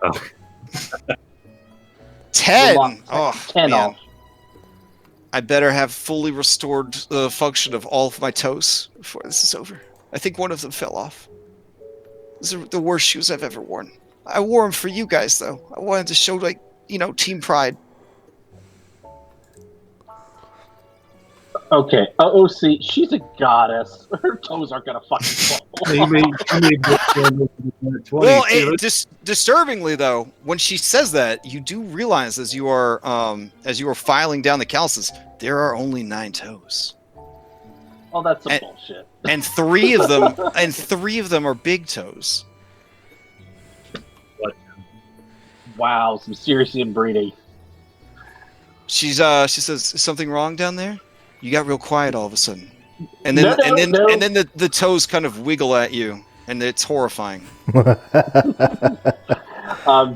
Oh. 10. Oh, 10 man. off. I better have fully restored the function of all of my toes before this is over. I think one of them fell off. These are the worst shoes I've ever worn. I wore them for you guys, though. I wanted to show, team pride. Okay, OC, she's a goddess. Her toes aren't gonna fucking fall. Well, disturbingly though, when she says that, you do realize as you are filing down the calluses, there are only 9 toes. Oh, that's some bullshit. And 3 of them are big toes. What? Wow, some serious inbreeding. She says, "Is something wrong down there? You got real quiet all of a sudden." And then the toes kind of wiggle at you, and it's horrifying. Do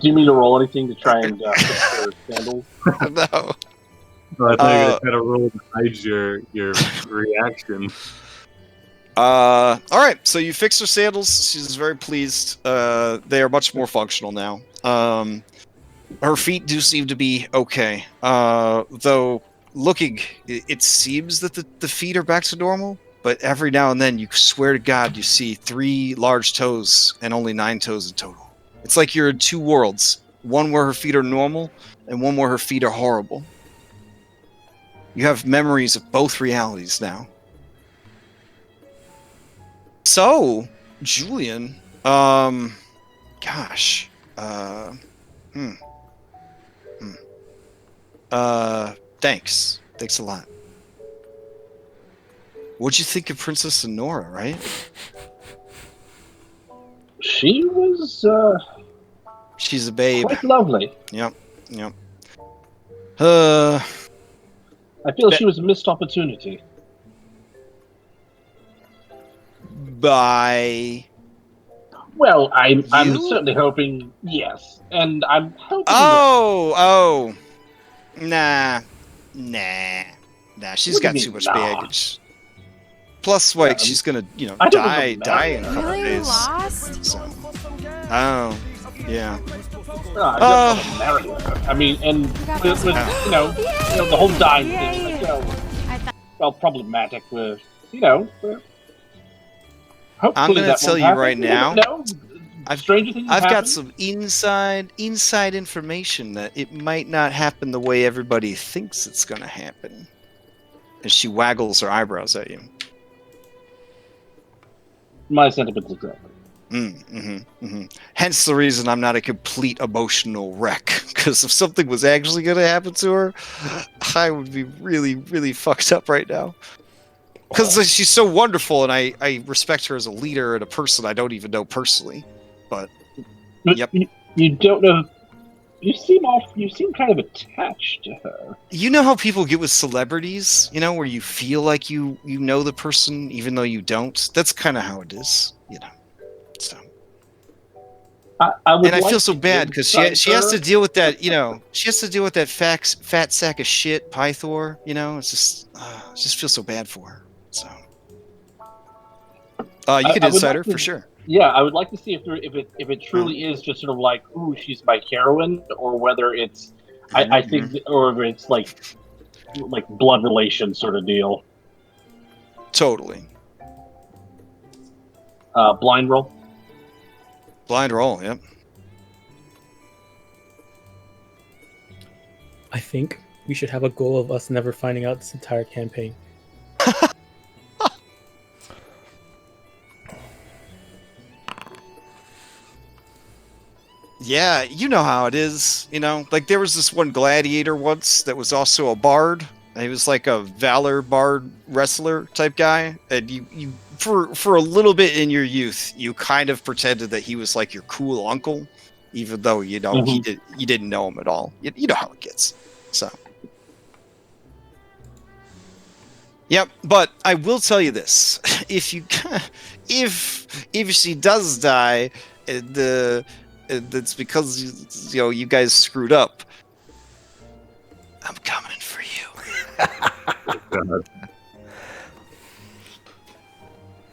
you mean to roll anything to try and fix your sandals? No. So I thought you were gonna try to roll to hide your reaction. All right, so you fix her sandals. She's very pleased. They are much more functional now. Her feet do seem to be okay, though. Looking, it seems that the feet are back to normal, but every now and then, you swear to God, you see 3 large toes and only 9 toes in total. It's like you're in 2 worlds: one where her feet are normal, and one where her feet are horrible. You have memories of both realities now. So, Julian, Thanks a lot. What'd you think of Princess Sonora, right? She was, she's a babe. quite lovely. Yep. I feel she was a missed opportunity. By... Well, I'm certainly hoping, yes. And I'm hoping... Nah, she's got too much baggage. Plus, she's gonna, die in a couple days. So. Oh, yeah. I just want to marry her. I mean, and with the whole dying thing, problematic with, hopefully I'm gonna that tell won't you happen. right now. No, stranger things have I've got happened. some inside information that it might not happen the way everybody thinks it's gonna happen. And she waggles her eyebrows at you. My sentiments exactly. Hence the reason I'm not a complete emotional wreck. Because if something was actually going to happen to her, I would be really, really fucked up right now. Because she's so wonderful, and I respect her as a leader and a person I don't even know personally. But yep. You don't know. You seem kind of attached to her. You know how people get with celebrities, where you feel like you know the person even though you don't? That's kind of how it is, So I feel so bad because she has to deal with that, she has to deal with that fat sack of shit, Pythor, it's just I just feel so bad for her. So you could insider for sure. Yeah, I would like to see if it truly is just sort of like, ooh, she's my heroine, or whether it's, I think, or if it's like blood relation sort of deal. Totally. Blind roll. Blind roll, yep. I think we should have a goal of us never finding out this entire campaign. Yeah, you know how it is, Like, there was this one gladiator once that was also a bard. And he was like a valor bard wrestler type guy. And you for a little bit in your youth, you kind of pretended that he was like your cool uncle, even though, you didn't know him at all. You know how it gets. So. Yep, but I will tell you this. If she does die, it's because you guys screwed up. I'm coming for you. God.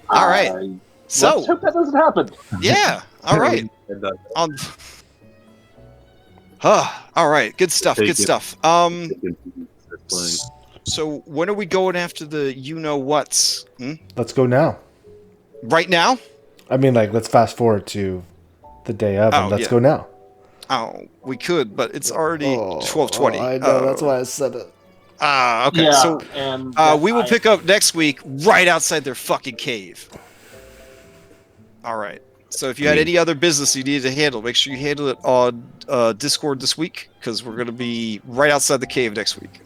All right. So let's hope that doesn't happen. Yeah. All right. All right. Good stuff. Good stuff. So when are we going after the you-know-whats? Let's go now. Right now? I mean, let's fast forward to the day of, and let's go now. Oh, we could, but it's already 12:20. I know, that's why I said it. Okay. Yeah, so and we will pick up next week right outside their fucking cave. All right. So if you had any other business you needed to handle, make sure you handle it on Discord this week, because we're going to be right outside the cave next week.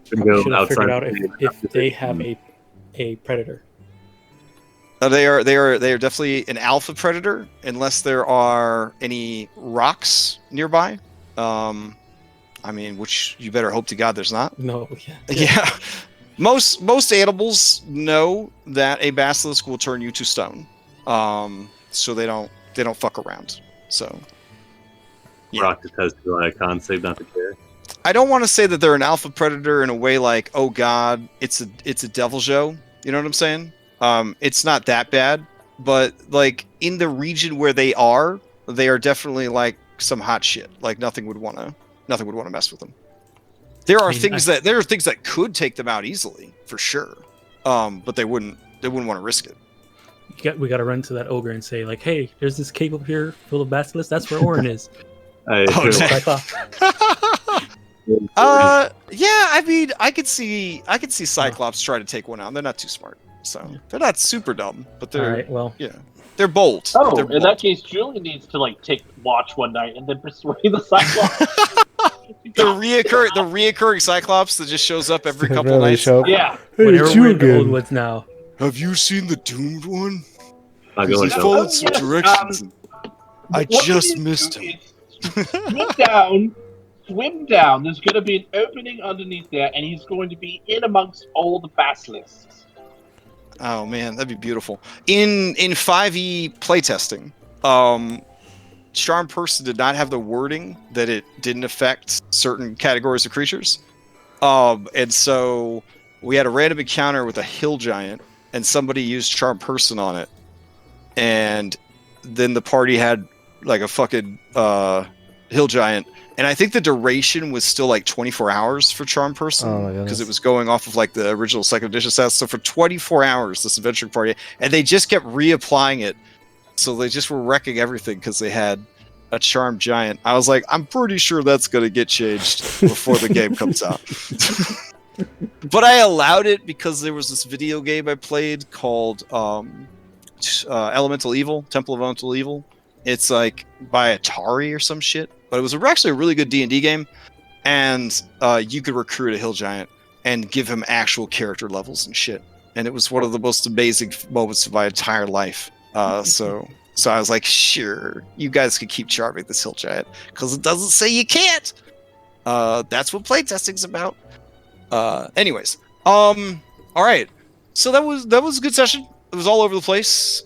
Should have figured out if they have a predator. They are definitely an alpha predator, unless there are any rocks nearby. Which you better hope to God there's not. No. Yeah. Most animals know that a basilisk will turn you to stone. So they don't fuck around. So. Yeah. Rock just has to icon, save not to care. I don't want to say that they're an alpha predator in a way like, oh God, it's a devil show. You know what I'm saying? It's not that bad, but in the region where they are definitely some hot shit. Nothing would want to mess with them. There are things that could take them out easily, for sure. But they wouldn't want to risk it. We got to run to that ogre and say hey, there's this cave up here full of basilisks. That's where Oren is. Yeah, I could see Cyclops try to take one out. They're not too smart, so they're not super dumb, but they're all right. Well, yeah, they're bold. Oh, they're in bold. that case, Julian needs to take watch one night and then persuade the Cyclops. the reoccurring Cyclops that just shows up every couple nights. Yeah. Hey, whenever it's you we're in the again. Old Woods now. Have you seen the doomed one? I'll Because go he and followed some directions. I What just you need missed to him. is swim down. There's going to be an opening underneath there, and he's going to be in amongst all the basilisks. Oh man, that'd be beautiful. In 5e playtesting, Charm Person did not have the wording that it didn't affect certain categories of creatures. And so we had a random encounter with a hill giant, and somebody used Charm Person on it. And then the party had a fucking hill giant, and I think the duration was still like 24 hours for charm person because it was going off of like the original second edition stats. So for 24 hours, this adventuring party, and they just kept reapplying it, so they just were wrecking everything because they had a charm giant. I was like, I'm pretty sure that's gonna get changed before the game comes out. But I allowed it because there was this video game I played called Elemental Evil, Temple of Elemental Evil. It's like by Atari or some shit, but it was actually a really good D&D game, and you could recruit a hill giant and give him actual character levels and shit, and it was one of the most amazing moments of my entire life. So I was like, sure, you guys can keep charming this hill giant because it doesn't say you can't. That's what playtesting's about. Anyways, all right, so that was a good session. It was all over the place.